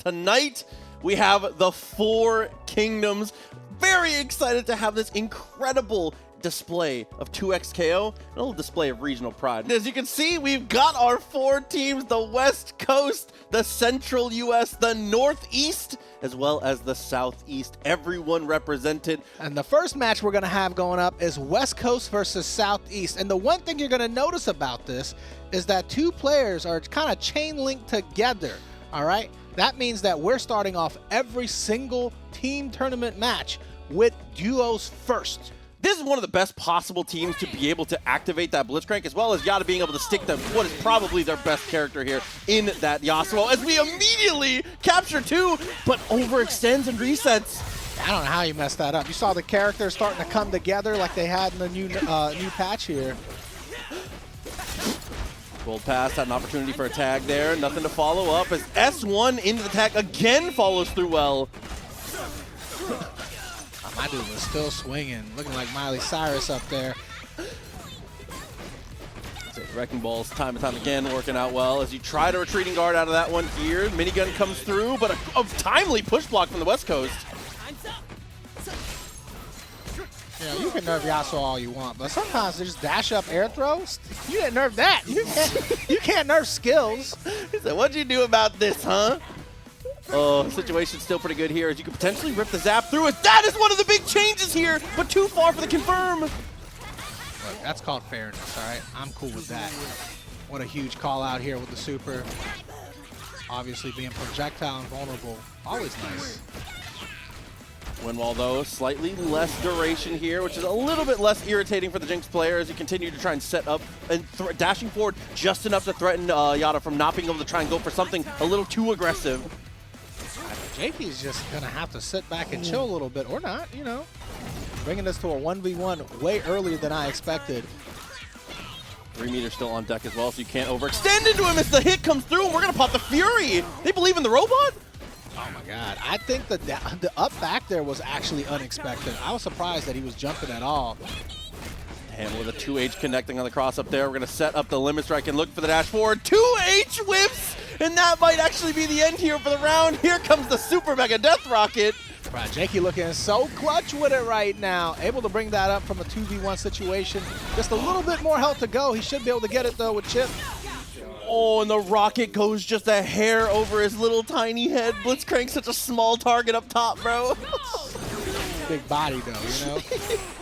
tonight we have the Four Kingdoms. Very excited to have this incredible display of 2XKO and a little display of regional pride. As you can see, we've got our 4 teams: the West Coast, the Central US, the Northeast, as well as the Southeast. Everyone represented. And the first match we're going to have going up is West Coast versus Southeast. And the one thing you're going to notice about this is that 2 players are kind of chain linked together, all right? That means that we're starting off every single team tournament match with duos first. This is one of the best possible teams to be able to activate that Blitzcrank, as well as Yada being able to stick them what is probably their best character here in that Yasuo, as we immediately capture 2, but overextends and resets. I don't know how you messed that up. You saw the characters starting to come together like they had in the new patch here. Gold pass, had an opportunity for a tag there. Nothing to follow up as S1 into the tag again follows through well. My dude was still swinging, looking like Miley Cyrus up there. Wrecking balls time and time again working out well as you try to retreating guard out of that one here. Minigun comes through, but a timely push block from the West Coast. Yeah, you can nerf Yasuo all you want, but sometimes there's dash up air throws. You didn't nerf that. You can't nerf skills. He said, "What'd you do about this, huh?" Oh, situation's still pretty good here as you could potentially rip the zap through it. That is one of the big changes here, but too far for the confirm. Look, that's called fairness, all right? I'm cool with that. What a huge call out here with the super. Obviously being projectile and vulnerable, always nice. Windwall, though, slightly less duration here, which is a little bit less irritating for the Jinx player as you continue to try and set up and dashing forward just enough to threaten Yada from not being able to try and go for something a little too aggressive. JP's just going to have to sit back and chill a little bit, or not, you know. Bringing this to a 1v1 way earlier than I expected. 3 meters still on deck as well, so you can't overextend into him as the hit comes through, and we're going to pop the Fury. They believe in the robot? Oh my God, I think the up back there was actually unexpected. I was surprised that he was jumping at all. And with a 2H connecting on the cross up there, we're going to set up the limit strike and look for the dash forward. 2H whips, and that might actually be the end here for the round. Here comes the Super Mega Death Rocket. Right, Jakey looking so clutch with it right now. Able to bring that up from a 2v1 situation. Just a little bit more health to go. He should be able to get it though with Chip. Oh, and the rocket goes just a hair over his little tiny head. Blitzcrank's such a small target up top, bro. Big body though, you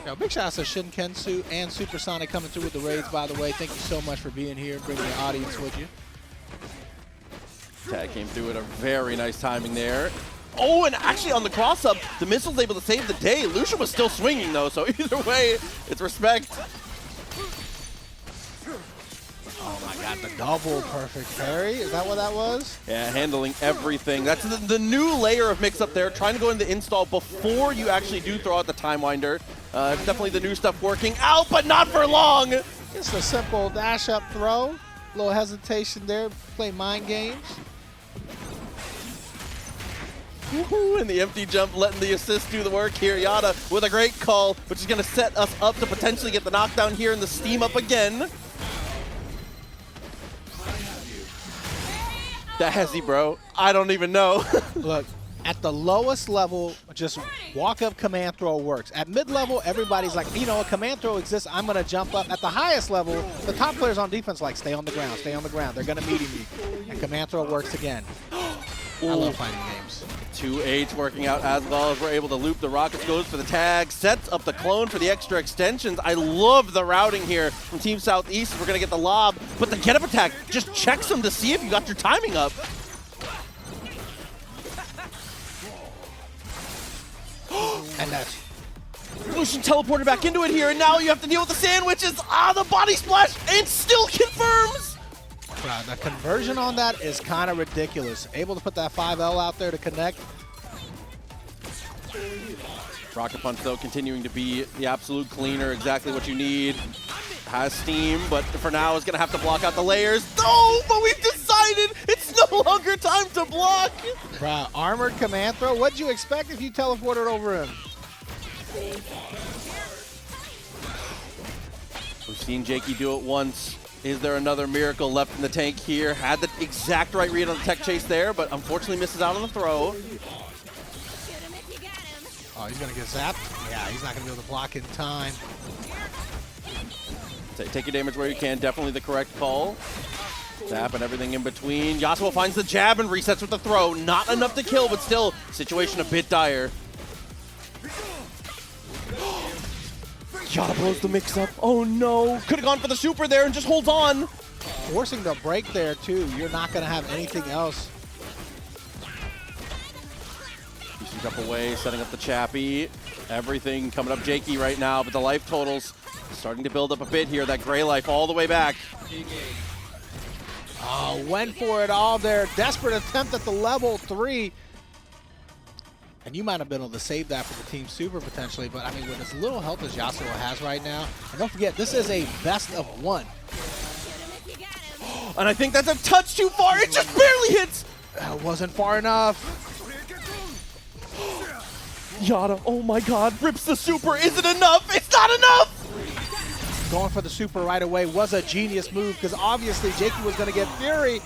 know. Big shout out to Shinkensu and Supersonic coming through with the raids, by the way. Thank you so much for being here, bringing the audience with you. Tag came through at a very nice timing there. Oh, and actually on the cross-up, the missile's able to save the day. Lucian was still swinging though, so either way, it's respect. Oh my God, the double perfect parry. Is that what that was? Yeah, handling everything. That's the new layer of mix up there, trying to go into the install before you actually do throw out the Time Winder. Definitely the new stuff working out, but not for long. Just a simple dash up throw. A little hesitation there, play mind games. Woohoo, and the empty jump letting the assist do the work here. Yada with a great call, which is going to set us up to potentially get the knockdown here and the steam up again. That hezzy, bro. I don't even know. Look, at the lowest level, just walk-up command throw works. At mid-level, everybody's like, you know, a command throw exists, I'm going to jump up. At the highest level, the top players on defense like, stay on the ground, stay on the ground. They're going to meet me. And command throw works again. I love fighting games. 2H working out as well as we're able to loop. The Rockets goes for the tag, sets up the clone for the extra extensions. I love the routing here from Team Southeast. We're going to get the lob, but the get-up attack just checks them to see if you got your timing up. And that's... Lucian teleported back into it here, and now you have to deal with the sandwiches. Ah, the body splash, and still confirms. Wow, the conversion on that is kind of ridiculous. Able to put that 5L out there to connect. Rocket Punch, though, continuing to be the absolute cleaner, exactly what you need. Has steam, but for now is going to have to block out the layers. No, but we've decided it's no longer time to block. Wow, armored command throw. What'd you expect if you teleported over him? We've seen Jakey do it once. Is there another miracle left in the tank here? Had the exact right read on the tech chase there, but unfortunately misses out on the throw. Oh, he's going to get zapped? Yeah, he's not going to be able to block in time. Take your damage where you can. Definitely the correct call. Zap and everything in between. Yasuo finds the jab and resets with the throw. Not enough to kill, but still, situation a bit dire. Yada blows the mix up. Oh no. Could have gone for the super there and just holds on. Forcing the break there too. You're not going to have anything else. He's up away, setting up the Chappie. Everything coming up Jakey right now, but the life totals starting to build up a bit here. That gray life all the way back. Oh, went for it all there. Desperate attempt at the level 3. And you might have been able to save that for the team super potentially, but I mean, with as little health as Yasuo has right now, and don't forget, this is a best of 1. And I think that's a touch too far. It just barely hits. That wasn't far enough. Yada, oh my god, rips the super. Is it enough? It's not enough. Going for the super right away was a genius move because obviously Jakey was going to get Fury.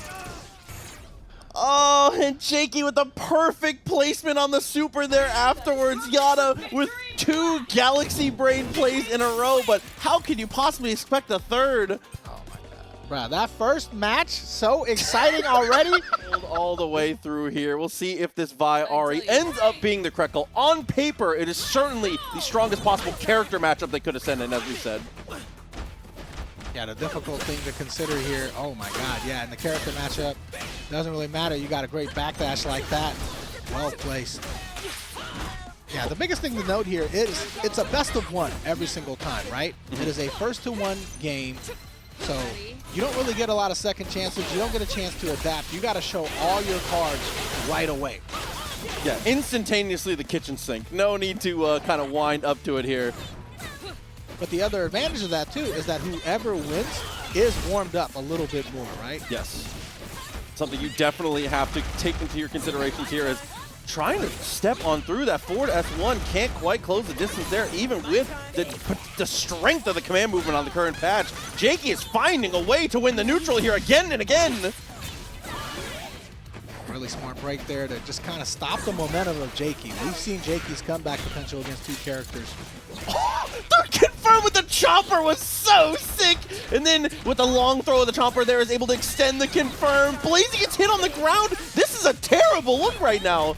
Oh, and Jakey with the perfect placement on the super there afterwards. Yada with 2 Galaxy Brain plays in a row, but how could you possibly expect a third? Oh my god. Bro, that first match, so exciting already. All the way through here. We'll see if this Vi Ahri ends up being the correct call. On paper, it is certainly the strongest possible character matchup they could have sent in, as we said. Yeah, the difficult thing to consider here, oh my god, yeah, in the character matchup, doesn't really matter. You got a great backdash like that. Well placed. Yeah, the biggest thing to note here is it's a best of 1 every single time, right? It is a first to 1 game, so you don't really get a lot of second chances. You don't get a chance to adapt. You got to show all your cards right away. Yeah, instantaneously the kitchen sink. No need to kind of wind up to it here. But the other advantage of that, too, is that whoever wins is warmed up a little bit more, right? Yes. Something you definitely have to take into your considerations here is trying to step on through that forward S1. Can't quite close the distance there, even with the strength of the command movement on the current patch. Jakey is finding a way to win the neutral here again and again. Really smart break there to just kind of stop the momentum of Jakey. We've seen Jakey's comeback potential against 2 characters. Oh, the confirm with the chopper was so sick. And then with the long throw of the chopper there is able to extend the confirm. Blazy gets hit on the ground. This is a terrible look right now.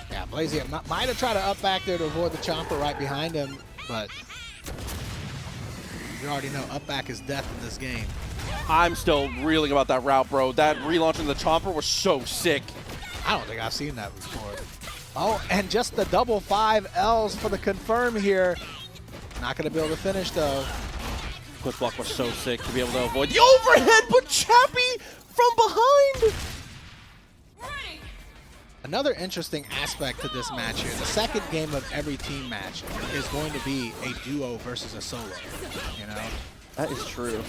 Yeah, Blazy might have tried to up back there to avoid the chopper right behind him, but you already know up back is death in this game. I'm still reeling about that route, bro. That relaunch of the chopper was so sick. I don't think I've seen that before. Oh, and just the double 5 Ls for the confirm here. Not going to be able to finish, though. Quick block was so sick to be able to avoid the overhead, but Chappie from behind. Another interesting aspect to this match here, the second game of every team match is going to be a duo versus a solo, you know? That is true.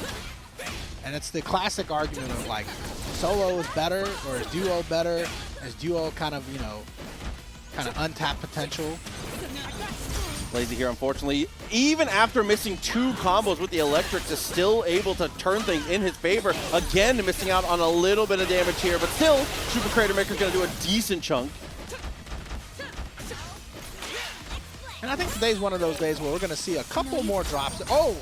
And it's the classic argument of like, solo is better or is duo better? Is duo kind of, you know, kind of untapped potential? Blazy here, unfortunately, even after missing 2 combos with the electrics, is still able to turn things in his favor. Again, missing out on a little bit of damage here, but still, Super Crater Maker's going to do a decent chunk. And I think today's one of those days where we're going to see a couple more drops. Oh!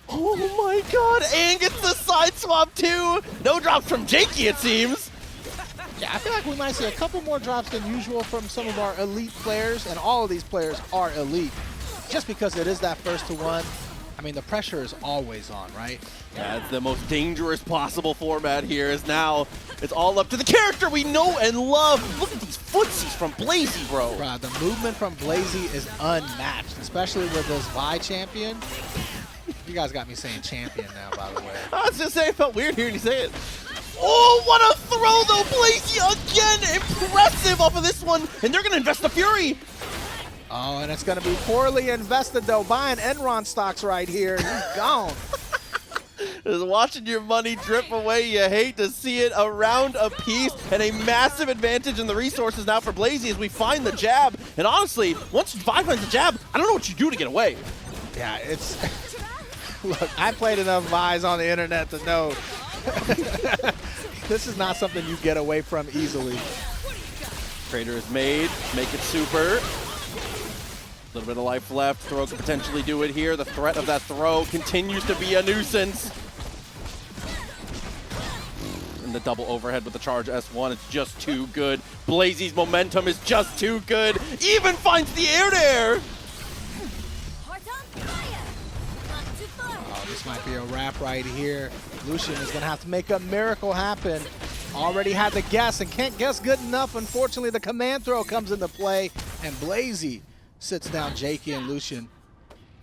Oh my god, and gets the side swap too! No drops from Jakey, it seems! Yeah, I feel like we might see a couple more drops than usual from some of our elite players, and all of these players are elite. Just because it is that first to 1, I mean, the pressure is always on, right? Yeah, it's the most dangerous possible format here is now it's all up to the character we know and love. Look at these footsies from Blazy, bro. Right, the movement from Blazy is unmatched, especially with this Vi champion. You guys got me saying champion now, by the way. I was just saying, it felt weird hearing you say it. Oh, what a throw, though. Blazy again. Impressive off of this one. And they're going to invest the Fury. Oh, and it's going to be poorly invested, though. Buying Enron stocks right here. He's gone. Just watching your money drip away. You hate to see it. A round apiece and a massive advantage in the resources now for Blazy as we find the jab. And honestly, once Vi finds the jab, I don't know what you do to get away. Yeah, it's... Look, I played enough Vi's on the internet to know this is not something you get away from easily. Trader is made, make it super. A little bit of life left. Throw could potentially do it here. The threat of that throw continues to be a nuisance. And the double overhead with the charge S1, it's just too good. Blazy's momentum is just too good. Even finds the air-to-air. Oh, this might be a wrap right here. Lucian is going to have to make a miracle happen. Already had the guess and can't guess good enough. Unfortunately, the command throw comes into play, and Blazy sits down Jakey and Lucian.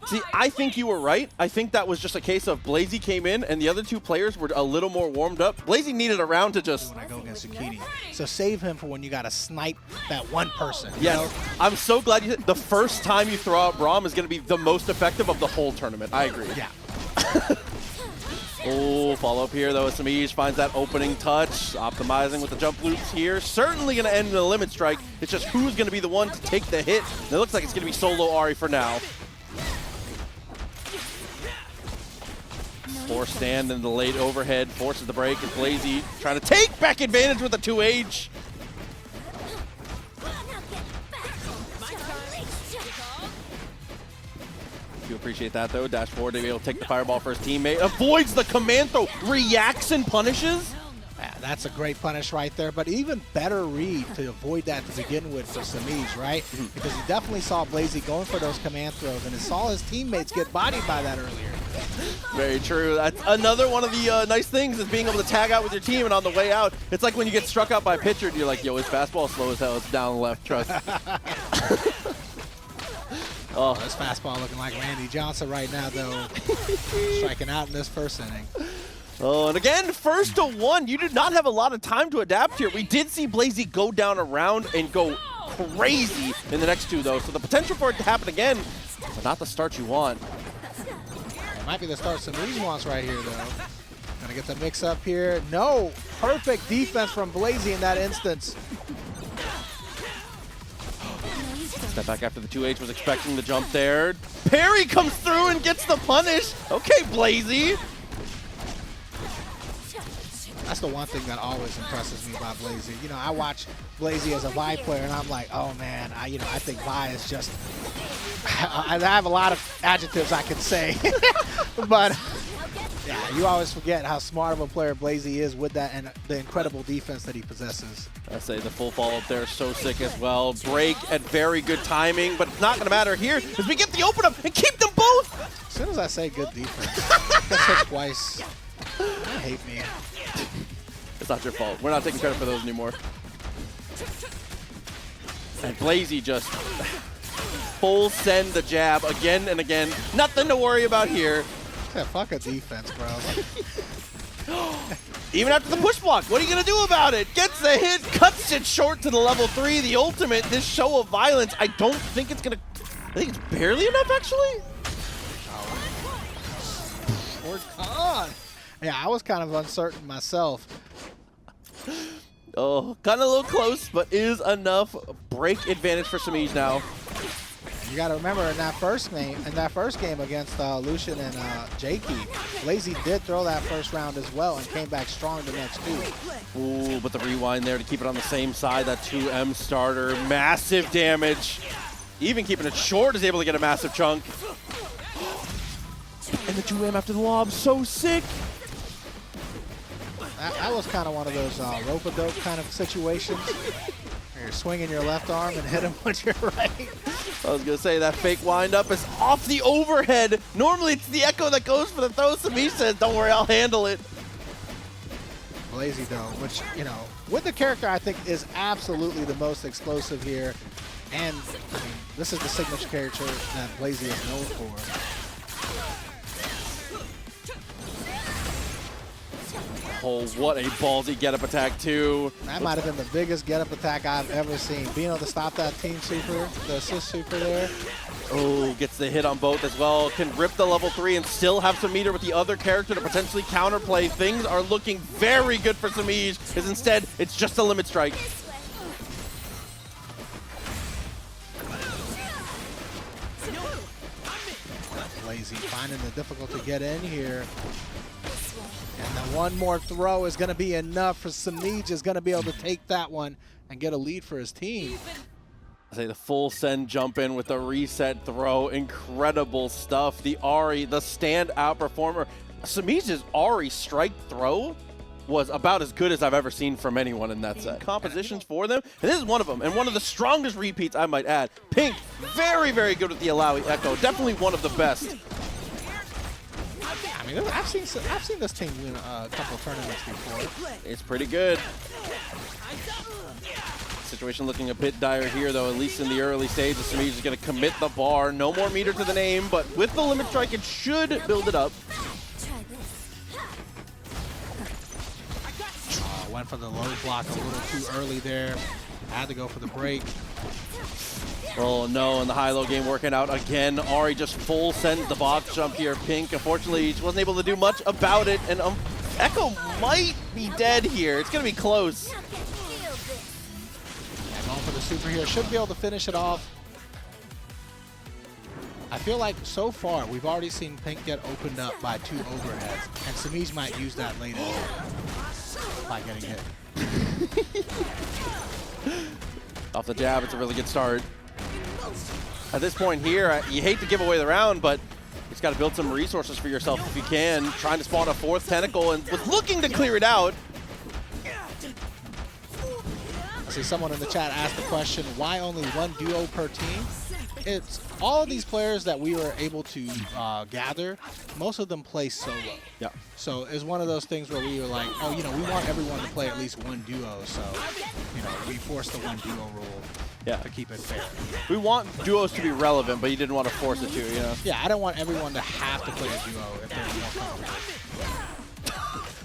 See, I think you were right. I think that was just a case of Blazy came in and the other two players were a little more warmed up. Blazy needed a round to just... When I go against Zucchini. So save him for when you got to snipe that one person. Yes. You know? I'm so glad you... The first time you throw out Braum is going to be the most effective of the whole tournament. I agree. Yeah. Oh, follow up here though. Samij finds that opening touch. Optimizing with the jump loops here. Certainly going to end in a limit strike. It's just who's going to be the one to take the hit. And it looks like it's going to be solo Ahri for now. Force stand and the late overhead forces the break, and Blazy trying to take back advantage with the 2H. Do appreciate that though. Dash forward to be able to take the fireball for his teammate. Avoids the command throw, reacts and punishes. Yeah, that's a great punish right there, but even better read to avoid that to begin with for Samij, right? Because he definitely saw Blazy going for those command throws, and he saw his teammates get bodied by that earlier. Very true. That's another one of the nice things is being able to tag out with your team, and on the way out, it's like when you get struck out by a pitcher, and you're like, yo, his fastball slow as hell. It's down left, trust. Oh, this fastball looking like Randy Johnson right now, though. Striking out in this first inning. Oh, and again, 1st to 1. You did not have a lot of time to adapt here. We did see Blazy go down a round and go crazy in the next two, though. So the potential for it to happen again, but not the start you want. It might be the start Samij wants right here, though. Gonna get the mix up here. No, perfect defense from Blazy in that instance. Step back after the 2H, was expecting the jump there. Parry comes through and gets the punish. Okay, Blazy. That's the one thing that always impresses me about Blazy. You know, I watch Blazy as a Vi player, and I'm like, oh man, I think Vi is just. I have a lot of adjectives I could say, but yeah, you always forget how smart of a player Blazy is with that and the incredible defense that he possesses. I say the full follow-up there is so sick as well. Break at very good timing, but it's not going to matter here as we get the open up and keep them both. As soon as I say good defense, that's hit twice. I hate me. It's not your fault. We're not taking credit for those anymore. And Blazy just full send the jab again and again. Nothing to worry about here. Yeah, fuck a defense, bro. Even after the push block, what are you going to do about it? Gets the hit, cuts it short to the level 3. The ultimate, this show of violence, I don't think it's going to... I think it's barely enough, actually. Oh, yeah, I was kind of uncertain myself. Oh, kind of a little close, but is enough. Break advantage for Samij now. You got to remember in that first game against Lucian and Jakey, Blazy did throw that first round as well and came back strong the next two. Ooh, but the rewind there to keep it on the same side. That 2M starter, massive damage. Even keeping it short is able to get a massive chunk. And the 2M after the lob, so sick. That was kind of one of those rope-a-dope kind of situations. You're swinging your left arm and hit him with your right. I was going to say that fake wind-up is off the overhead. Normally it's the echo that goes for the throw. Samij says, don't worry, I'll handle it. Blazy, though, which, you know, with the character I think is absolutely the most explosive here. And I mean, this is the signature character that Blazy is known for. Oh, what a ballsy get-up attack, too. That might have been the biggest get-up attack I've ever seen. Being able to stop that team super, the assist super there. Oh, gets the hit on both as well. Can rip the level 3 and still have some meter with the other character to potentially counterplay. Things are looking very good for Samij, because instead, it's just a limit strike. Blazy crazy, finding it difficult to get in here. And then one more throw is going to be enough for Samij is going to be able to take that one and get a lead for his team. I say the full send jump in with the reset throw. Incredible stuff. The Ahri, the standout performer. Samij's Ahri strike throw was about as good as I've ever seen from anyone in that set. Compositions for them, and this is one of them, and one of the strongest repeats, I might add. Pink, very, very good with the Alawi Echo. Definitely one of the best. I mean, I've seen this team win a couple of tournaments before. It's pretty good. Situation looking a bit dire here, though, at least in the early stages. Samij is going to commit the bar. No more meter to the name, but with the limit strike, it should build it up. Went for the low block a little too early there. Had to go for the break. Oh no, and the high-low game working out again. Ahri just full sends the box jump here. Pink, unfortunately, he wasn't able to do much about it, and Echo might be dead here. It's going to be close. Yeah, going for the super here. Should be able to finish it off. I feel like so far we've already seen Pink get opened up by 2 overheads, and Samij might use that later by getting hit. Off the jab, it's a really good start. At this point here, you hate to give away the round, but you just got to build some resources for yourself if you can. Trying to spawn a 4th tentacle and was looking to clear it out. I see someone in the chat asked the question, why only 1 duo per team? It's all of these players that we were able to gather, most of them play solo. Yeah. So it's one of those things where we were like, oh, you know, we want everyone to play at least 1 duo. So, you know, we forced the 1 duo rule to keep it fair. We want duos to be relevant, but you didn't want to force it to, you know? Yeah, I don't want everyone to have to play a duo if they're more comfortable.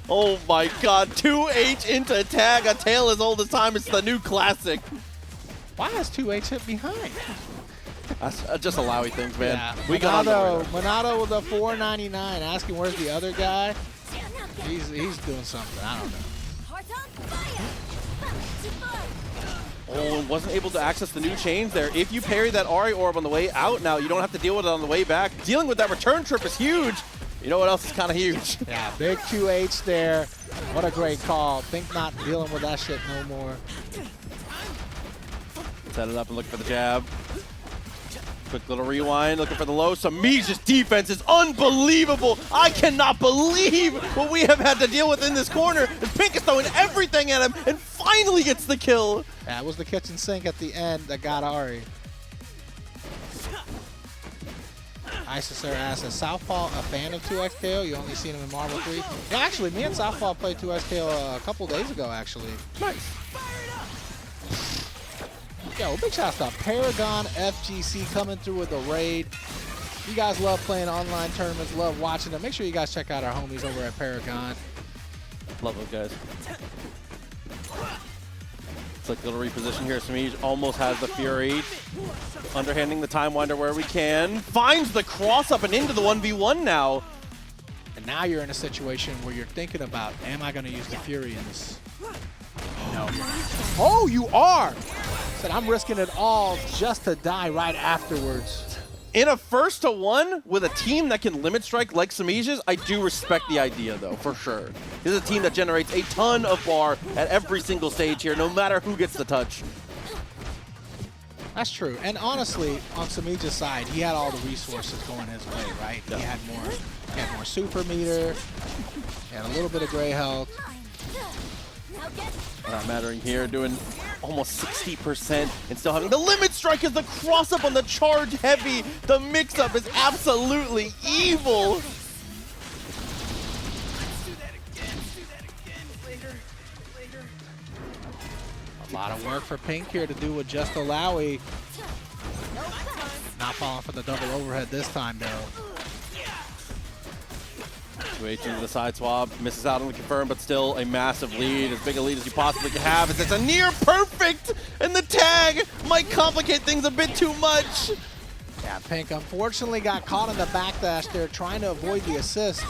Oh my god, 2H into tag, a tale as old as time. It's the new classic. Why has 2H hit behind? That's just Alawi things, man. Yeah. We got on the Monado with a 499 asking where's the other guy. He's doing something. I don't know. Oh, and wasn't able to access the new chains there. If you parry that Ahri orb on the way out now, you don't have to deal with it on the way back. Dealing with that return trip is huge. You know what else is kind of huge? Yeah, big 2H there. What a great call. Think not dealing with that shit no more. Set it up and look for the jab. Quick little rewind, looking for the low. Samij's defense is unbelievable. I cannot believe what we have had to deal with in this corner. As Pink is throwing everything at him and finally gets the kill. Yeah, it was the kitchen sink at the end that got Ahri. Isisir asks, is Southpaw a fan of 2XKO? You only seen him in Marvel 3? Yeah, actually, me and Southpaw played 2XKO a couple days ago, actually. Nice. Yo, big shouts to Paragon FGC coming through with a raid. You guys love playing online tournaments, love watching them. Make sure you guys check out our homies over at Paragon. Love those guys. It's like a little reposition here. Samij almost has the Fury. Underhanding the Time Winder where we can. Finds the cross up and into the 1v1 now. And now you're in a situation where you're thinking about, am I going to use the Fury in this? No. Oh, you are! Said, I'm risking it all just to die right afterwards. In a 1-to-1 with a team that can limit strike like Samij's, I do respect the idea, though, for sure. This is a team that generates a ton of bar at every single stage here, no matter who gets the touch. That's true. And honestly, on Samij's side, he had all the resources going his way, right? Yeah. He had more super meter, he had a little bit of gray health. Not mattering here, doing almost 60% and still having the limit strike as the cross up on the charge heavy. The mix up is absolutely evil. A lot of work for Pink here to do with just Alawi. Not falling for the double overhead this time, though. 2H into the side swap, misses out on the confirm, but still a massive lead, as big a lead as you possibly can have. It's a near perfect, and the tag might complicate things a bit too much. Yeah, Pink unfortunately got caught in the backdash there, trying to avoid the assist.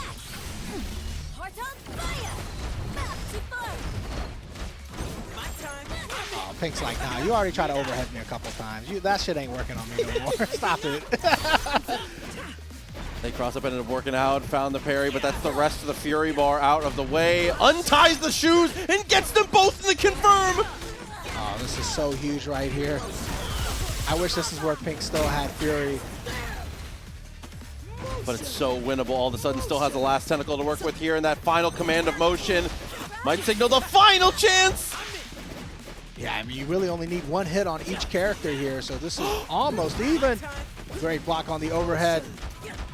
Oh, Pink's like, nah, you already tried to overhead me a couple times. That shit ain't working on me no more. Stop it. They cross up, ended up working out, found the parry, but that's the rest of the Fury bar out of the way. Unties the shoes and gets them both in the confirm. Oh, this is so huge right here. I wish this is where Pink still had Fury. But it's so winnable. All of a sudden still has the last tentacle to work with here, and that final command of motion might signal the final chance. Yeah, I mean, you really only need one hit on each character here, so this is almost even. Great block on the overhead.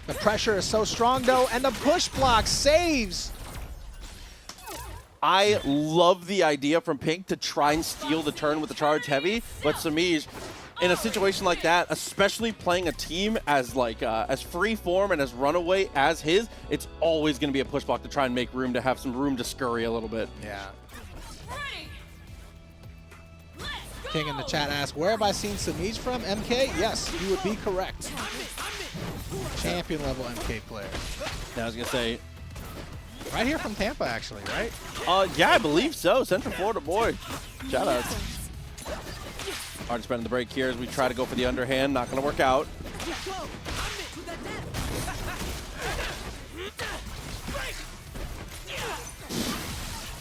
The pressure is so strong, though, and the push block saves. I love the idea from Pink to try and steal the turn with the charge heavy, but Samij, in a situation like that, especially playing a team as as free form and as runaway as his, it's always going to be a push block to try and make room, to have some room to scurry a little bit. Yeah. King in the chat asks, where have I seen Samij from? MK? Yes, you would be correct. Champion level MK player. Yeah, I was going to say. Right here from Tampa, actually, right? Yeah, I believe so. Central Florida boy. Shout out. Hard to spend the break here as we try to go for the underhand. Not going to work out.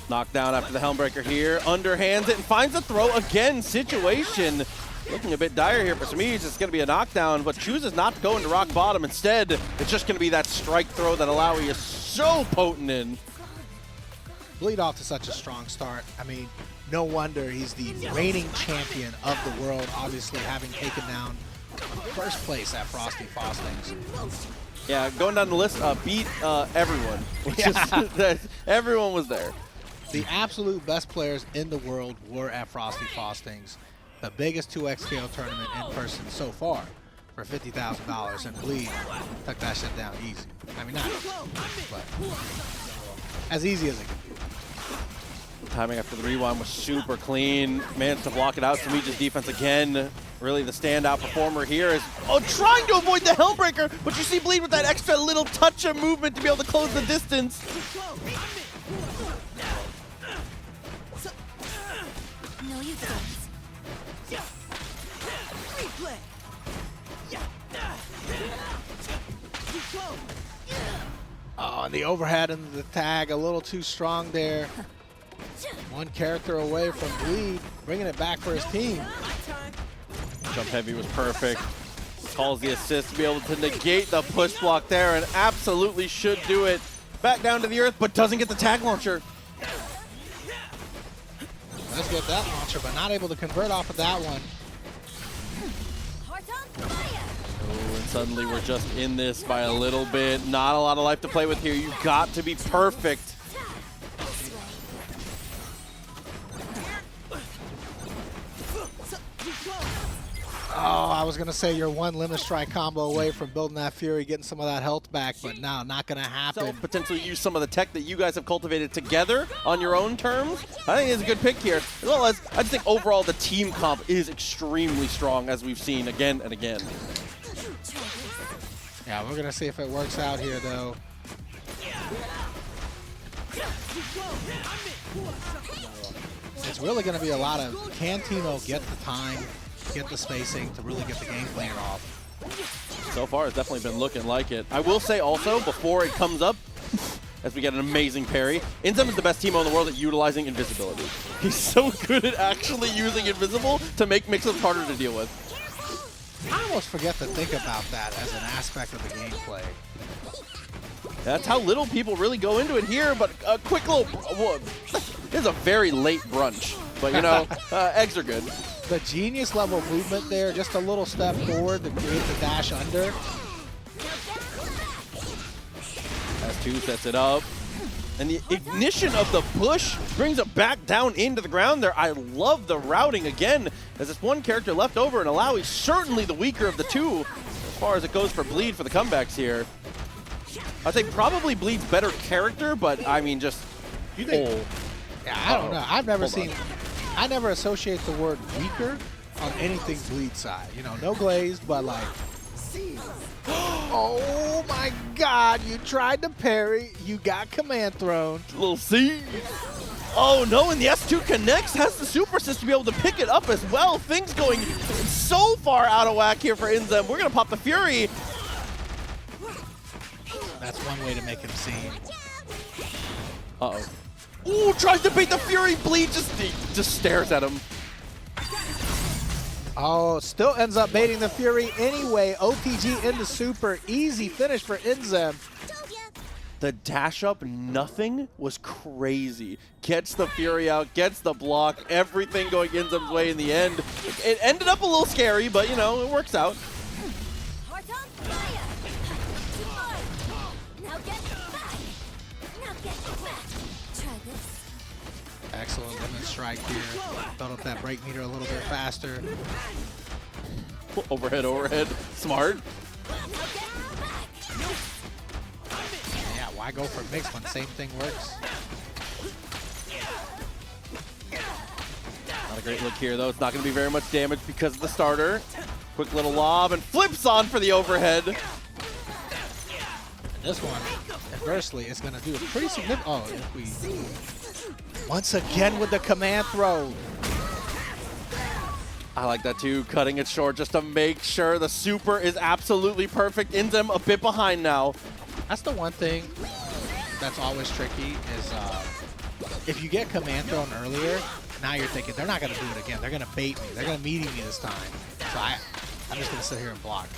Knocked down after the Helmbreaker here. Underhands it and finds the throw again. Situation looking a bit dire here for Samij. It's going to be a knockdown, but chooses not to go into rock bottom. Instead, it's just going to be that strike throw that Alawi is so potent in. Bleed off to such a strong start. I mean, no wonder he's the reigning champion of the world, obviously having taken down first place at Frosty Fostings. Yeah, going down the list, beat everyone. Everyone was there. The absolute best players in the world were at Frosty Fostings, the biggest 2XKO tournament in person so far, for $50,000, and Bleed took that shit down easy. I mean, not easy, but as easy as it can be. Timing after the rewind was super clean. Managed to block it out. Samij's defense again. Really the standout performer here is trying to avoid the Helmbreaker, but you see Bleed with that extra little touch of movement to be able to close the distance. No, you don't. Oh, and the overhead and the tag a little too strong there. One character away from Bleed, bringing it back for his team. Jump heavy was perfect. Calls the assist to be able to negate the push block there, and absolutely should do it. Back down to the earth, but doesn't get the tag launcher. Let's get that launcher, but not able to convert off of that one. Oh, and suddenly we're just in this by a little bit. Not a lot of life to play with here. You got to be perfect. Oh, I was going to say you're one limit strike combo away from building that Fury, getting some of that health back, but no, not going to happen. So potentially use some of the tech that you guys have cultivated together on your own terms. I think it's a good pick here. As well as, I just think overall the team comp is extremely strong, as we've seen again and again. Yeah, we're going to see if it works out here, though. It's really going to be a lot of, can Timo get the time, get the spacing to really get the game plan off? So far, it's definitely been looking like it. I will say also, before it comes up, as we get an amazing parry, Inzem is the best Timo in the world at utilizing invisibility. He's so good at actually using invisible to make mix-ups harder to deal with. I almost forget to think about that as an aspect of the gameplay. That's how little people really go into it here, but a quick little... This is a very late brunch, but you know, eggs are good. The genius level movement there, just a little step forward to create the dash under. S2 sets it up. And the ignition of the push brings it back down into the ground there. I love the routing again, as this one character left over, and Alawi certainly the weaker of the two as far as it goes for Bleed for the comebacks here. I'd say probably Bleed's better character, but I mean just... You think? Yeah, I don't know. I've never seen... I never associate the word weaker on anything Bleed side. You know, no glazed, but like... Oh my god, you tried to parry, you got command thrown. Little C. Oh no, and the S2 connects, has the super assist to be able to pick it up as well. Things going so far out of whack here for Inzem. We're going to pop the Fury. That's one way to make him seem. Uh-oh. Ooh, tries to bait the Fury. Bleed just stares at him. Oh, still ends up baiting the Fury anyway. OTG into super. Easy finish for Inzem. The dash up, nothing was crazy. Gets the Fury out, gets the block, everything going Inzem's way in the end. It ended up a little scary, but you know, it works out. Excellent limit strike here. Build up that break meter a little bit faster. Overhead, overhead. Smart. Yeah, why go for mix when same thing works? Not a great look here, though. It's not going to be very much damage because of the starter. Quick little lob and flips on for the overhead. And this one, conversely, is going to do a pretty significant... Oh, if we... Once again with the command throw. I like that too, cutting it short just to make sure the super is absolutely perfect. Inzem a bit behind now. That's the one thing that's always tricky is if you get command thrown earlier, now you're thinking they're not going to do it again. They're going to bait me. They're going to meaty me this time. So I'm just going to sit here and block.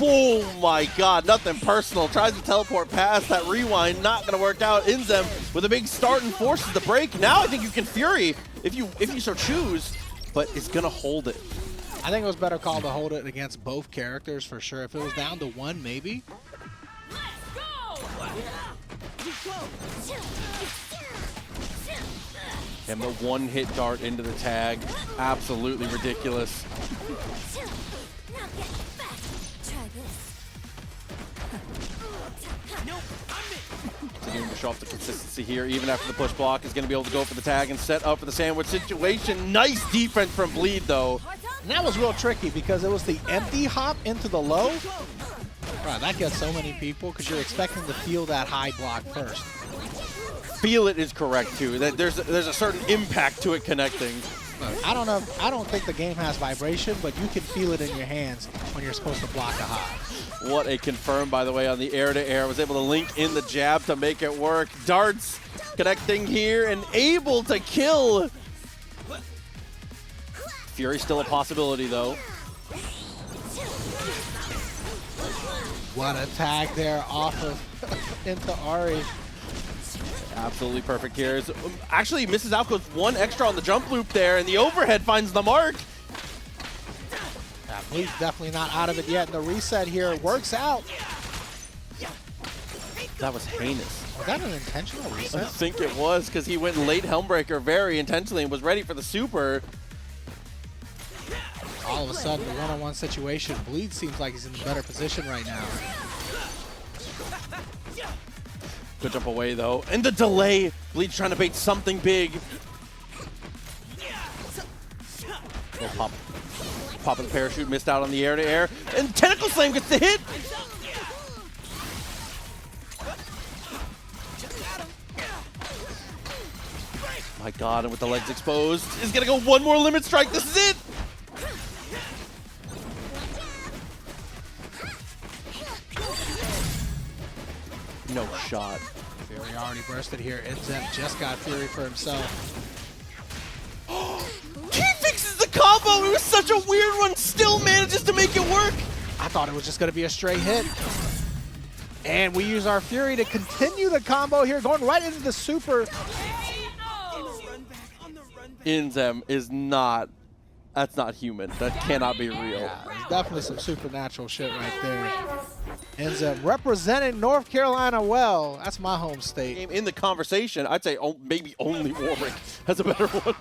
Oh my god, nothing personal. Tries to teleport past that rewind, not gonna work out. Inzem with a big start and forces the break. Now I think you can Fury if you so choose, but it's gonna hold it. I think it was better call to hold it against both characters for sure. If it was down to one, maybe. And the one-hit dart into the tag, absolutely ridiculous. Continuing to show off the consistency here, even after the push block, is going to be able to go for the tag and set up for the sandwich situation. Nice defense from Bleed, though. And that was real tricky because it was the empty hop into the low. Right, that gets so many people because you're expecting to feel that high block first. Feel it is correct, too. That there's a certain impact to it connecting. I don't know. I don't think the game has vibration, but you can feel it in your hands when you're supposed to block a hop. What a confirm, by the way, on the air-to-air. Was able to link in the jab to make it work. Darts connecting here and able to kill. Fury still a possibility, though. What a tag there off of into Ari. Absolutely perfect here. Actually misses out with one extra on the jump loop there, and the overhead finds the mark. Yeah, Bleed's definitely not out of it yet. And the reset here works out. That was heinous. Was that an intentional I reset? think it was, because he went late Helmbreaker very intentionally and was ready for the super. All of a sudden, the one-on-one situation, Bleed seems like he's in a better position right now. Good jump away, though. And the delay. Bleed's trying to bait something big. Little pop of the parachute, missed out on the air-to-air. And Tentacle Slam gets the hit. My god, and with the legs exposed, is gonna go one more limit strike. This is it. No shot. Fury already bursted here. Inzem just got Fury for himself. He fixes the combo. It was such a weird one. Still manages to make it work. I thought it was just going to be a straight hit. And we use our Fury to continue the combo here, going right into the super. Inzem is not. That's not human. That cannot be real. Yeah, there's definitely some supernatural shit right there. Inzem representing North Carolina well. That's my home state. In the conversation, I'd say maybe only Warwick has a better one.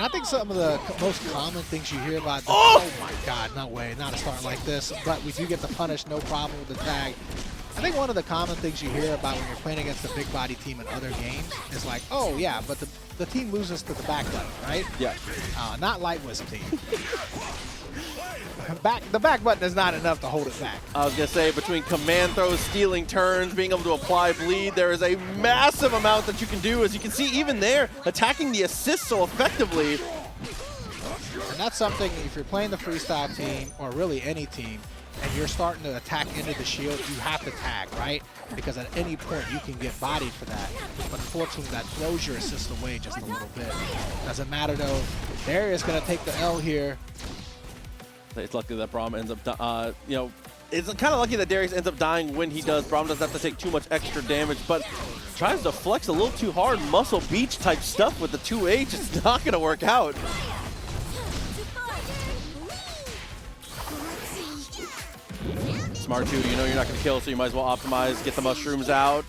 I think some of the most common things you hear about, oh my god, no way, not a start like this, but we do get the punish, no problem with the tag. I think one of the common things you hear about when you're playing against a big body team in other games is like, oh yeah, but the team loses to the back button, right? Yeah. Not Light Wisp team. The back button is not enough to hold it back. I was going to say, between command throws, stealing turns, being able to apply bleed, there is a massive amount that you can do. As you can see, even there, attacking the assist so effectively. And that's something, if you're playing the freestyle team, or really any team, and you're starting to attack into the shield, you have to tag, right? Because at any point you can get bodied for that. But unfortunately, that throws your assist away just a little bit. Doesn't matter though. Darius gonna take the L here. It's lucky that Braum ends up, you know, it's kind of lucky that Darius ends up dying when he does. Braum doesn't have to take too much extra damage, but tries to flex a little too hard. Muscle Beach type stuff with the 2H. It's not going to work out. Smart 2, you know you're not going to kill, so you might as well optimize, get the mushrooms out.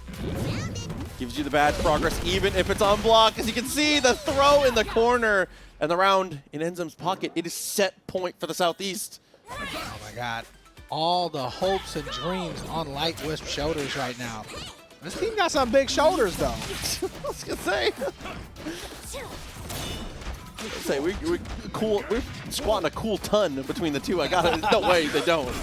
Gives you the badge progress, even if it's on block. As you can see, the throw in the corner and the round in Enzem's pocket. It is set point for the Southeast. Oh my God. All the hopes and dreams on Light Wisp shoulders right now. This team got some big shoulders though. I was going to say. We're cool. We're squatting a cool ton between the two. I got it. No way they don't.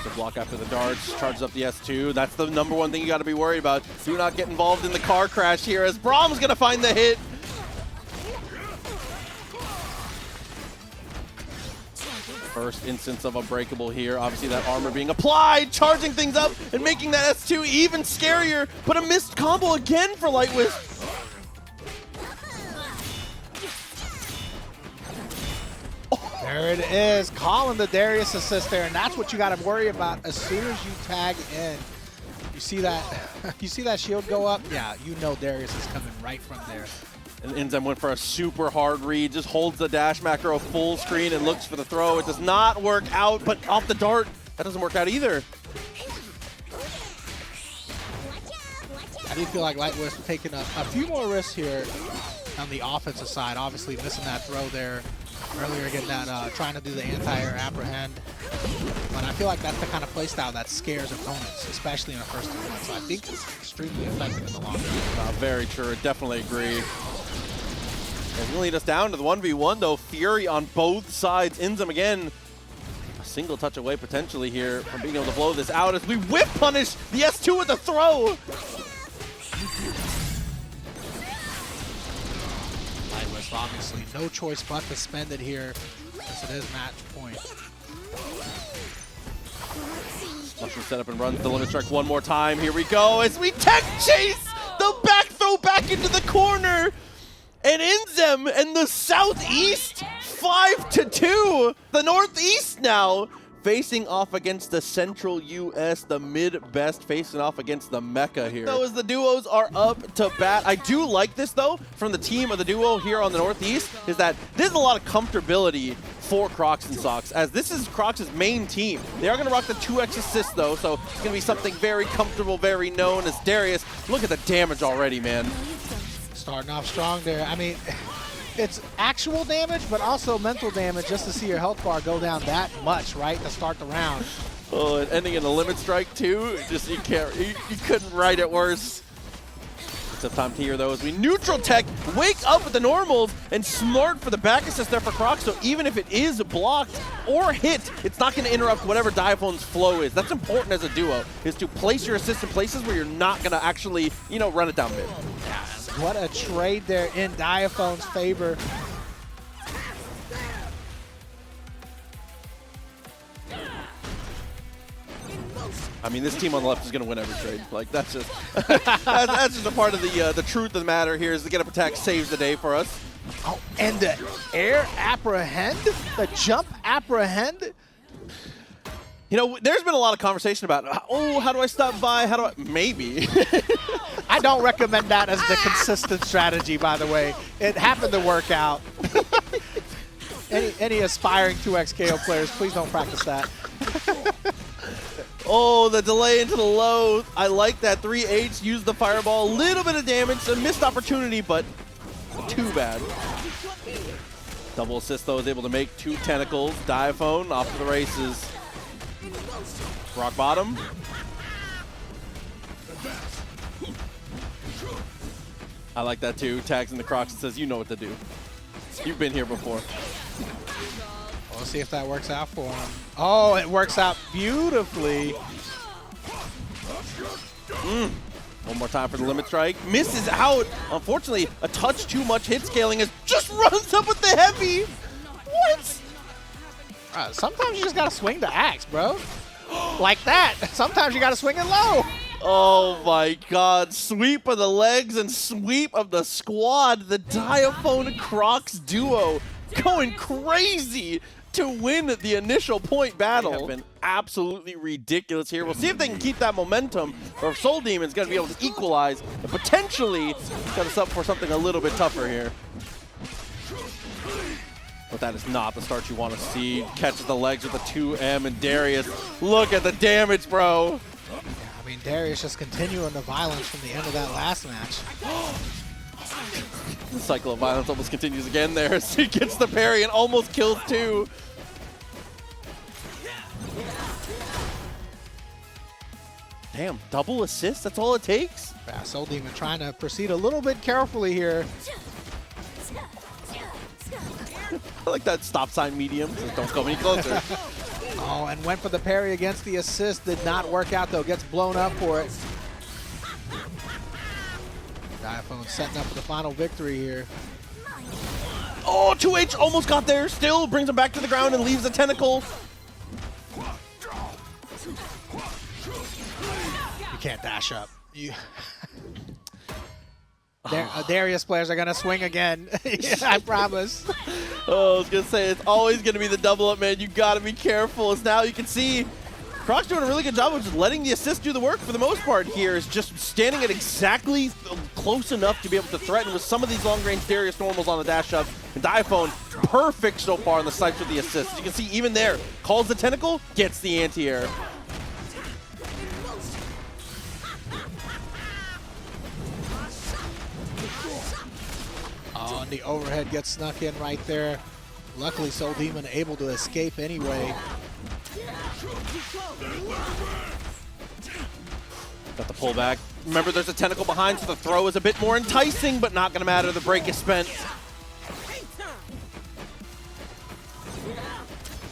The block after the darts, charges up the S2. That's the number one thing you got to be worried about. Do not get involved in the car crash here, as Braum's going to find the hit. First instance of Unbreakable here. Obviously that armor being applied, charging things up and making that S2 even scarier. But a missed combo again for Light Wisp. There it is, calling the Darius assist there, and that's what you got to worry about as soon as you tag in. You see that, you see that shield go up? Yeah, you know Darius is coming right from there. And Enzem went for a super hard read, just holds the dash macro full screen and looks for the throw. It does not work out, but off the dart, that doesn't work out either. I do feel like Light Wisp taking a few more risks here on the offensive side. Obviously missing that throw there earlier, getting that, trying to do the anti-air apprehend. But I feel like that's the kind of playstyle that scares opponents, especially in the first 2 months. So I think it's extremely effective in the long run. Very true, definitely agree. It's going to lead us down to the 1v1 though. Fury on both sides. Enzem again, a single touch away potentially here from being able to blow this out as we whip punish the S2 with a throw. Light Wisp obviously no choice but to spend it here since it is match point. Mushroom setup and runs the limit strike one more time. Here we go as we tech chase the back throw back into the corner. And Enzem and the Southeast 5-2. The Northeast now facing off against the Central US, the mid-best facing off against the Mecca here. So as the duos are up to bat, I do like this though from the team of the duo here on the Northeast is that there's a lot of comfortability for Crocs and Socks, as this is Crocs' main team. They are going to rock the 2x assist though, so it's going to be something very comfortable, very known as Darius. Look at the damage already, man. Starting off strong there. I mean, it's actual damage, but also mental damage just to see your health bar go down that much, right, to start the round. Oh, and ending in a limit strike too. Just you couldn't write it worse. It's a time to hear though as we neutral tech, wake up with the normals, and smart for the back assist there for Crocs. So even if it is blocked or hit, it's not going to interrupt whatever Diaphone's flow is. That's important as a duo, is to place your assist in places where you're not going to actually, you know, run it down mid. Yeah, what a trade there in Diaphone's favor. I mean, this team on the left is going to win every trade. Like, that's just that's just a part of the truth of the matter here is the get-up attack saves the day for us. Oh, and the air apprehend, the jump apprehend. You know, there's been a lot of conversation about, oh, how do I stop by? How do I? Maybe. I don't recommend that as the consistent strategy, by the way. It happened to work out. Any aspiring 2x KO players, please don't practice that. Oh, the delay into the low. I like that. 3H used the fireball. A little bit of damage. A missed opportunity, but too bad. Double assist, though, is able to make 2 tentacles. Diaphone off to the races. Rock bottom. I like that, too. Tags in the Crocs and says, you know what to do. You've been here before. We'll see if that works out for him. Oh, it works out beautifully. One more time for the limit strike. Misses out. Unfortunately, a touch too much hit scaling as just runs up with the heavy. What? Sometimes you just gotta swing the axe, bro. Like that. Sometimes you gotta swing it low. Oh my god. Sweep of the legs and sweep of the squad. The Diaphone Crocs duo going crazy to win the initial point battle. They have been absolutely ridiculous here. We'll see if they can keep that momentum, or if Soul Demon's going to be able to equalize and potentially set us up for something a little bit tougher here. But that is not the start you want to see. Catches the legs with a 2M, and Darius, look at the damage, bro. Yeah, I mean, Darius just continuing the violence from the end of that last match. The cycle of violence almost continues again there as he gets the parry and almost kills two. Damn, double assist? That's all it takes? Yeah, Soul Demon trying to proceed a little bit carefully here. I like that stop sign medium. Just don't come any closer. Oh, and went for the parry against the assist. Did not work out, though. Gets blown up for it. Diaphone setting up for the final victory here. Oh, 2H almost got there. Still brings him back to the ground and leaves the tentacle. You can't dash up. Darius players are going to swing again. I promise. Oh, I was going to say, it's always going to be the double up, man. You got to be careful. As now you can see Croc's doing a really good job of just letting the assist do the work for the most part here. Is just standing at exactly close enough to be able to threaten with some of these long-range Darius normals on the dash up. And Diaphone, perfect so far in the sights with the assist. As you can see, even there, calls the tentacle, gets the anti-air. Oh, and the overhead gets snuck in right there. Luckily, Soul Demon able to escape anyway. Got the pullback. Remember, there's a tentacle behind, so the throw is a bit more enticing, but not going to matter. The break is spent.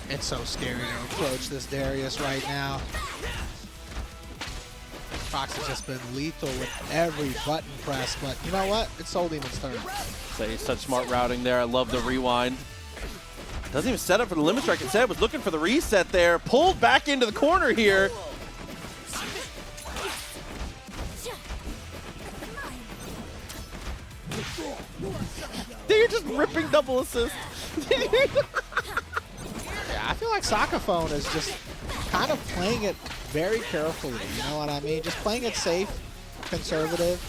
It's so scary to approach this Darius right now. Fox has just been lethal with every button press, but you know what? It's Soul Demon's turn. Say such smart routing there. I love the rewind. Doesn't even set up for the limit strike. Instead, was looking for the reset there. Pulled back into the corner here. They're just ripping double assist. Yeah, I feel like Sakaphone is just kind of playing it very carefully. You know what I mean? Just playing it safe, conservative.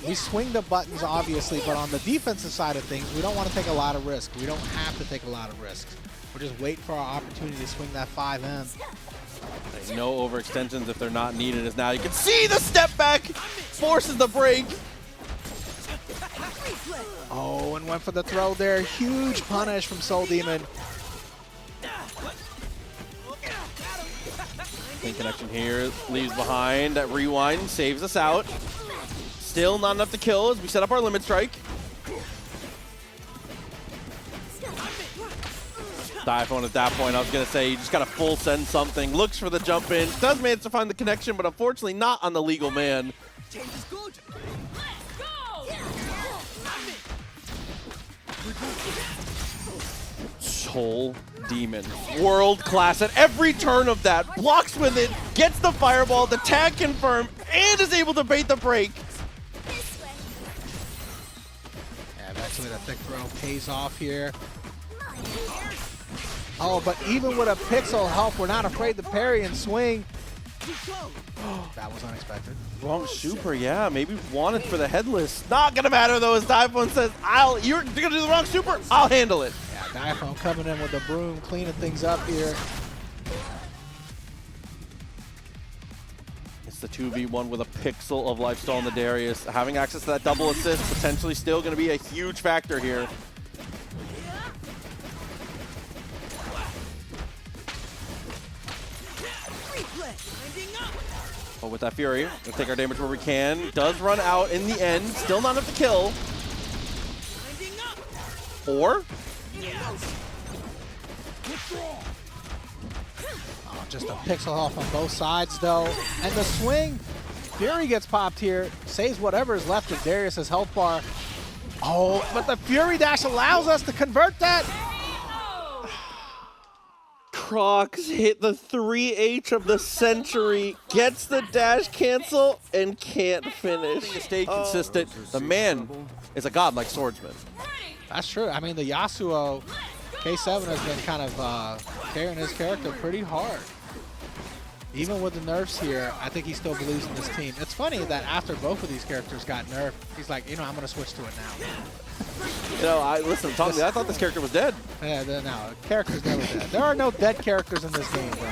We swing the buttons, obviously, but on the defensive side of things, we don't want to take a lot of risk. We don't have to take a lot of risks. We're just waiting for our opportunity to swing that 5M. No overextensions if they're not needed. As now you can see the step back forces the break. Oh, and went for the throw there. Huge punish from Soul Demon. Clean connection here, leaves behind. That rewind saves us out. Still not enough to kill as we set up our limit strike. Diaphone at that point, I was going to say, you just got to full send something. Looks for the jump in. Does manage to find the connection, but unfortunately not on the legal man. Soul Demon, world class at every turn of that. Blocks with it, gets the fireball, the tag confirmed, and is able to bait the break. Yeah, eventually the thick throw pays off here. Oh, but even with a pixel help, we're not afraid to parry and swing. That was unexpected. Wrong super, yeah. Maybe wanted for the headless. Not gonna matter though, as Diaphone says, you're gonna do the wrong super, I'll handle it. Yeah, Diaphone coming in with the broom, cleaning things up here. It's the 2v1 with a pixel of lifesteal on the Darius. Having access to that double assist, potentially still gonna be a huge factor here. But with that Fury, we'll take our damage where we can. Does run out in the end. Still not enough to kill. Or? Oh, just a pixel off on both sides, though. And the swing, Fury gets popped here. Saves whatever is left of Darius' health bar. Oh, but the Fury dash allows us to convert that. Prox hit the 3H of the century, gets the dash cancel, and can't finish. To stay consistent, the man is a godlike swordsman. That's true. I mean, the Yasuo K7 has been kind of carrying his character pretty hard. Even with the nerfs here, I think he still believes in this team. It's funny that after both of these characters got nerfed, he's like, I'm going to switch to it now. Listen, Tong, I thought this character was dead. Yeah, no, character's never dead. There are no dead characters in this game, bro.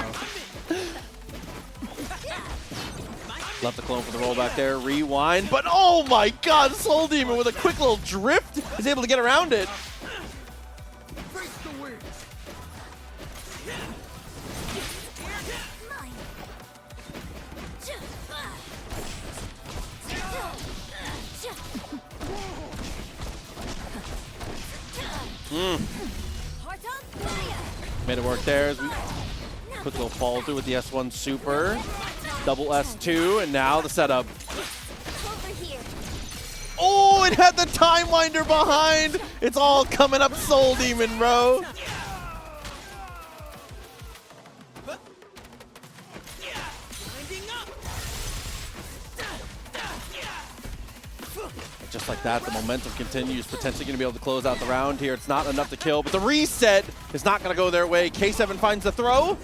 Left the clone for the rollback there, rewind, but oh my god, Soul Demon with a quick little drift is able to get around it. Made it work there as we quick little follow through with the S1 super, double S2, and now the setup. Oh, it had the time winder behind. It's all coming up Soul Demon, bro. Just like that, the momentum continues, potentially going to be able to close out the round here. It's not enough to kill, but the reset is not going to go their way. K7 finds the throw.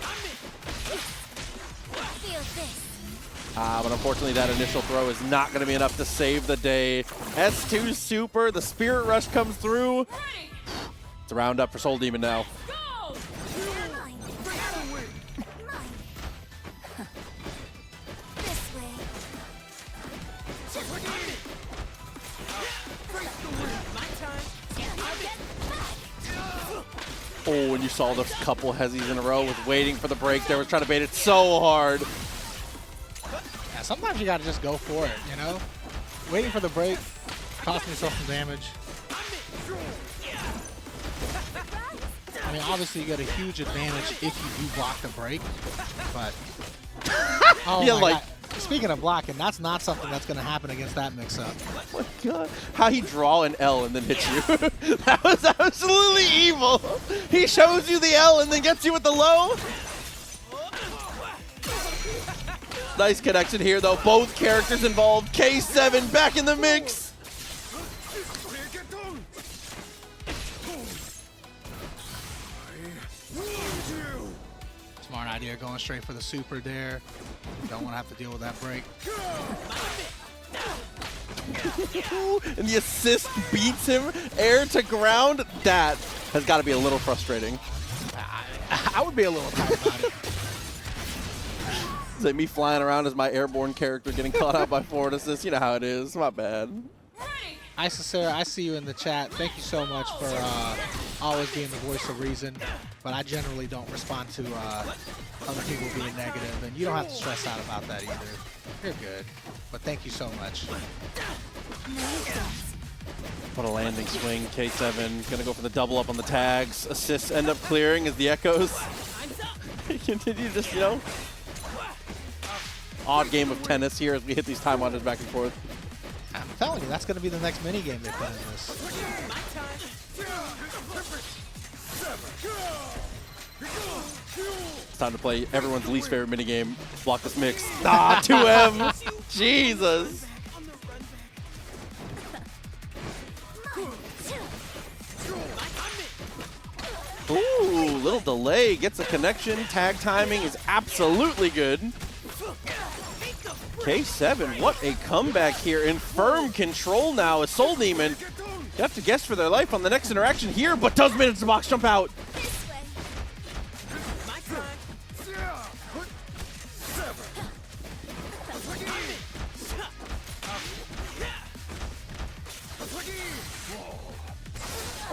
But unfortunately, that initial throw is not going to be enough to save the day. S2 super, the Spirit Rush comes through. It's a round up for Soul Demon now. Oh, and you saw those couple hezzies in a row, was waiting for the break there, was trying to bait it so hard. Yeah, sometimes you gotta just go for it, Waiting for the break, costing yourself some damage. I mean, obviously you get a huge advantage if you do block the break, but... Oh yeah, my like... God. Speaking of blocking, that's not something that's going to happen against that mix-up. Oh my god. How he draw an L and then hit you. That was absolutely evil. He shows you the L and then gets you with the low. Nice connection here, though. Both characters involved. K7 back in the mix. Smart idea, going straight for the super there. Don't want to have to deal with that break. And the assist beats him air to ground. That has got to be a little frustrating. I would be a little tired about it. Is it me flying around as my airborne character getting caught out by forward assist? You know how it is. My bad. Isacera, I see you in the chat. Thank you so much for always being the voice of reason. But I generally don't respond to other people being negative, and you don't have to stress out about that either. You're good. But thank you so much. What a landing swing. K7 gonna go for the double up on the tags. Assists end up clearing as the echoes continue just, odd game of tennis here as we hit these time winders back and forth. I'm telling you, that's going to be the next minigame they put in this. It's time to play everyone's least favorite minigame. Block this mix. 2M. Jesus. Ooh, little delay. Gets a connection. Tag timing is absolutely good. K7, what a comeback here in firm control now as Soul Demon. You have to guess for their life on the next interaction here, but does manage to box jump out.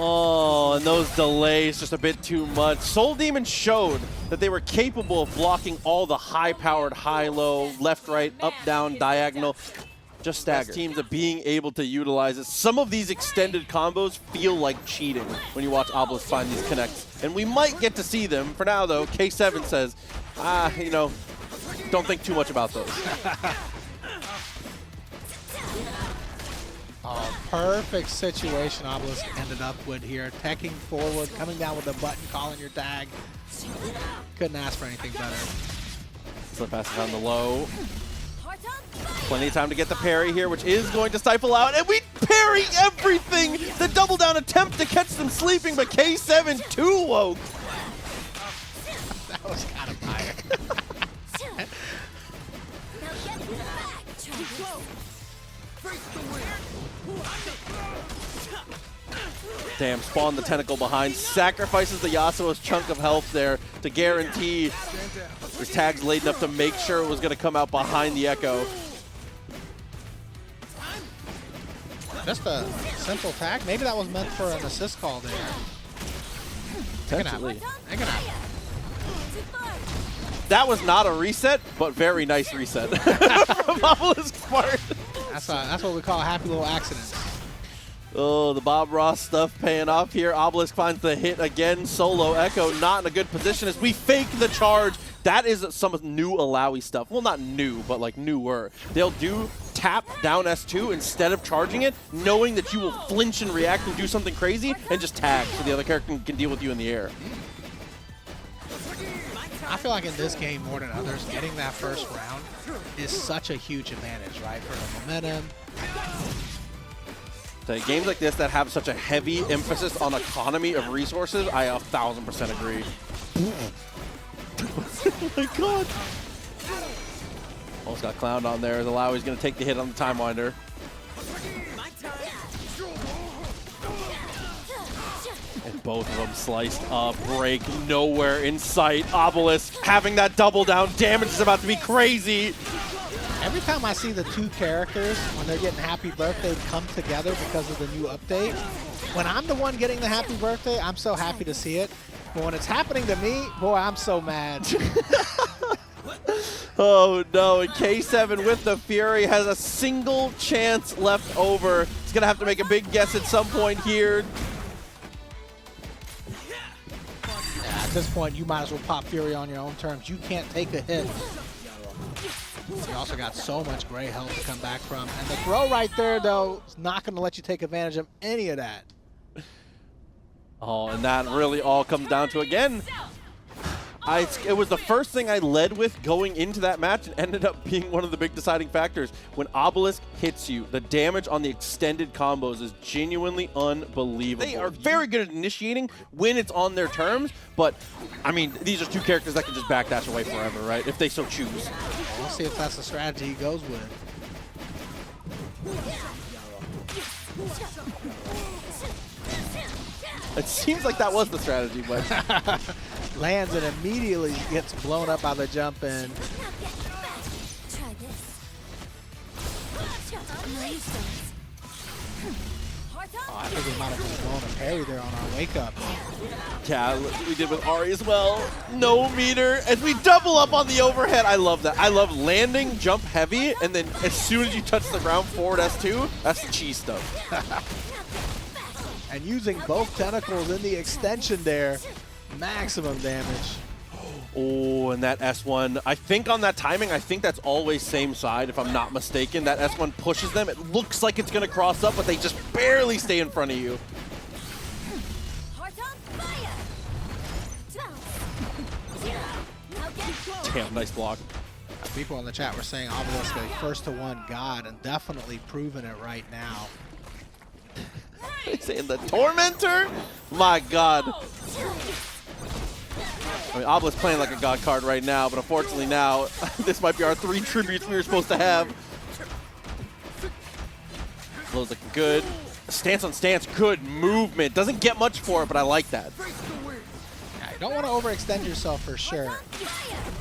Oh, and those delays just a bit too much. Soul Demon showed that they were capable of blocking all the high-powered, high-low, left-right, up-down, diagonal. Just stagger. Teams are being able to utilize it. Some of these extended combos feel like cheating when you watch Obelisk find these connects. And we might get to see them. For now, though, K7 says, don't think too much about those. Oh, perfect situation Obelisk ended up with here. Teching forward, coming down with a button, calling your tag. Couldn't ask for anything better. Slip passes on the low. Plenty of time to get the parry here, which is going to stifle out, and we parry everything! The double down attempt to catch them sleeping, but K7 too woke. That was kind of fire. Damn, spawned the tentacle behind, sacrifices the Yasuo's chunk of health there to guarantee his tags laid enough to make sure it was going to come out behind the Echo. Just a simple tag. Maybe that was meant for an assist call there. Potentially. That was not a reset, but very nice reset from Obelisk's part. That's what we call happy little accidents. Oh, the Bob Ross stuff paying off here. Obelisk finds the hit again. Solo Echo not in a good position as we fake the charge. That is some new Alawi stuff. Well, not new, but like newer. They'll do tap down S2 instead of charging it, knowing that you will flinch and react and do something crazy, and just tag so the other character can deal with you in the air. I feel like in this game, more than others, getting that first round is such a huge advantage, right? For the momentum. So games like this that have such a heavy emphasis on economy of resources, I 1000% agree. Oh my god. Almost got clowned on there. Alawi's going to take the hit on the Time Winder. And both of them sliced up, break nowhere in sight. Obelisk having that double down. Damage is about to be crazy. Every time I see the two characters, when they're getting happy birthday, come together because of the new update, when I'm the one getting the happy birthday, I'm so happy to see it. But when it's happening to me, boy, I'm so mad. Oh no, and K7 with the Fury has a single chance left over. He's going to have to make a big guess at some point here. Yeah, at this point, you might as well pop Fury on your own terms. You can't take a hit. You also got so much gray health to come back from. And the throw right there, though, is not going to let you take advantage of any of that. Oh, and that really all comes down to, again, it was the first thing I led with going into that match and ended up being one of the big deciding factors. When Obelisk hits you, the damage on the extended combos is genuinely unbelievable. They are very good at initiating when it's on their terms, but, I mean, these are two characters that can just backdash away forever, right? If they so choose. We'll see if that's the strategy he goes with. It seems like that was the strategy, but... Lands and immediately gets blown up by the jump in. Oh, I think we might have just blown a parry there on our wake up. Yeah, we did with Ari as well. No meter, as we double up on the overhead. I love that. I love landing, jump heavy, and then as soon as you touch the ground forward S2, that's the cheese stuff. And using both tentacles in the extension there, maximum damage. Oh, and that S1, I think on that timing, I think that's always same side, if I'm not mistaken. That S1 pushes them. It looks like it's going to cross up, but they just barely stay in front of you. Damn, nice block. People in the chat were saying Obelisk a first-to-one god, and definitely proving it right now. Saying the Tormentor? My god. I mean, Obelisk playing like a god card right now, but unfortunately now, this might be our 3 tributes we were supposed to have. Flow's looking good. Stance on stance, good movement. Doesn't get much for it, but I like that. Yeah, you don't want to overextend yourself for sure.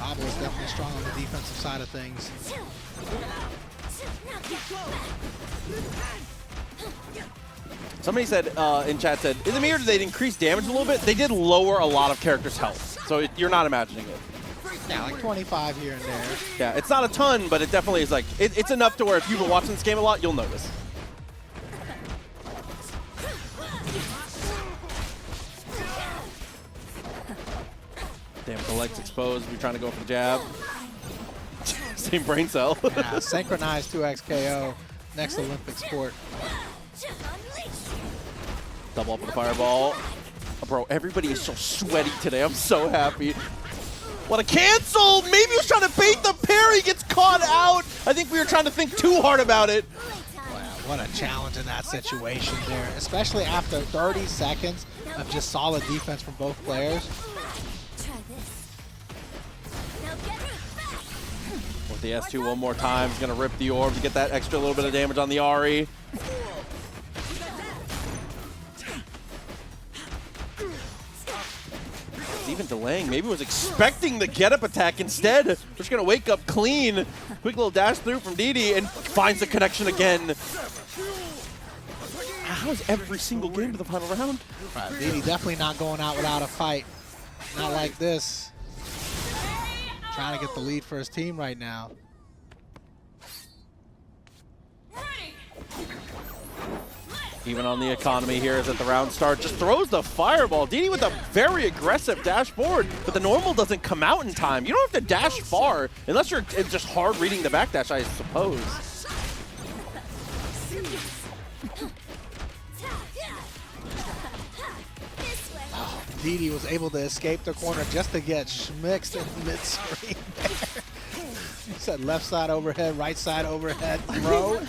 Obelisk definitely strong on the defensive side of things. Somebody said, in chat said, is it me or did they increase damage a little bit? They did lower a lot of characters' health, so you're not imagining it. Yeah, like 25 here and there. Yeah, it's not a ton, but it definitely is like, it's enough to where if you've been watching this game a lot, you'll notice. Damn, the leg's exposed. We're trying to go for the jab. Same brain cell. Yeah, synchronized 2x KO. Next Olympic sport. Double up with the fireball. Oh, bro, everybody is so sweaty today. I'm so happy. What a cancel! Maybe he was trying to bait the parry, gets caught out. I think we were trying to think too hard about it. Wow, what a challenge in that situation there, especially after 30 seconds of just solid defense from both players. With the S2 one more time, he's gonna rip the orb to get that extra little bit of damage on the Ahri. Even delaying, maybe was expecting the get-up attack instead. We're just gonna wake up clean. Quick little dash through from DD and finds the connection again. How is every single game to the final round? Right, DD definitely not going out without a fight. Not like this. Trying to get the lead for his team right now. Even on the economy here as at the round start, just throws the fireball. DD with a very aggressive dash forward, but the normal doesn't come out in time. You don't have to dash far unless you're just hard reading the backdash, I suppose. Oh, DD was able to escape the corner just to get schmixed in mid-screen there. He said left side overhead, right side overhead throw.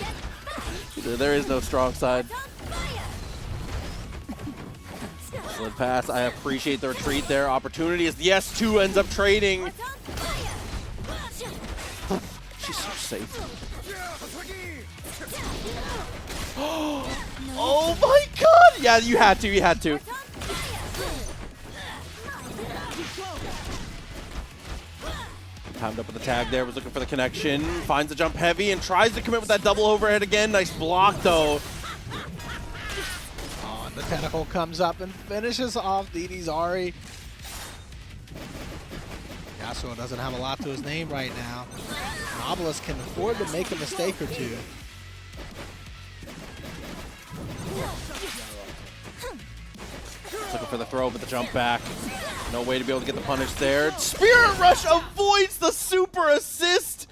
There is no strong side. Excellent pass. I appreciate the retreat there. Opportunity as the S2 ends up trading. She's so safe. Oh my god! Yeah, you had to. You had to. Timed up with the tag there, was looking for the connection. Finds the jump heavy and tries to commit with that double overhead again. Nice block though. Oh, and the tentacle comes up and finishes off DD's Ahri. Yasuo doesn't have a lot to his name right now. And Obelisk can afford to make a mistake or two. Looking for the throw, but the jump back. No way to be able to get the punish there. Spirit Rush avoids the super assist.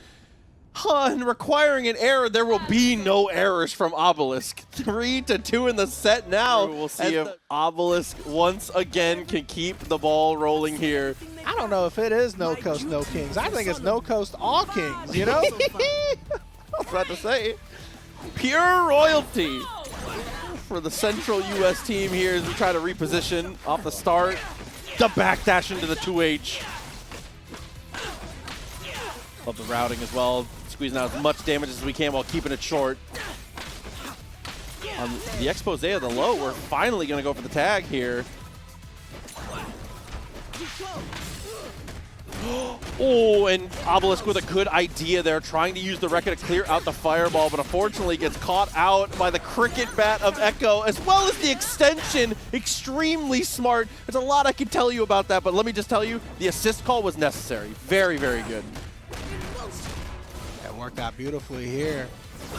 And requiring an error, there will be no errors from Obelisk. 3-2 in the set now. We'll see if Obelisk once again can keep the ball rolling here. I don't know if it is no coast, no kings. I think it's no coast, all kings, you know? I was about to say. Pure royalty for the central US team here as we try to reposition off the start. The backdash into the 2H. Love the routing as well. Squeezing out as much damage as we can while keeping it short. On the expose of the low, we're finally going to go for the tag here. Oh, and Obelisk with a good idea there, trying to use the Rekka to clear out the fireball, but unfortunately gets caught out by the cricket bat of Echo, as well as the extension. Extremely smart. There's a lot I could tell you about that, but let me just tell you, the assist call was necessary. Very, very good. That worked out beautifully here. I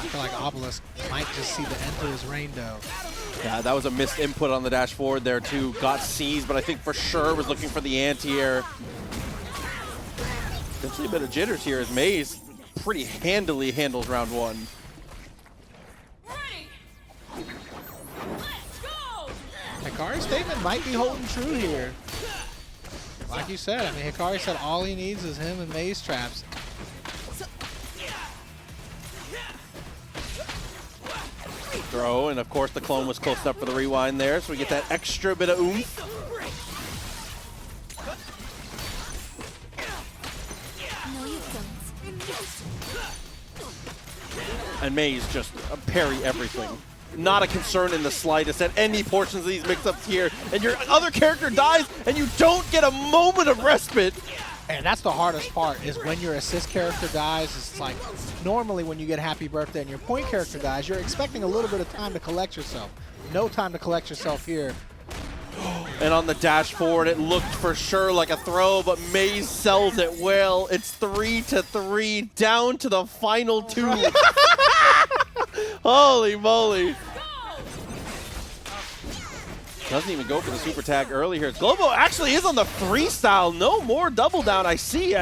feel like Obelisk might just see the end to his reign, though. Yeah, that was a missed input on the dash forward there too. Got seized, but I think for sure was looking for the anti-air. Potentially a bit of jitters here as Maze pretty handily handles round one. Hikari's statement might be holding true here. Like you said, I mean, Hikari said all he needs is him and Maze traps. Throw, and of course the clone was close enough for the rewind there, so we get that extra bit of oomph. No, you don't. And Maze just parry everything. Not a concern in the slightest at any portions of these mix-ups here, and your other character dies, and you don't get a moment of respite. And that's the hardest part, is when your assist character dies. It's like, normally when you get Happy Birthday and your point character dies, you're expecting a little bit of time to collect yourself. No time to collect yourself here. And on the dash forward, it looked for sure like a throw, but Maze sells it well. It's 3-3, down to the final two. Holy moly. Doesn't even go for the super tag early here. Globo actually is on the freestyle. No more double down. I see.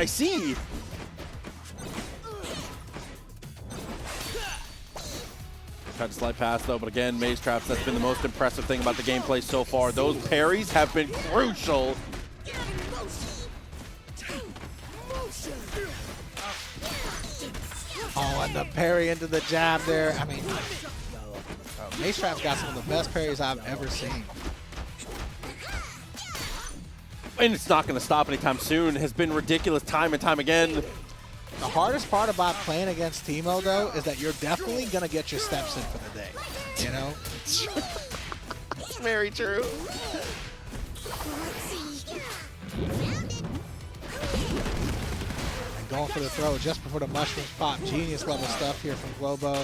Tried to slide past though, but again, maze traps, that's been the most impressive thing about the gameplay so far. Those parries have been crucial. Oh, and the parry into the jab there. I mean, maze trap's got some of the best parries I've ever seen. And it's not going to stop anytime soon. Has been ridiculous time and time again. The hardest part about playing against Teemo, though, is that you're definitely going to get your steps in for the day. You know? Very true. And going for the throw just before the mushrooms pop. Genius level stuff here from Globo.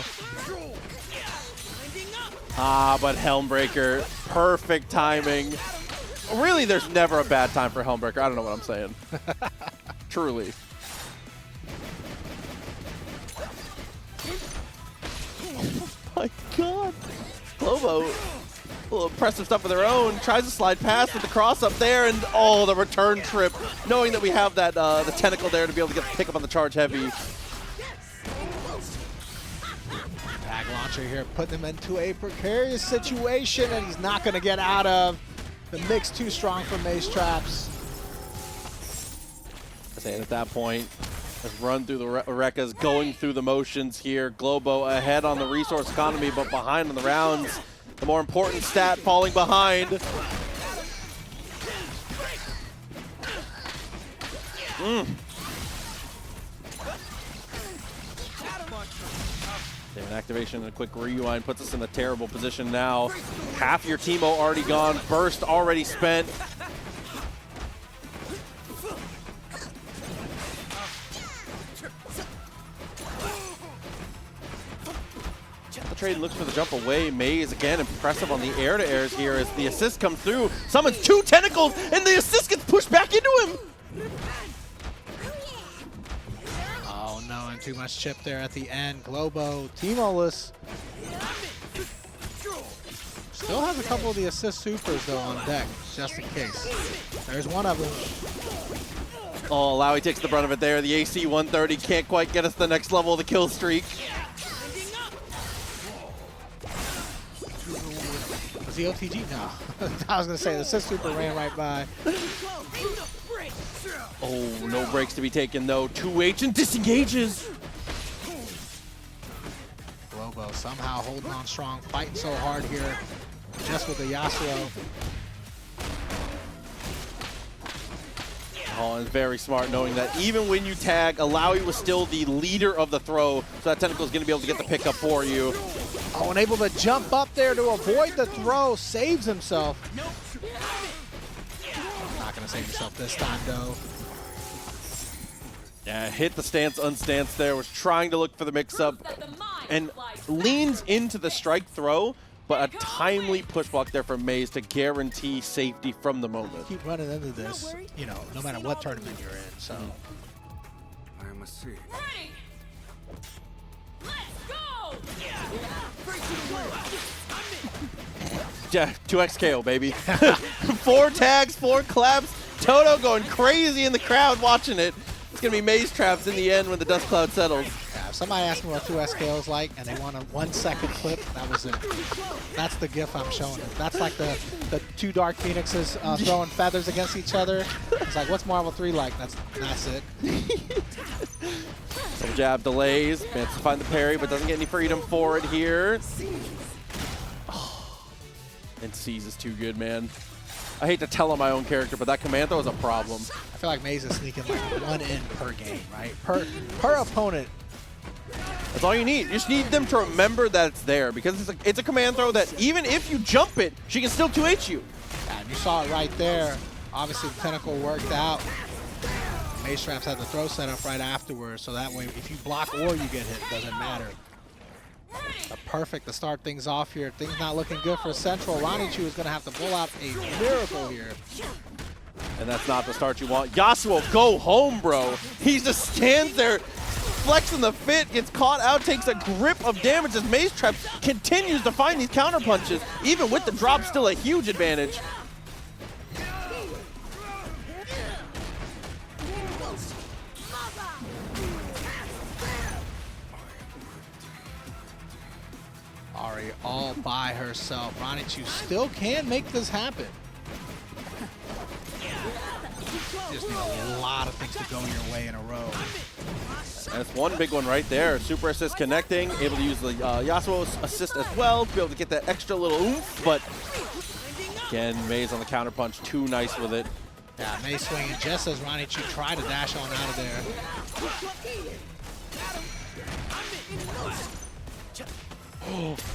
Ah, but Helmbreaker, perfect timing. Really, there's never a bad time for Helmbreaker. I don't know what I'm saying. Truly. Oh my god. Globo, a little impressive stuff of their own. Tries to slide past with the cross up there, and oh, the return trip. Knowing that we have that the tentacle there to be able to pick up on the charge heavy. Tag launcher here, putting him into a precarious situation, and he's not going to get out of. The mix too strong for maze traps. And at that point, let's run through the Rekkas, going through the motions here. Globo ahead on the resource economy, but behind on the rounds. The more important stat falling behind. An activation and a quick rewind puts us in a terrible position now. Half your Teemo already gone, burst already spent. The trade looks for the jump away. Maze again impressive on the air-to-airs here as the assist comes through. Summons 2 tentacles and the assist gets pushed back into him. Oh no, and too much chip there at the end. Globo, Teemo-less. Still has a couple of the assist supers though on deck, just in case. There's one of them. Oh, Lowy takes the brunt of it there. The AC 130 can't quite get us the next level of the kill streak. Was he OTG? No. I was going to say, the assist super ran right by. Oh, no breaks to be taken though. 2H and disengages. Globo somehow holding on strong, fighting so hard here, just with the Yasuo. Oh, and very smart knowing that even when you tag, Alawi was still the leader of the throw, so that tentacle is going to be able to get the pickup for you. Oh, and able to jump up there to avoid the throw, saves himself. Not going to save himself this time, though. Yeah, hit the stance, unstance there, was trying to look for the mix-up, and leans into the strike throw, but a timely push block there from Maze to guarantee safety from the moment. Keep running into this, you know, no matter what tournament you're in, so. I must see. Ready. Let's go. Yeah, 2x KO, baby. 4 tags, 4 claps. Toto going crazy in the crowd watching it. It's going to be maze traps in the end when the dust cloud settles. Yeah, if somebody asked me what 2SKO is like and they want a 1-second clip, that was it. That's the gif I'm showing them. That's like the 2 Dark Phoenixes throwing feathers against each other. It's like, what's Marvel 3 like? That's it. Some jab delays. Manages to find the parry, but doesn't get any freedom for it here. Oh, and C's is too good, man. I hate to tell on my own character, but that Commando is a problem. I feel like Maze is sneaking like 1 in per game, right? Per opponent. That's all you need. You just need them to remember that it's there, because it's a command throw that even if you jump it, she can still 2H you. Yeah, and you saw it right there. Obviously, the tentacle worked out. Maze traps had the throw set up right afterwards, so that way if you block or you get hit, it doesn't matter. Perfect to start things off here. Things not looking good for Central. Ronnie Chu is going to have to pull out a miracle here. And that's not the start you want. Yasuo, go home, bro. He just stands there, flexing the fit, gets caught out, takes a grip of damage as Maze Trap continues to find these counter punches. Even with the drop, still a huge advantage. Hikari all by herself. Ranichu still can make this happen. Just need a lot of things to go your way in a row. That's one big one right there. Super assist connecting, able to use the Yasuo's assist as well to be able to get that extra little oomph, but again, Mei's on the counterpunch, too nice with it. Yeah, Mei swinging just as Ranichu tried to dash on out of there.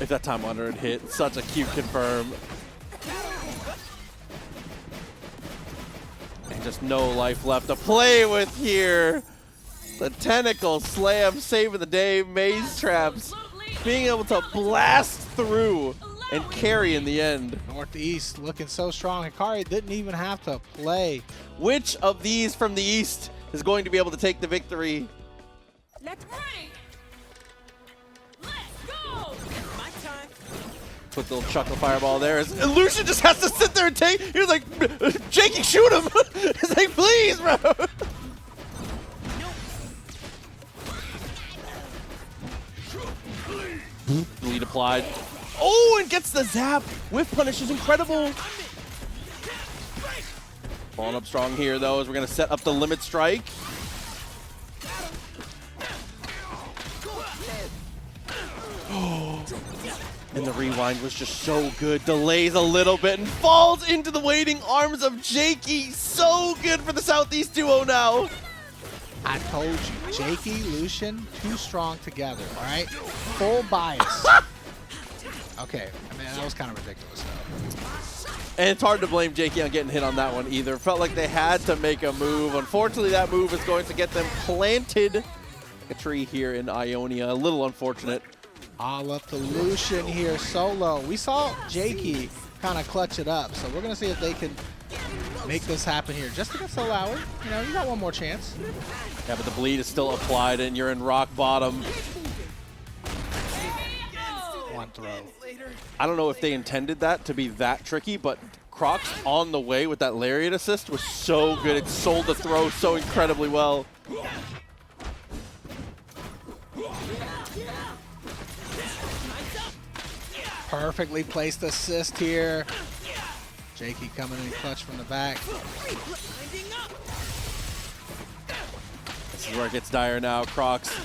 If that time under had hit, such a cute confirm. And just no life left to play with here. The tentacle slam saving the day. Mei's traps being able to blast through and carry in the end. Northeast looking so strong. Hikari didn't even have to play. Which of these from the East is going to be able to take the victory? Let's play. Let's go. My time. Put the little chuckle fireball there. As Lucian just has to sit there and take. He was like, Jakey, shoot him. He's like, please, bro. Bleed applied. Oh, and gets the zap. Whiff punish is incredible. Falling up strong here, though, as we're going to set up the limit strike. And the rewind was just so good. Delays a little bit and falls into the waiting arms of Jakey. So good for the Southeast duo now. I told you, Jakey, Lucian, too strong together, all right? Full bias. Okay, I mean, that was kind of ridiculous, though. And it's hard to blame Jakey on getting hit on that one either. Felt like they had to make a move. Unfortunately, that move is going to get them planted like a tree here in Ionia. A little unfortunate. All up to Lucian here, solo. We saw Jakey kind of clutch it up, so we're going to see if they can make this happen here. Just against Alawi, you know, you got one more chance. Yeah, but the bleed is still applied, and you're in rock bottom. One throw. I don't know if they intended that to be that tricky, but Crocs on the way with that lariat assist was so good. It sold the throw so incredibly well. Perfectly placed assist here. Jakey coming in clutch from the back. This is where it gets dire now. Crocs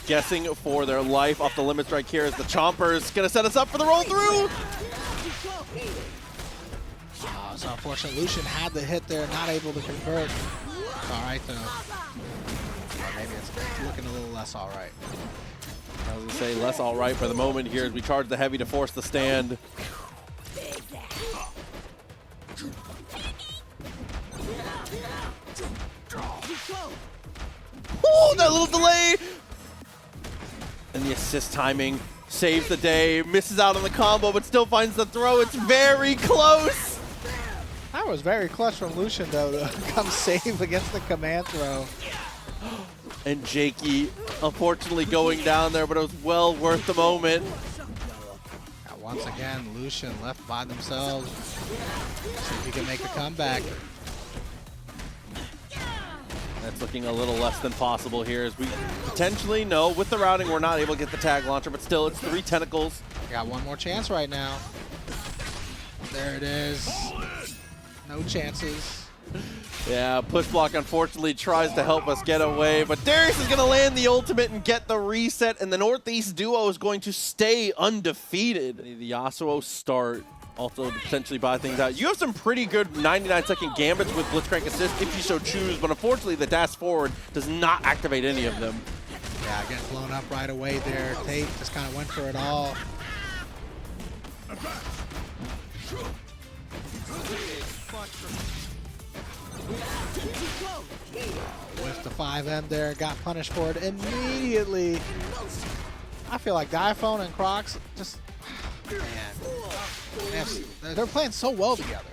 guessing for their life off the limit strike here as the Chomper's going to set us up for the roll through. Oh, it's unfortunate. Lucian had the hit there, not able to convert. It's all right, though. Or maybe it's looking a little less all right. I was going to say less all right for the moment here as we charge the heavy to force the stand. Oh, that little delay! And the assist timing saves the day. Misses out on the combo, but still finds the throw. It's very close. That was very clutch from Lucian, though, to come save against the command throw. And Jakey, unfortunately, going down there, but it was well worth the moment. Now, once again, Lucian left by themselves. See if he can make a comeback. That's looking a little less than possible here as we potentially know with the routing we're not able to get the tag launcher, but still it's 3 tentacles. Got one more chance right now. There it is. No chances. Yeah, push block unfortunately tries to help us get away, but Darius is going to land the ultimate and get the reset, and the Northeast duo is going to stay undefeated. The Yasuo start also to potentially buy things out. You have some pretty good 99-second gambits with Blitzcrank assist if you so choose, but unfortunately the dash forward does not activate any of them. Yeah, getting blown up right away there. Tate just kind of went for it all. With the 5M there, got punished for it immediately. I feel like Diaphone and Crocs just, man, they're playing so well together.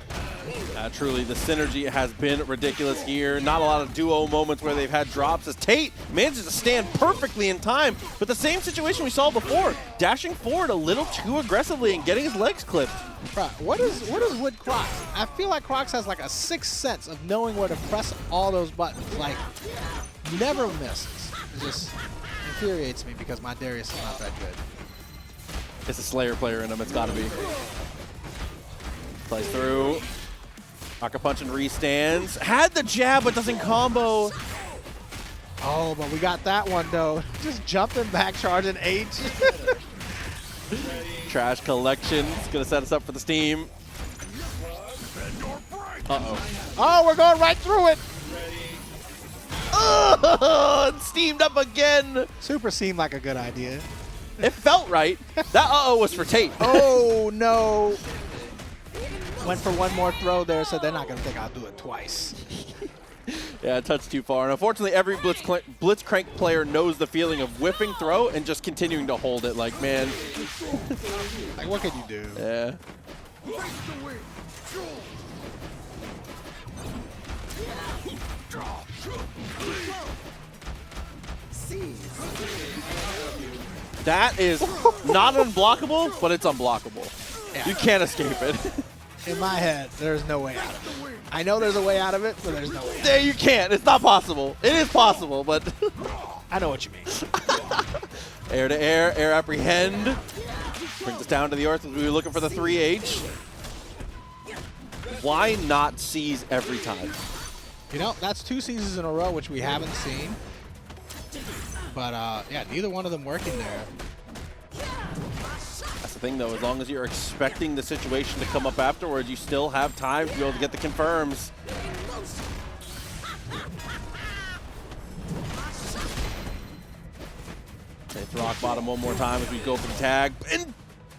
Truly, the synergy has been ridiculous here. Not a lot of duo moments where they've had drops as Tate manages to stand perfectly in time, but the same situation we saw before, dashing forward a little too aggressively and getting his legs clipped. Right. What is with Crocs? I feel like Crocs has like a sixth sense of knowing where to press all those buttons. Like, never misses. It just infuriates me because my Darius is not that good. It's a Slayer player in him. It's got to be. Plays through. Rocket punch and restands. Had the jab, but doesn't combo. Oh, but we got that one, though. Just jumping back, charging H. Trash collection. It's going to set us up for the steam. Uh-oh. Oh, we're going right through it. Oh, it's steamed up again. Super seemed like a good idea. It felt right. That uh-oh was for Tate. Oh, no. Went for one more throw there, so they're not going to think I'll do it twice. Yeah, it touched too far. And unfortunately, every Blitzcrank player knows the feeling of whipping throw and just continuing to hold it. Like, man. Like, what can you do? Yeah. That is not unblockable, but it's unblockable. Yeah. You can't escape it. In my head, there's no way out of it. I know there's a way out of it, but there's no way out. There, you can't. It's not possible. It is possible, but I know what you mean. air to air, air apprehend. Brings us down to the earth as we were looking for the 3H. Why not seize every time? You know, that's 2 seasons in a row, which we haven't seen. But, yeah, neither one of them working there. That's the thing, though. As long as you're expecting the situation to come up afterwards, you still have time to be able to get the confirms. Okay, rock bottom one more time as we go for the tag. And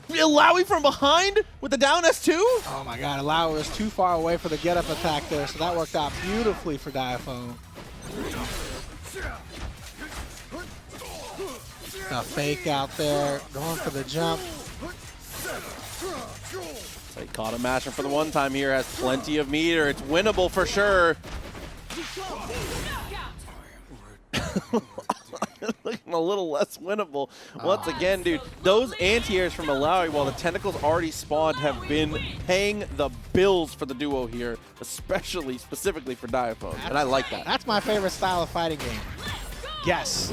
Alawi from behind with the down S2? Oh, my God. Allow was too far away for the get-up attack there, so that worked out beautifully for Diaphone. A fake out there, going for the jump. They caught him mashing for the one time here, has plenty of meter. It's winnable for sure. Looking a little less winnable. Once again, dude, those anti-airs from Malawi, while the tentacles already spawned, have been paying the bills for the duo here, specifically for Diaphone, and I like that. That's my favorite style of fighting game. Yes.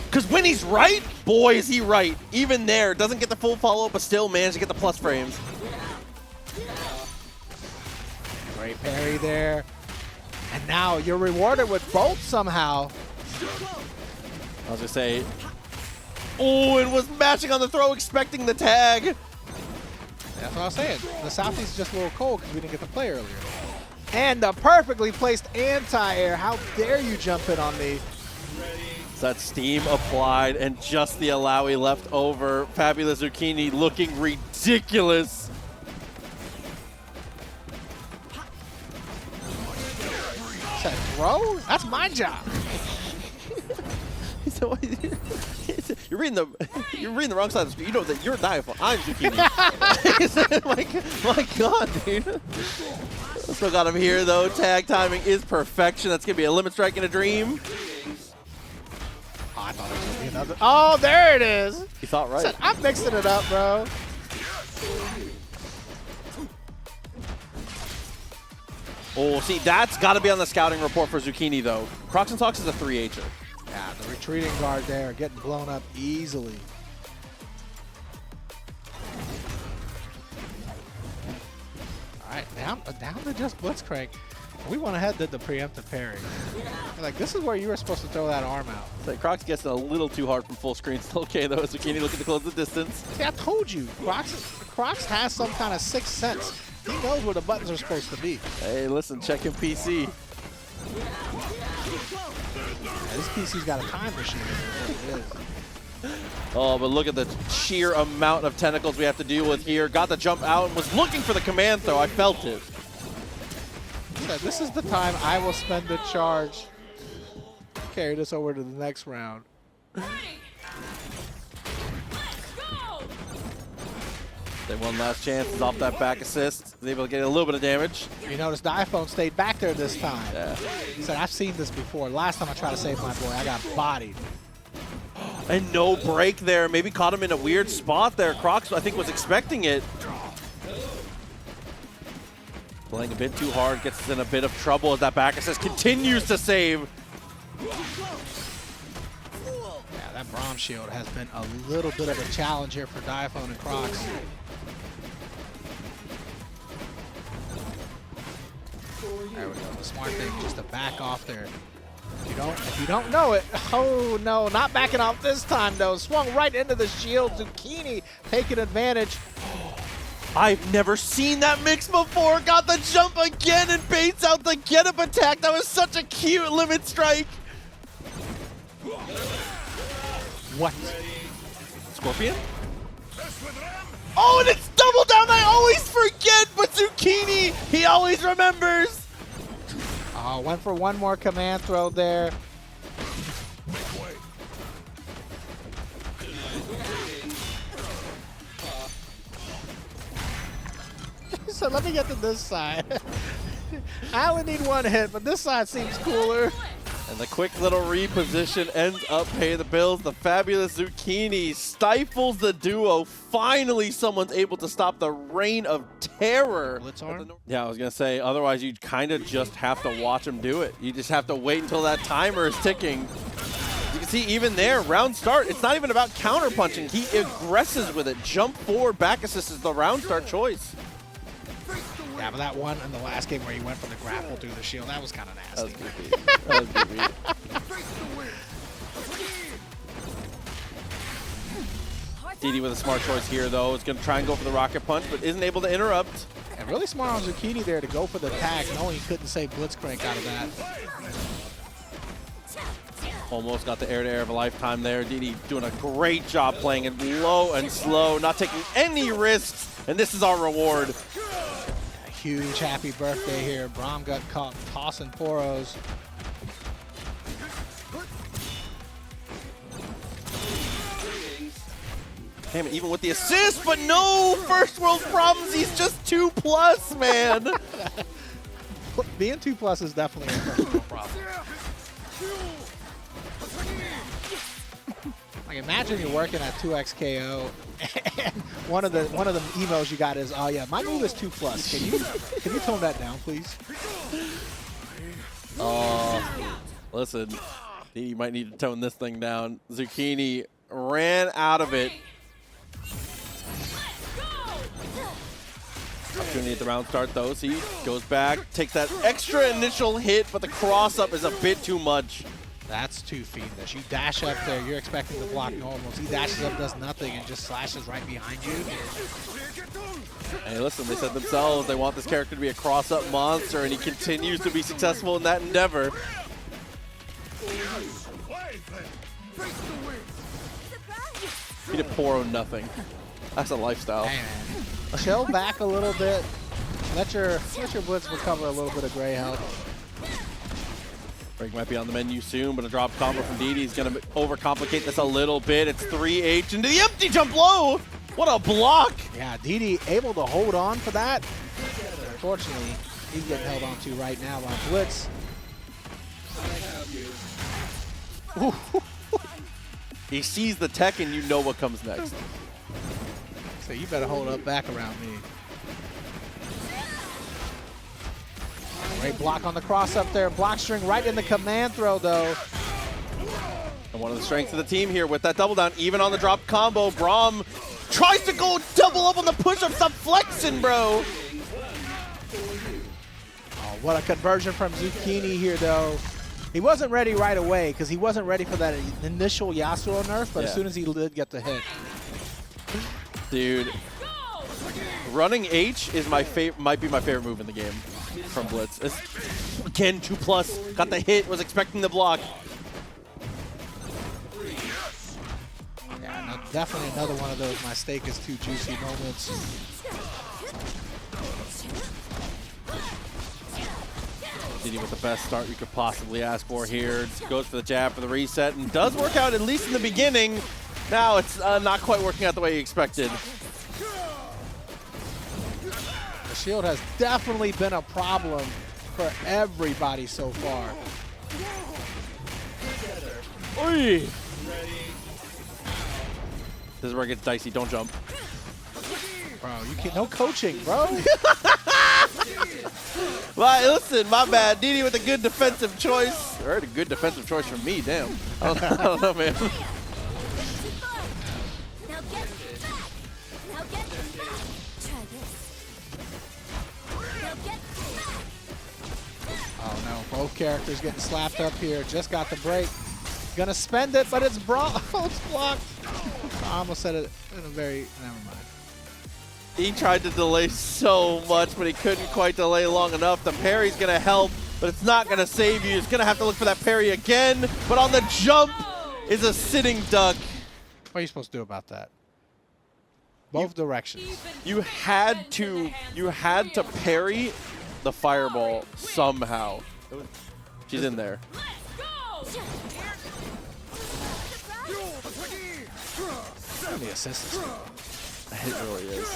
Because when he's right, boy, is he right. Even there, doesn't get the full follow-up, but still managed to get the plus frames. Great parry there. And now you're rewarded with both somehow. I was going to say, oh, it was matching on the throw, expecting the tag. That's what I was saying. The Southeast is just a little cold because we didn't get to play earlier. And the perfectly placed anti-air. How dare you jump in on me? So that steam applied and just the Alawi left over. Fabulous Zucchini looking ridiculous. Is that throw? That's my job. You're reading the wrong side of the screen. You know that you're Diaphone. I'm Zucchini. my God, dude. Still got him here though. Tag timing is perfection. That's gonna be a limit strike in a dream. Oh, I thought it was gonna be another. Oh, there it is. You thought right. I'm mixing it up, bro. Oh, see, that's got to be on the scouting report for Zucchini though. Crocs and Talks is a 3H'er. Yeah, the retreating guard there getting blown up easily. All right, down to just Blitzcrank. We went ahead and did the preemptive parry. Like, this is where you were supposed to throw that arm out. So Crocs gets a little too hard from full screen. Still okay though. Zucchini looking to close the distance. See, I told you, Crocs has some kind of sixth sense. He knows where the buttons are supposed to be. Hey, listen, check him PC. Yeah, this PC's got a time machine. It is. Oh, but look at the sheer amount of tentacles we have to deal with here. Got the jump out and was looking for the command throw. I felt it. Yeah, this is the time I will spend the charge. Carry this over to the next round. They one last chance is off that back assist. Was able to get a little bit of damage. You notice the iPhone stayed back there this time. Yeah. He said, I've seen this before. Last time I tried to save my boy, I got bodied. And no break there. Maybe caught him in a weird spot there. Crocs, I think, was expecting it. Playing a bit too hard, gets us in a bit of trouble as that back assist continues to save. Yeah, that Braum shield has been a little bit of a challenge here for Diaphone and Crocs. There we go. The smart thing just to back off there. If you don't know it, oh no, not backing off this time though. Swung right into the shield. Zucchini taking advantage. I've never seen that mix before. Got the jump again and baits out the get-up attack. That was such a cute limit strike. What? Scorpion? Oh, and it's double down. I always forget, but Zucchini, he always remembers. Oh, went for one more command throw there. So let me get to this side. I only need one hit, but this side seems cooler. And the quick little reposition ends up paying the bills. The fabulous Zucchini stifles the duo. Finally, someone's able to stop the reign of terror. Yeah, I was going to say, otherwise you kind of just have to watch him do it. You just have to wait until that timer is ticking. You can see even there, round start, it's not even about counter punching. He aggresses with it. Jump forward, back assist is the round start choice. Yeah, but that one in the last game where he went for the grapple through the shield, that was kind of nasty. That was goofy. DD with a smart choice here, though. Is going to try and go for the rocket punch, but isn't able to interrupt. And really smart on Zucchini there to go for the tag, knowing he couldn't save Blitzcrank out of that. Almost got the air-to-air of a lifetime there. DD doing a great job playing it low and slow, not taking any risks, and this is our reward. Huge happy birthday here. Braum got caught tossing poros. Damn it, even with the assist, but no first world problems. He's just 2+, man. Being 2+ is definitely a first world problem. Like, imagine you're working at 2XKO and one of the emails you got is, oh yeah, my move is 2+. Can you tone that down, please? Listen, you might need to tone this thing down. Zucchini ran out of it. Opportunity at the round start though. See, goes back, takes that extra initial hit, but the cross up is a bit too much. That's too fiendish. You dash up there, you're expecting to block normals. He dashes up, does nothing, and just slashes right behind you. Hey, listen, they said themselves they want this character to be a cross-up monster, and he continues to be successful in that endeavor. He did Poro nothing. That's a lifestyle. Hey, man. Chill back a little bit. Let your Blitz recover a little bit of gray health. Break might be on the menu soon, but a drop combo from DD is going to overcomplicate this a little bit. It's 3H into the empty jump low. What a block. Yeah, DD able to hold on for that. Unfortunately, he's getting held on to right now by Blitz. He sees the tech and you know what comes next. So you better hold up back around me. Great block on the cross up there. Block string right in the command throw, though. And one of the strengths of the team here with that double down, even on the drop combo, Braum tries to go double up on the push-up. Stop flexing, bro. Oh, what a conversion from Zucchini here, though. He wasn't ready right away because he wasn't ready for that initial Yasuo nerf, but as soon as he did get the hit. Dude, running H is might be my favorite move in the game from Blitz. Again, 2+, got the hit, was expecting the block. Yeah, no, definitely another one of those my steak is too juicy moments. DD with the best start you could possibly ask for here. Goes for the jab for the reset and does work out at least in the beginning. Now it's not quite working out the way he expected. The shield has definitely been a problem for everybody so far. Oy. This is where it gets dicey. Don't jump. Bro, you can't, no coaching, bro. Well, listen, my bad. DD with a good defensive choice. Or a good defensive choice from me, damn. I don't know, man. Both characters getting slapped up here. Just got the break. Gonna spend it, but it's it's blocked. I almost said it in a very, never mind. He tried to delay so much, but he couldn't quite delay long enough. The parry's gonna help, but it's not gonna save you. He's gonna have to look for that parry again, but on the jump is a sitting duck. What are you supposed to do about that? Both directions. You had to parry the fireball somehow. She's in there. The assist. It really is.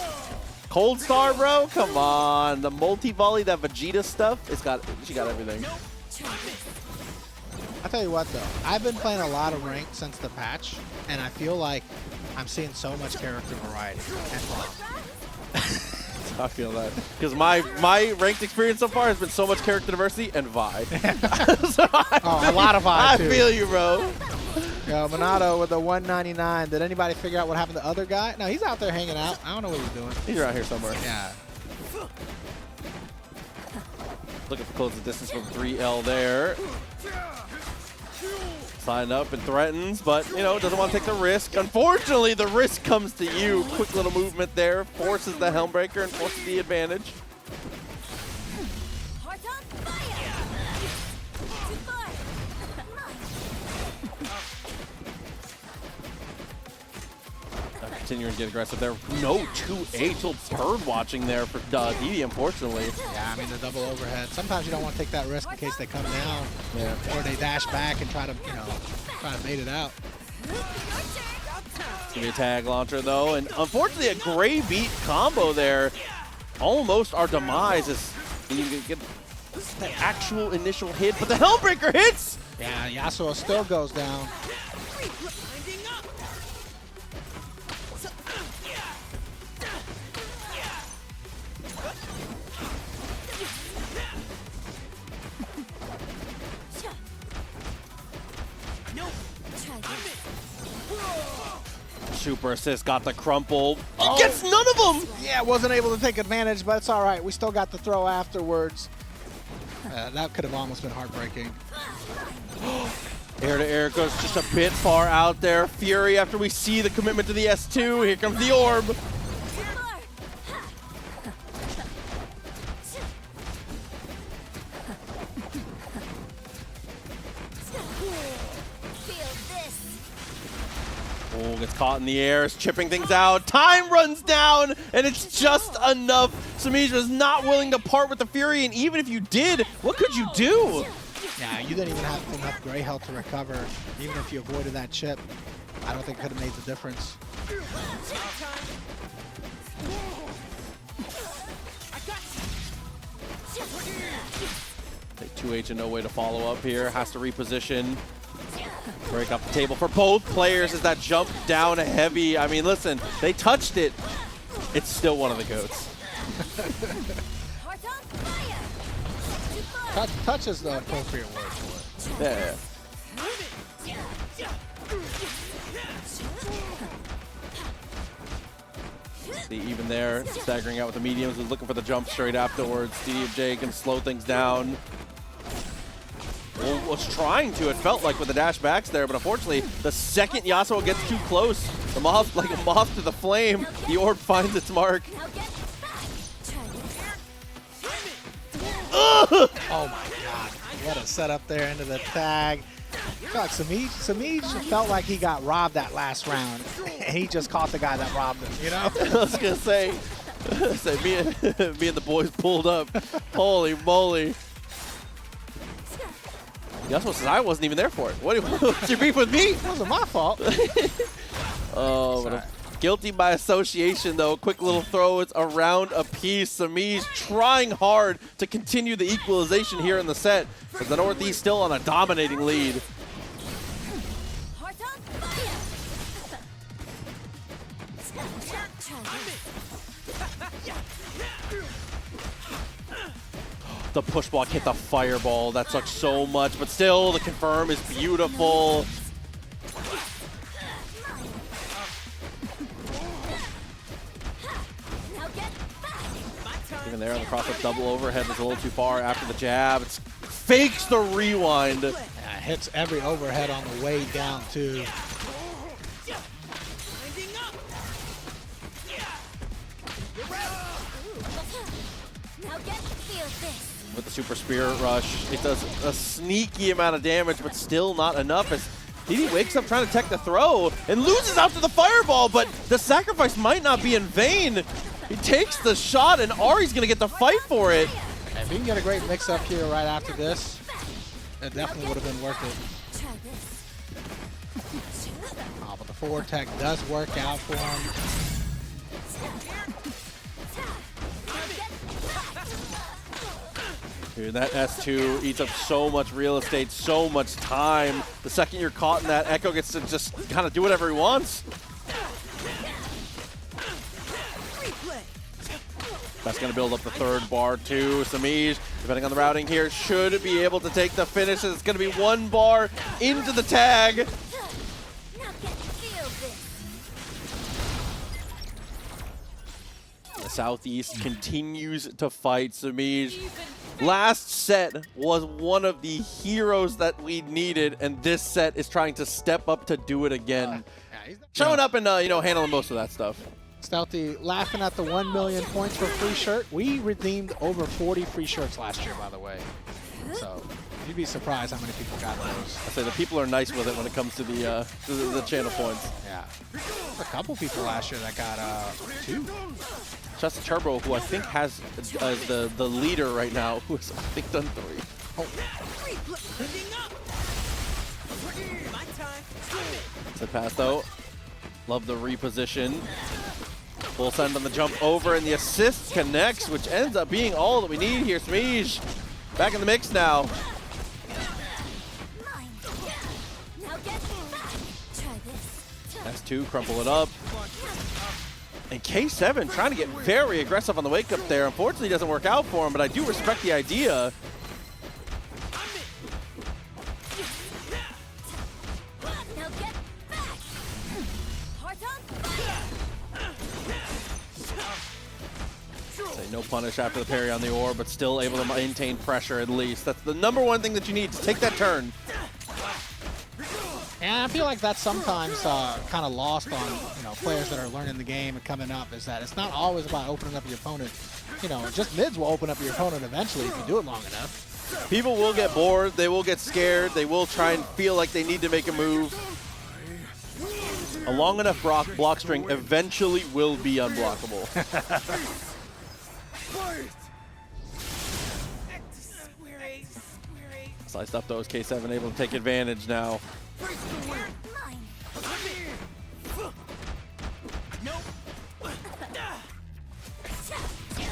Cold Star, bro? Come on. The multi-volley, that Vegeta stuff, she got everything. I tell you what, though. I've been playing a lot of ranked since the patch, and I feel like I'm seeing so much character variety and fun. I feel that. Because my ranked experience so far has been so much character diversity and Vi. So a lot of Vi, too. I feel you, bro. Yo, Minato with a 199. Did anybody figure out what happened to the other guy? No, he's out there hanging out. I don't know what he's doing. He's around here somewhere. Yeah. Looking for close the distance from 3L there. Sign up and threatens, but, you know, doesn't want to take the risk. Unfortunately, the risk comes to you. Quick little movement there. Forces the Helmbreaker and forces the advantage. Continuing to get aggressive there. No 2H, little bird watching there for DD, unfortunately. Yeah, I mean, the double overhead. Sometimes you don't want to take that risk in case they come down. Yeah. Or they dash back and try to, you know, try to bait it out. It's going to be a tag launcher, though. And unfortunately, a gray beat combo there. Almost our demise is you get the actual initial hit, but the Helmbreaker hits! Yeah, Yasuo still goes down. Super assist, got the crumple. Oh. Gets none of them! Yeah, wasn't able to take advantage, but it's all right. We still got the throw afterwards. That could have almost been heartbreaking. Air to air goes just a bit far out there. Fury after we see the commitment to the S2. Here comes the orb. Oh, gets caught in the air, is chipping things out. Time runs down, and it's just enough. Samij was not willing to part with the Fury, and even if you did, what could you do? Yeah, you didn't even have enough gray health to recover. Even if you avoided that chip, I don't think it could have made the difference. Take 2H and no way to follow up here. Has to reposition. Break up the table for both players as that jump down heavy. I mean, listen, they touched it. It's still one of the GOATs. Touch is the appropriate word for it. Yeah. See, even there, staggering out with the mediums, was looking for the jump straight afterwards. DDJ can slow things down. Well, was trying to, it felt like, with the dash backs there, but unfortunately, the second Yasuo gets too close, the moth, like a moth to the flame, the orb finds its mark. Oh my god, what a setup there into the tag. Fuck, Samij felt like he got robbed that last round, and he just caught the guy that robbed him, you know? I was gonna say me and the boys pulled up. Holy moly. Yasuo says I wasn't even there for it. What's your beef with me? It wasn't my fault. Oh, but guilty by association, though. Quick little throw. It's around a piece. Samij trying hard to continue the equalization here in the set. But the Northeast still on a dominating lead. The push block hit the fireball. That sucks so much, but still the confirm is beautiful. Even there on the cross-up double overhead was a little too far after the jab. It's fakes the rewind. Yeah, hits every overhead on the way down, too. Winding up. Now feel this. With the Super Spirit Rush, it does a sneaky amount of damage, but still not enough as DD wakes up trying to tech the throw and loses out to the fireball, but the sacrifice might not be in vain. He takes the shot and Ari's gonna get the fight for it. If you can get a great mix-up here right after this, it definitely would have been worth it. Try this. Oh, but the forward tech does work out for him. Dude, that S2 eats up so much real estate, so much time. The second you're caught in that, Echo gets to just kind of do whatever he wants. That's going to build up the third bar too. Samij, depending on the routing here, should be able to take the finish. It's going to be one bar into the tag. Now feel this. The Southeast continues to fight Samij. Last set was one of the heroes that we needed, and this set is trying to step up to do it again. Showing up and handling most of that stuff. Stealthy laughing at the 1 million points for free shirt. We redeemed over 40 free shirts last year, by the way. So you'd be surprised how many people got those. I say the people are nice with it when it comes to the channel points. Yeah. There's a couple people last year that got 2. Just Turbo, who I think has the leader right now, who has I think done 3. Oh. Winding up. My time. Set pass though. Love the reposition. Full send on the jump over, and the assist connects, which ends up being all that we need here. Smij back in the mix now. Mine. Now get back. Try this. S2, crumple it up. And K7 trying to get very aggressive on the wake up there. Unfortunately, it doesn't work out for him, but I do respect the idea. Now get back. Heart on fire. Say no punish after the parry on the orb, but still able to maintain pressure at least. That's the number one thing that you need to take that turn. And I feel like that's sometimes kind of lost on players that are learning the game and coming up, is that it's not always about opening up your opponent. Just mids will open up your opponent eventually if you do it long enough. People will get bored, they will get scared, they will try and feel like they need to make a move. A long enough block string eventually will be unblockable. Sliced up though, is K7 able to take advantage now. Mine.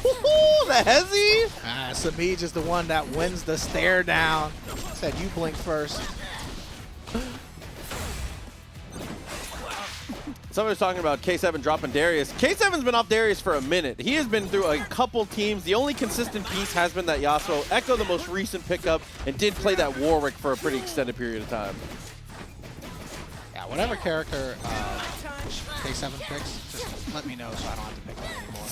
Woohoo, the Hezi! Samij is the one that wins the stare down. Said you blink first. Somebody was talking about K7 dropping Darius. K7's been off Darius for a minute. He has been through a couple teams. The only consistent piece has been that Yasuo. Echo, the most recent pickup, and did play that Warwick for a pretty extended period of time. Yeah, whatever character K7 picks, just let me know so I don't have to pick him anymore.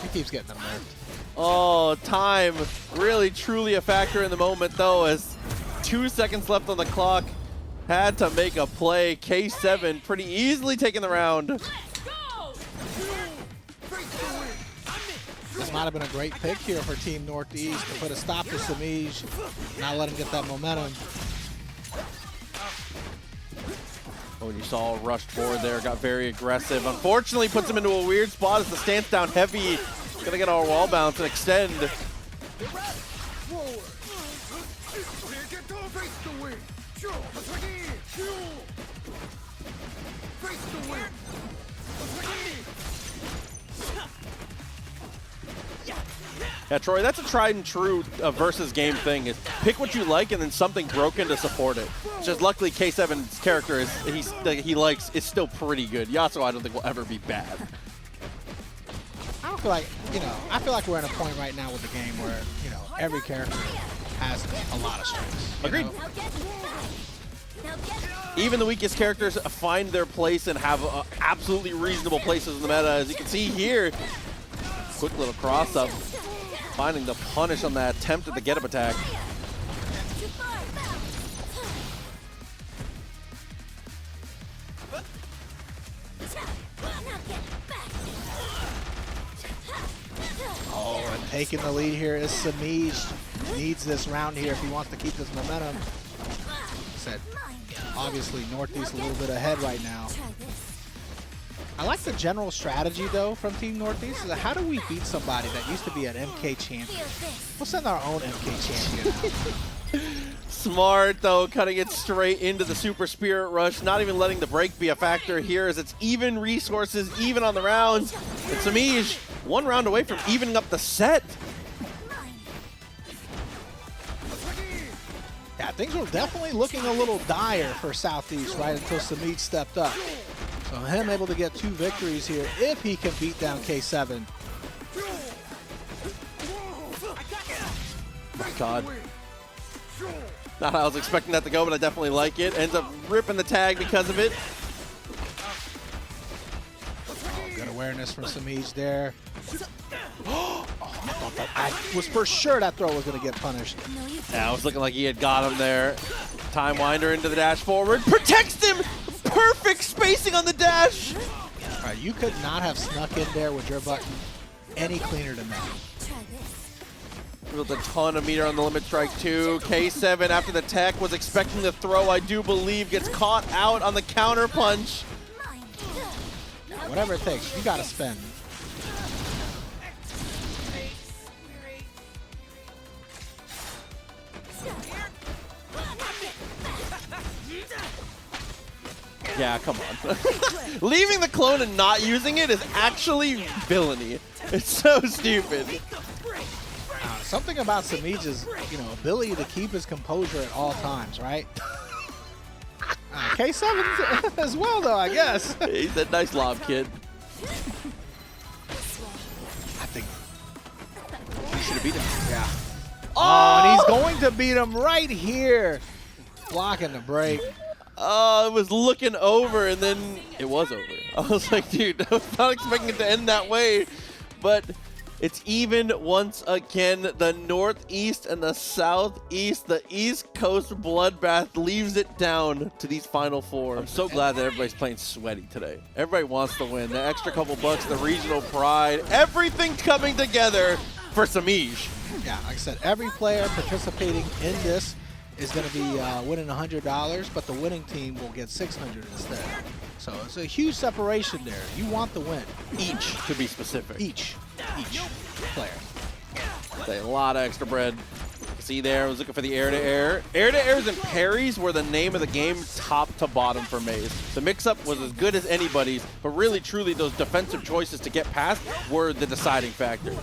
He keeps getting them nerfed. Oh, time really truly a factor in the moment though, as 2 seconds left on the clock. Had to make a play. K7 pretty easily taking the round. Let's go. This might have been a great pick here for Team Northeast to put a stop to Samij, not let him get that momentum. Oh, you saw rushed forward there, got very aggressive. Unfortunately, puts him into a weird spot as the stance down heavy. Gonna get our wall bounce and extend. Yeah, Troy, that's a tried and true versus game thing. Is pick what you like and then something broken to support it. Just luckily, K7's character he likes is still pretty good. Yasuo, I don't think will ever be bad. I don't feel like I feel like we're at a point right now with the game where every character has a lot of strengths. Agreed. Now get back. Now get Even the weakest characters find their place and have absolutely reasonable places in the meta. As you can see here, quick little cross up. Finding the punish on that attempt at the get-up attack. Too far. Now get back. Oh, and taking the lead here is Samij. Needs this round here if he wants to keep this momentum. Said, obviously, Northeast a little bit ahead right now. Try this. I like the general strategy, though, from Team Northeast. Is how do we beat somebody that used to be an MK champion? Feel this. We'll send our own MK champion out. Smart, though, cutting it straight into the Super Spirit Rush, not even letting the break be a factor here as it's even resources, even on the rounds. And Samij, one round away from evening up the set. Yeah, things were definitely looking a little dire for Southeast right until Samij stepped up. So him able to get 2 victories here if he can beat down K7. My God. Not how I was expecting that to go, but I definitely like it. Ends up ripping the tag because of it. Good awareness from Samij there. I was for sure that throw was going to get punished. No, you Yeah, it was looking like he had got him there. Time winder into the dash forward. Protects him! Perfect spacing on the dash! All right, you could not have snuck in there with your button any cleaner than that. try this. With a ton of meter on the limit strike too. K7 after the tech was expecting the throw, I do believe, gets caught out on the counter punch. Whatever it takes, you got to spend. Yeah, come on. Leaving the clone and not using it is actually villainy. It's so stupid. Something about Samij's, ability to keep his composure at all times, right? K7 as well, though, I guess. He's a nice lob kid. I think. He should have beat him. Yeah. Oh, and he's going to beat him right here. Blocking the break. I was looking over, and then it was over. I was like, dude, I was not expecting it to end that way. But it's even once again. The Northeast and the Southeast, the East Coast bloodbath leaves it down to these final 4. I'm so glad that everybody's playing sweaty today. Everybody wants to win. The extra couple bucks, the regional pride, everything's coming together for Samij. Yeah, like I said, every player participating in this is going to be winning $100, but the winning team will get $600 instead. So it's a huge separation there. You want the win. Each, to be specific. Each player. A lot of extra bread. See there, I was looking for the air-to-air. Air-to-airs and parries were the name of the game top to bottom for Maze. The mix-up was as good as anybody's, but really, truly, those defensive choices to get past were the deciding factor.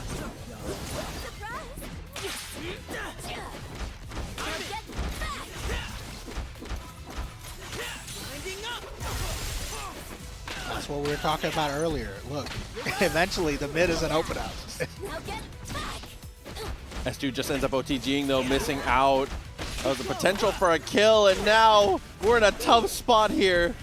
That's what we were talking about earlier. Look, eventually the mid is an open out. Now get back. S2 just ends up OTGing though, missing out. That was the potential for a kill, and now we're in a tough spot here.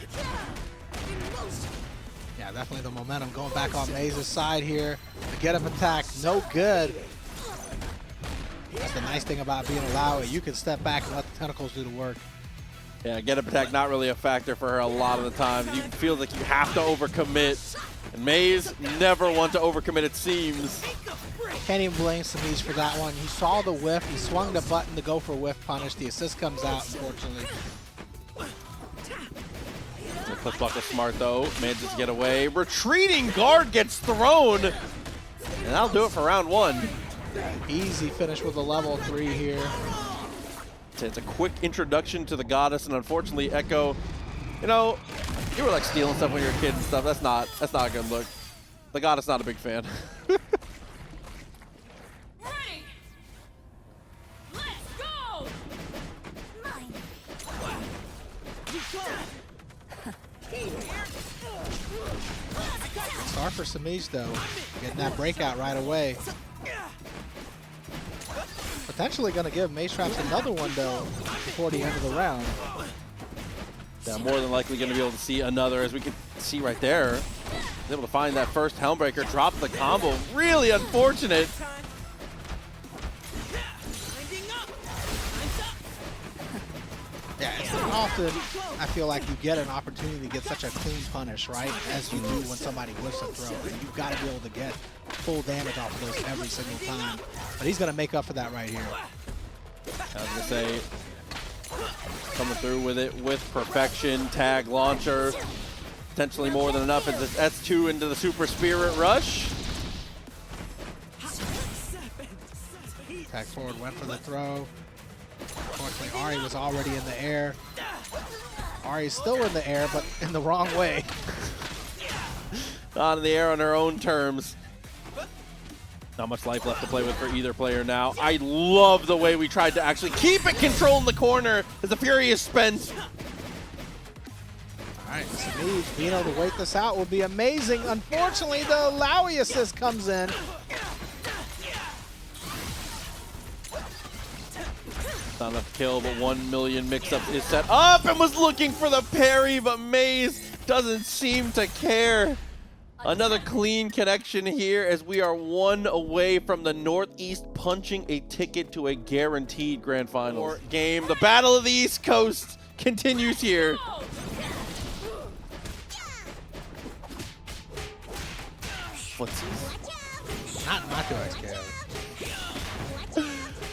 Yeah, definitely the momentum going back on Maze's side here. The get-up attack, no good. That's the nice thing about being a Laowa. You can step back and let the tentacles do the work. Yeah, get-up attack not really a factor for her a lot of the time. You feel like you have to overcommit. And Maze never want to overcommit, it seems. Can't even blame Samij for that one. He saw the whiff. He swung the button to go for whiff punish. The assist comes out, unfortunately. The clip buckle smart though. Manages to get away. Retreating guard gets thrown. And that'll do it for round 1. Easy finish with a level 3 here. It's a quick introduction to the goddess, and unfortunately, Echo, you know, you were like stealing stuff when you were a kid and stuff. That's not a good look. The goddess not a big fan. Ready? Let's go! Mine. Star for Samij though, getting that breakout right away. Potentially going to give Maze Traps another one though before the end of the round. Yeah, more than likely going to be able to see another, as we can see right there. He's able to find that first Helmbreaker, drop the combo. Really unfortunate. Often, I feel like you get an opportunity to get such a clean punish, right? As you do when somebody whiffs a throw. And you've got to be able to get full damage off of those every single time. But he's going to make up for that right here. I was going to say, coming through with it with perfection, tag launcher. Potentially more than enough. It's S2 into the Super Spirit Rush. Tag forward, went for the throw. Unfortunately, Ari was already in the air. Ari's still in the air, but in the wrong way. Not in the air on her own terms. Not much life left to play with for either player now. I love the way we tried to actually keep it controlled in the corner as the Fury is spent. All right, Semifinal being able to wait this out would be amazing. Unfortunately, the Lowy assist comes in. Not enough to kill, but 1 million mix-up is set up and was looking for the parry, but Maze doesn't seem to care. Another clean connection here as we are 1 away from the Northeast punching a ticket to a guaranteed grand final game. The Battle of the East Coast continues here. What's this? Not doing scale.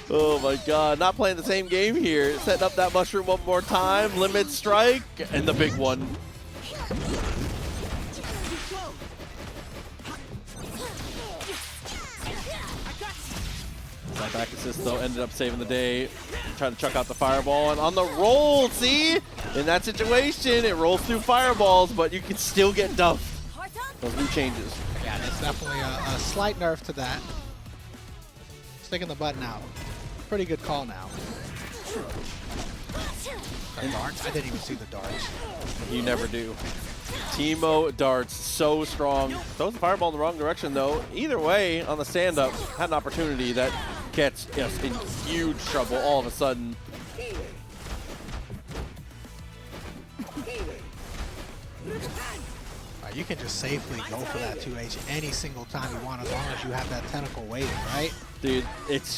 Oh my god, not playing the same game here. Setting up that mushroom one more time. Limit strike, and the big one. That back assist though ended up saving the day. Trying to chuck out the fireball, and on the roll, see? In that situation, it rolls through fireballs, but you can still get duffed. Those new changes. Yeah, that's definitely a slight nerf to that. Sticking the button out. Pretty good call now. Darts? I didn't even see the darts. You never do. Teemo darts, so strong. Throws the fireball in the wrong direction, though. Either way, on the stand-up, had an opportunity that gets us in huge trouble all of a sudden. You can just safely go for that 2H any single time you want as long as you have that tentacle waiting, right? Dude, it's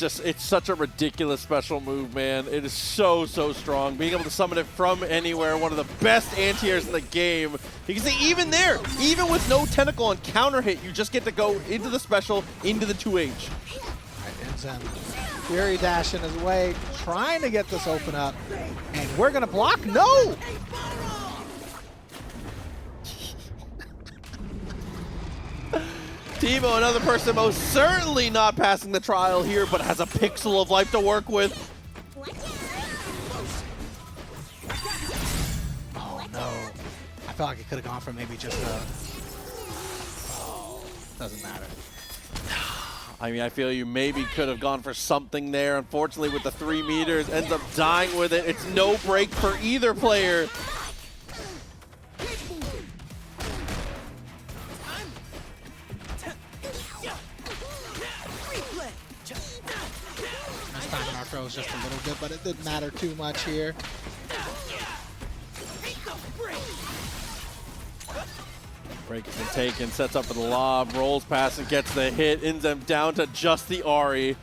such a ridiculous special move, man. It is so strong. Being able to summon it from anywhere, one of the best anti-airs in the game. You can see even there, even with no tentacle on counter hit, you just get to go into the special, into the 2H. All right, Enzem, Fury dashing his way, trying to get this open up. And we're going to block? No! Teemo, another person most certainly not passing the trial here, but has a pixel of life to work with. Oh no. I felt like it could have gone for maybe just a... Oh, doesn't matter. I mean, I feel you maybe could have gone for something there. Unfortunately, with the 3 meters, ends up dying with it. It's no break for either player. Throws just a little bit, but it didn't matter too much here. Break has been taken, sets up for the lob, rolls past and gets the hit, ends them down to just the Ari.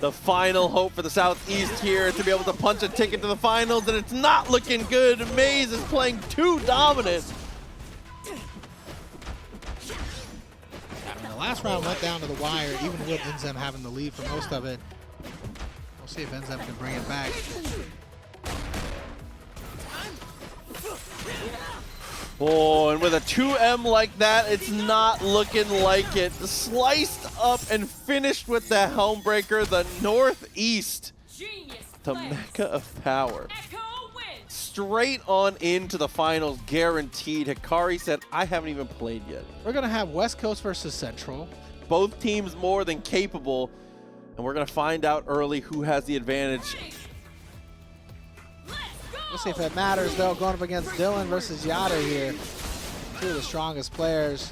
The final hope for the Southeast here to be able to punch a ticket to the finals, and it's not looking good. Maze is playing too dominant. I mean, the last round went down to the wire, even with Enzem having the lead for most of it. We'll see if Enzem can bring it back. Oh, and with a 2M like that, it's not looking like it. Sliced up and finished with the Helmbreaker, the Northeast. The Mecca of Power. Straight on into the finals, guaranteed. Hikari said, I haven't even played yet. We're going to have West Coast versus Central. Both teams more than capable. And we're going to find out early who has the advantage. We'll see if it matters, though, going up against Dylan versus Yada here. Two of the strongest players.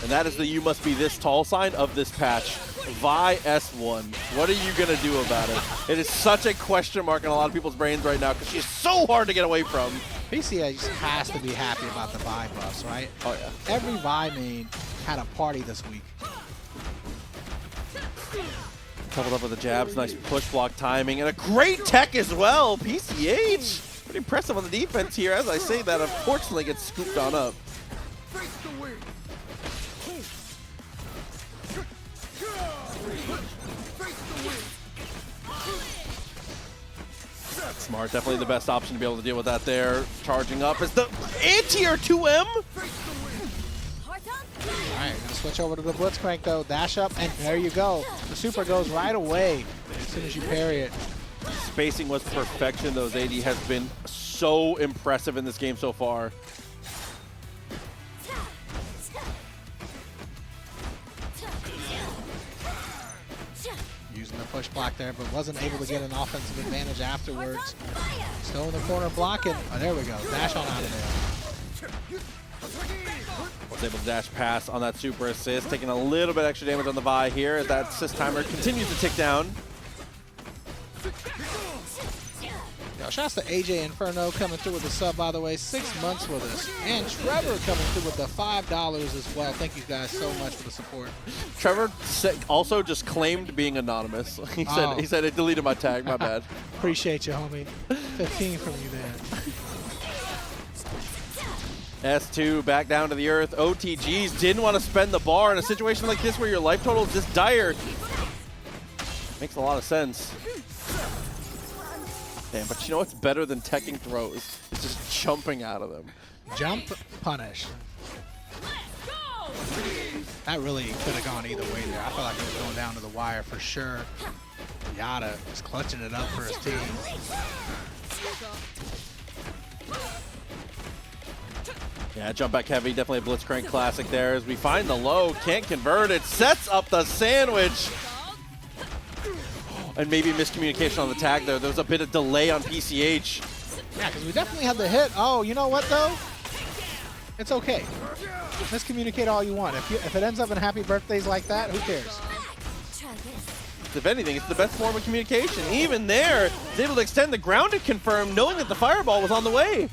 And that is the You Must Be This Tall sign of this patch. Vi S1. What are you going to do about it? It is such a question mark in a lot of people's brains right now because she's so hard to get away from. PCH has to be happy about the Vi buffs, right? Oh, yeah. Every Vi main had a party this week. Coupled up with the jabs, nice push block timing, and a great tech as well. PCH Pretty impressive on the defense here. As I say that, unfortunately gets scooped on up. Smart, definitely the best option to be able to deal with that there. Charging up is the anti-air 2M. Alright, gonna switch over to the Blitzcrank though. Dash up, and there you go. The super goes right away as soon as you parry it. Spacing was perfection. Those AD has been so impressive in this game so far. Using the push block there, but wasn't able to get an offensive advantage afterwards. Still in the corner blocking. Oh, there we go. Dash on out of there. Was able to dash pass on that super assist, taking a little bit extra damage on the Vi here as that assist timer continues to tick down. Yo, shouts to AJ Inferno coming through with the sub, by the way. 6 months with us. And Trevor coming through with the $5 as well. Thank you guys so much for the support. Trevor also just claimed being anonymous. He said it deleted my tag, my bad. Appreciate you, homie. 15 from you there. S2 back down to the earth. OTGs didn't want to spend the bar in a situation like this where your life total is this dire. Makes a lot of sense. Damn, but you know what's better than teching throws? It's just jumping out of them. Jump, punish. That really could have gone either way there. I felt like it was going down to the wire for sure. Yada is clutching it up for his team. Yeah, jump back heavy, definitely a Blitzcrank classic there as we find the low, can't convert it, sets up the sandwich. And maybe miscommunication on the tag there. There was a bit of delay on PCH. Yeah, because we definitely had the hit. Oh, you know what though? It's okay. Miscommunicate all you want. If it ends up in happy birthdays like that, who cares? If anything, it's the best form of communication. Even there, he's able to extend the grounded confirm, knowing that the fireball was on the way.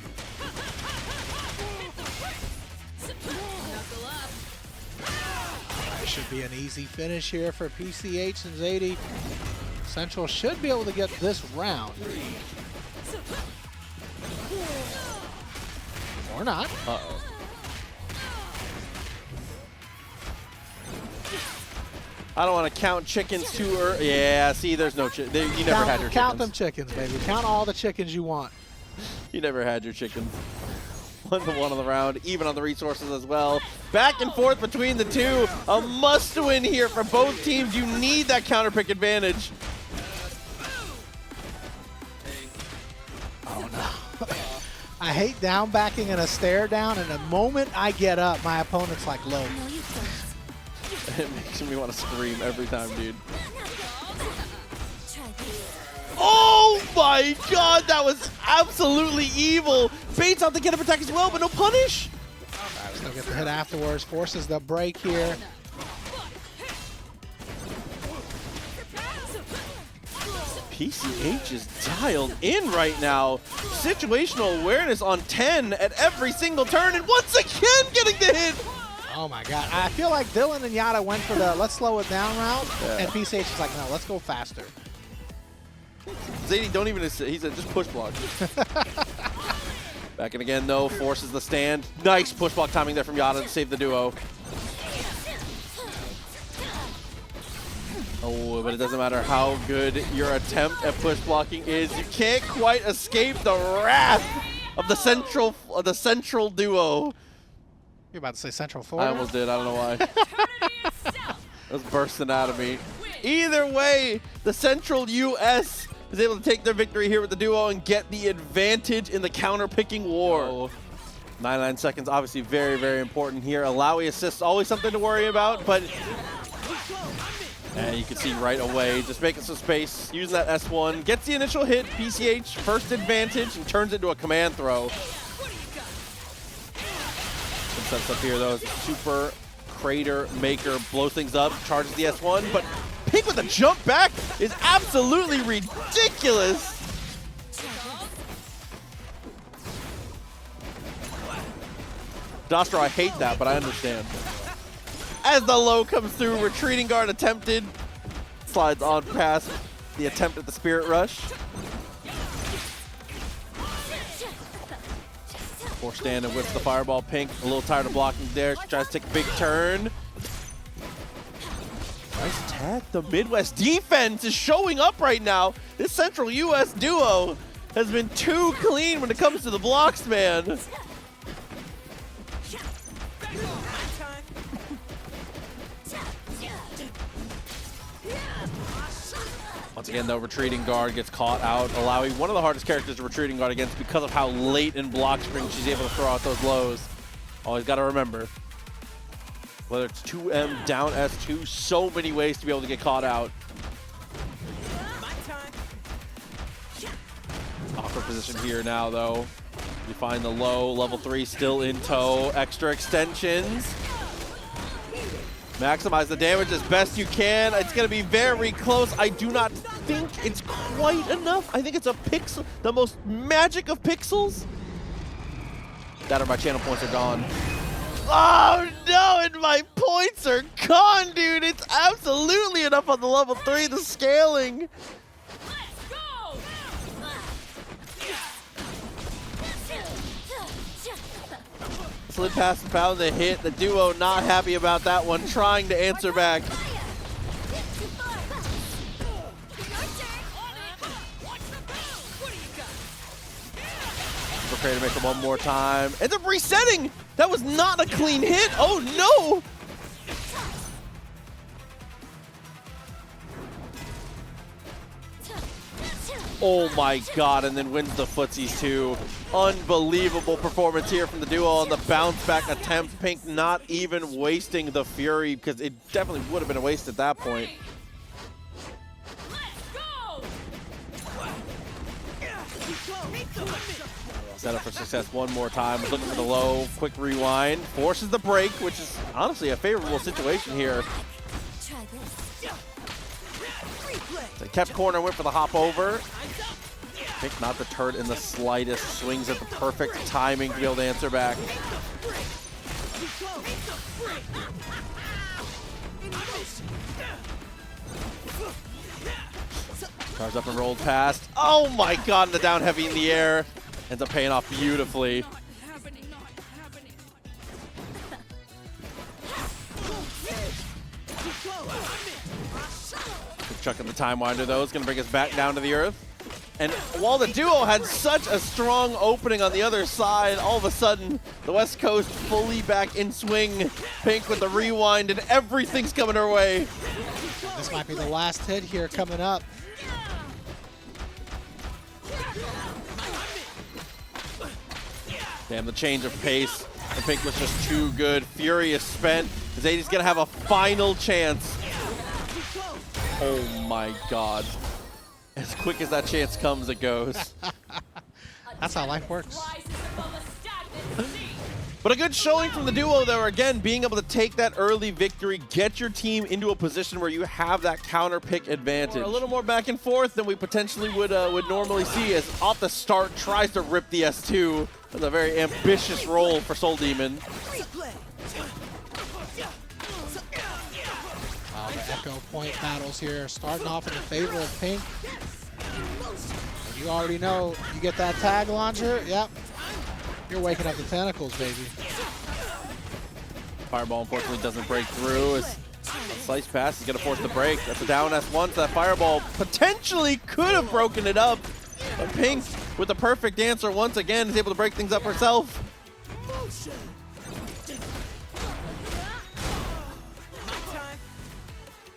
It should be an easy finish here for PCH and Zadie. Central should be able to get this round. Or not. Uh-oh. I don't want to count chickens too early. Yeah, see, there's no chicken. You never had your chickens. Count them chickens, baby. Count all the chickens you want. You never had your chickens. 1-1 on the round, even on the resources as well. Back and forth between the two. A must-win here for both teams. You need that counter pick advantage. Oh, no. I hate down backing and a stare down, and the moment I get up, my opponent's like low. It makes me want to scream every time, dude. Oh my god, that was absolutely evil. Baits out the get up attack as well, but no punish. Alright, still get the hit afterwards, forces the break here. PCH is dialed in right now. Situational awareness on 10 at every single turn, and once again getting the hit. Oh my god, I feel like Dylan and Yada went for the let's slow it down route, Yeah. and PCH is like, no, let's go faster. Zadie don't even, he said just push block. Back in again though, forces the stand. Nice push block timing there from Yada to save the duo. Oh, but it doesn't matter how good your attempt at push blocking is. You can't quite escape the wrath of the central duo. You're about to say Central I Florida? almost did, I don't know why. It was bursting out of me. Either way, the Central US is able to take their victory here with the duo and get the advantage in the counter-picking war. 99 seconds, obviously very, very important here. Alawi assists, always something to worry about, but and you can see right away, just making some space, using that S1, gets the initial hit, PCH, first advantage, and turns it into a command throw. Sets up here though, super crater maker blows things up, charges the S1, but Pink with a jump back is absolutely ridiculous. Dostro, I hate that, but I understand. As the low comes through, retreating guard attempted, slides on past the attempt at the Spirit Rush. Force stand and whips the fireball. Pink a little tired of blocking there. She tries to take a big turn. Nice attack. The Midwest defense is showing up right now. This Central US duo has been too clean when it comes to the blocks, man. Once again, the retreating guard gets caught out, allowing one of the hardest characters to retreating guard against because of how late in block spring she's able to throw out those lows. Always got to remember, whether it's 2M down S2, so many ways to be able to get caught out. Awkward position here now, though. You find the low, level 3 still in tow, extra extensions. Maximize the damage as best you can. It's going to be very close. I do not think it's quite enough. I think it's a pixel, the most magic of pixels. That or my channel points are gone. Oh no, and my points are gone, dude. It's absolutely enough on the level 3, the scaling. Let's go! Slid past and found the hit. The duo not happy about that one, trying to answer back. Prepare to make it one more time. Ends up resetting. That was not a clean hit. Oh no! Oh my god, and then wins the footsies too. Unbelievable performance here from the duo on the bounce back attempt. Pink not even wasting the fury, because it definitely would have been a waste at that point. Set up for success one more time. Looking for the low, quick rewind. Forces the break, which is honestly a favorable situation here. Try this. They kept corner, went for the hop over. Pink not deterred in the slightest. Swings at the perfect timing to be able to answer back. Charged up and rolled past. Oh my god, and the down heavy in the air. Ends up paying off beautifully. Chucking the time winder though, it's gonna bring us back down to the earth. And while the duo had such a strong opening on the other side, all of a sudden the West Coast fully back in swing. Pink with the rewind and everything's coming her way. This might be the last hit here coming up. Damn, the change of pace. The Pink was just too good. Fury is spent. Zadie's gonna have a final chance. Oh my god. As quick as that chance comes, it goes. That's how life works. But a good showing from the duo, though, again, being able to take that early victory, get your team into a position where you have that counter pick advantage. A little more back and forth than we potentially would normally see, as off the start tries to rip the S2. That's a very ambitious role for Soul Demon. The Echo Point battles here, starting off in the favor of Pink. You already know, you get that tag launcher, yep. You're waking up the tentacles, baby. Fireball, unfortunately, doesn't break through. As a slice pass is going to force the break. That's a down S1, so that Fireball potentially could have broken it up. But Pink, with the perfect answer, once again, is able to break things up herself.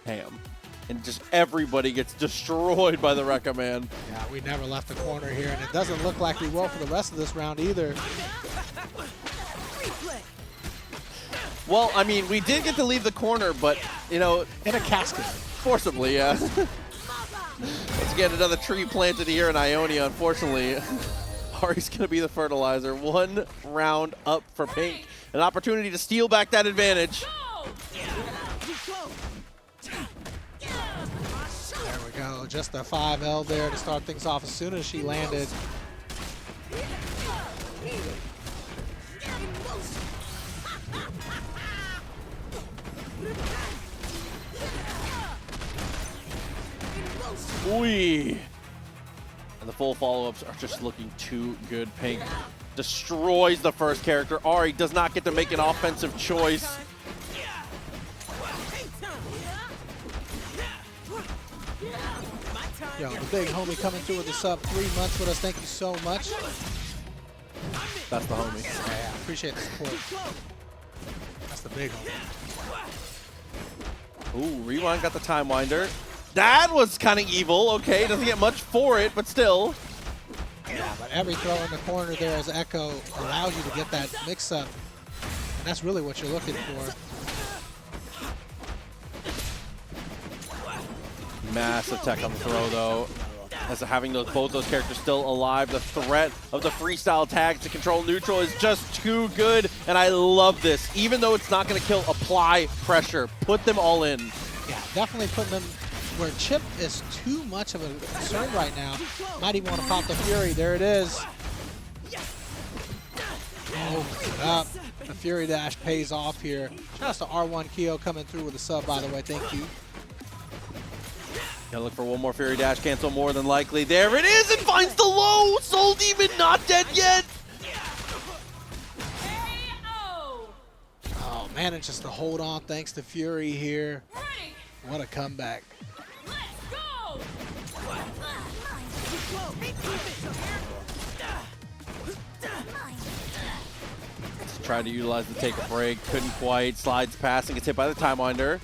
Damn. And just everybody gets destroyed by the Rekka, man. Yeah, we never left the corner here, and it doesn't look like we will for the rest of this round either. Well, I mean, we did get to leave the corner, but, you know... In a casket. Forcibly, yeah. Let's get another tree planted here in Ionia, unfortunately. Ari's going to be the fertilizer. One round up for Pink. An opportunity to steal back that advantage. There we go, just a 5L there to start things off as soon as she landed. Ooh. And the full follow-ups are just looking too good. Pink destroys the first character. Ari does not get to make an offensive choice. Yo, the big homie coming through with the sub 3 months with us. Thank you so much. That's the homie. Yeah, appreciate the support. That's the big homie. Ooh, Rewind got the Time Winder. That was kind of evil. Okay, doesn't get much for it, but still. Yeah, but every throw in the corner there as Echo allows you to get that mix-up. And that's really what you're looking for. Massive tech on the throw, though. As having both those characters still alive, the threat of the freestyle tag to control neutral is just too good, and I love this. Even though it's not going to kill, apply pressure. Put them all in. Yeah, definitely putting them where Chip is too much of a concern right now. Might even want to pop the Fury. There it is. Opens it up. The Fury Dash pays off here. Shout out to R1 Keo coming through with a sub, by the way. Thank you. Gotta look for one more Fury Dash cancel, more than likely. There it is, and finds the low! Soul Demon not dead yet! Oh, manages to hold on thanks to Fury here. Ready. What a comeback. Let's go. Tried to utilize the take a break, couldn't quite. Slides past and gets hit by the Time Winder.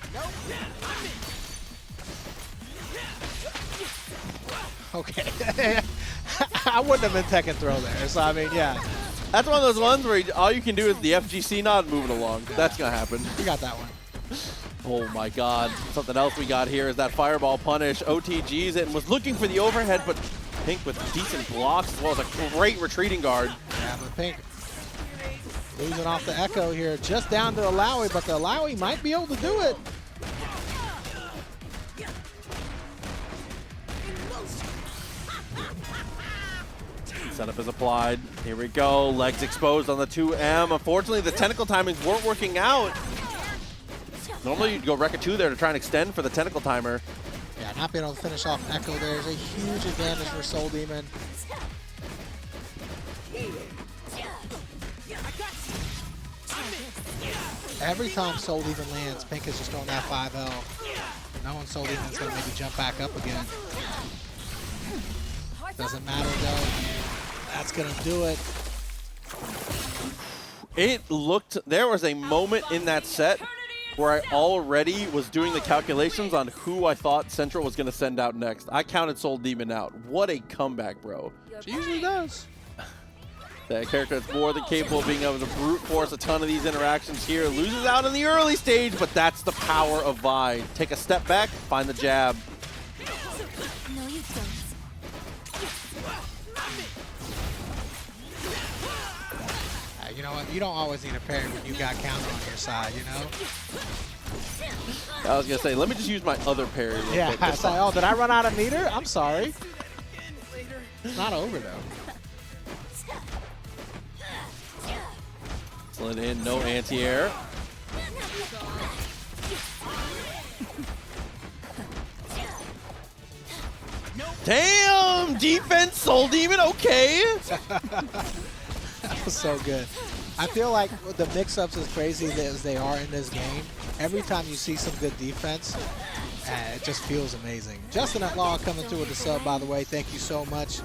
Okay. I wouldn't have been tech and throw there. So, I mean, yeah. That's one of those ones where all you can do is the FGC nod and move it along. That's gonna happen. You got that one. Oh my god. Something else we got here is that fireball punish. OTGs it and was looking for the overhead, but Pink with decent blocks as well as a great retreating guard. Yeah, but Pink losing off the Echo here. Just down to the Lowy, but the Lowy might be able to do it. Setup is applied. Here we go. Legs exposed on the 2M. Unfortunately, the tentacle timings weren't working out. Normally, you'd go Rekka 2 there to try and extend for the tentacle timer. Yeah, not being able to finish off Echo there is a huge advantage for Soul Demon. Every time Soul Demon lands, Pink is just throwing that 5L. Knowing Soul Demon's going to maybe jump back up again. Doesn't matter though. That's going to do it. It looked, there was a moment in that set where I already was doing the calculations on who I thought Central was going to send out next. I counted Soul Demon out. What a comeback, bro. She usually does. That character that's more than capable of being able to brute force a ton of these interactions here. Loses out in the early stage, but that's the power of Vi. Take a step back, find the jab. No, you don't. You know what? You don't always need a parry when you got counter on your side, you know? I was going to say, let me just use my other parry real Yeah, quick. I say, oh, did I run out of meter? I'm sorry. It's not over, though. Slid in, no anti-air. Damn! Defense, Soul Demon, okay! That was so good. I feel like the mix-ups, as crazy as they are in this game, every time you see some good defense, it just feels amazing. Justin at Law coming through with the sub, by the way. Thank you so much.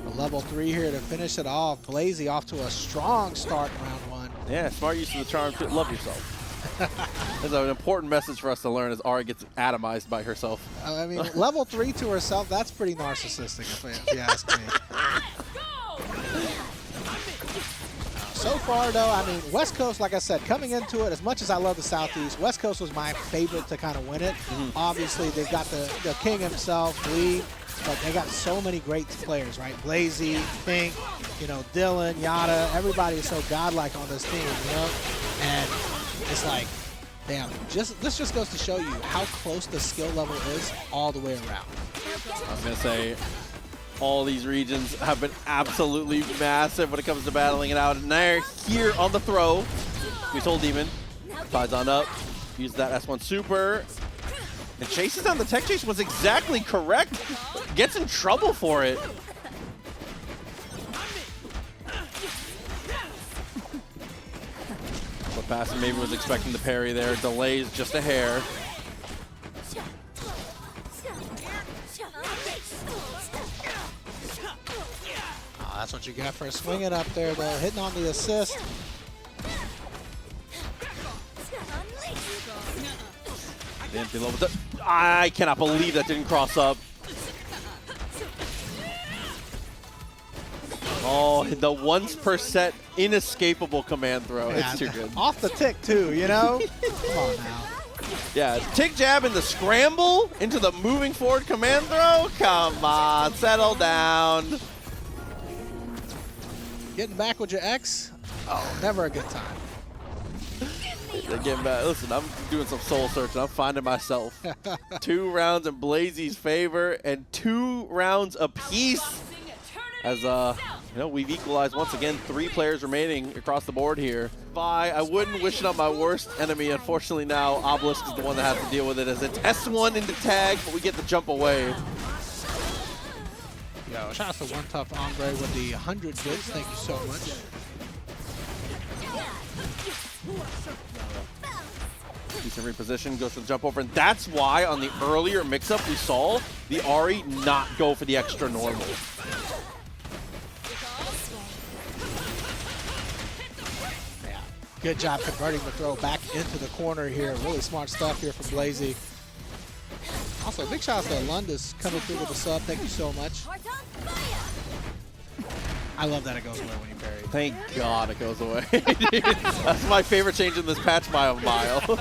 A level 3 here to finish it off. Blazy off to a strong start in round 1. Yeah, smart use of the charm. Love yourself. That's an important message for us to learn as Ari gets atomized by herself. I mean, level 3 to herself, that's pretty narcissistic, if you ask me. So far, though, I mean, West Coast, like I said, coming into it, as much as I love the Southeast, West Coast was my favorite to kind of win it. Obviously, they've got the king himself, Lee, but they got so many great players, right? Blazy, Pink, you know, Dylan, Yada, everybody is so godlike on this team, you know? And it's like, damn, this just goes to show you how close the skill level is all the way around. I was going to say, all these regions have been absolutely massive when it comes to battling it out. And they're here on the throw. We told Demon. Ties on up. Use that S1 super. And chases on the tech chase was exactly correct. Gets in trouble for it. Bassin maybe was expecting the parry there. Delays just a hair. Oh, that's what you got for swinging up there, though. Hitting on the assist. I cannot believe that didn't cross up. Oh, the once per set inescapable command throw. Yeah, It's too good. Off the tick, too, you know? Come on now. Yeah, tick jab in the scramble into the moving forward command throw. Come on, settle down. Getting back with your ex? Oh, never a good time. Getting back. Listen, I'm doing some soul searching. I'm finding myself. 2 rounds in Blazy's favor and 2 rounds apiece. As you know, we've equalized once again. 3 players remaining across the board here. I wouldn't wish it on my worst enemy. Unfortunately, now Obelisk is the one that has to deal with it as it's S1 into tag, but we get the jump away. Yo, shout out to One Tough Andre with the 100 bits. Thank you so much. Decent reposition, goes for the jump over, and that's why on the earlier mix-up we saw the Ari not go for the extra normal. Yeah, good job converting the throw back into the corner here. Really smart stuff here from Blazy. Also, big shout out to Lundus coming through with the sub. Thank you so much. I love that it goes away when you parry. Thank God it goes away. That's my favorite change in this patch by a mile.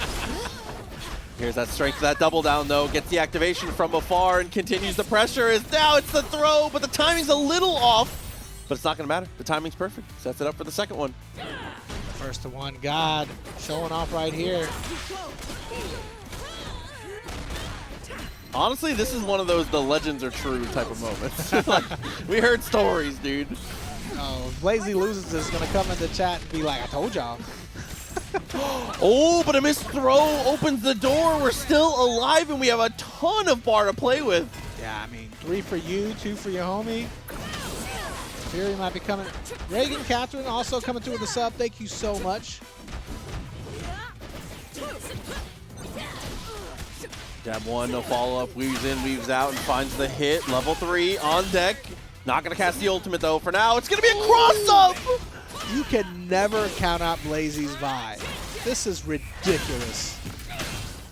Here's that strength, that double down though, gets the activation from afar and continues the pressure. Now it's the throw, but the timing's a little off, but it's not gonna matter. The timing's perfect. Sets it up for the second one. First to one, God showing off right here. Honestly, this is one of those the legends are true type of moments. Like, we heard stories, dude. Oh, if Blazy loses this, is gonna come in the chat and be like, I told y'all. Oh, but a missed throw opens the door. We're still alive, and we have a ton of bar to play with. Yeah, I mean, 3 for you, 2 for your homie. Fury might be coming. Reagan Catherine also coming through with the sub. Thank you so much. Jab 1, no follow-up, weaves in, weaves out, and finds the hit. Level 3 on deck. Not going to cast the ultimate, though, for now. It's going to be a cross-up! You can never count out Blazy's vibe. This is ridiculous.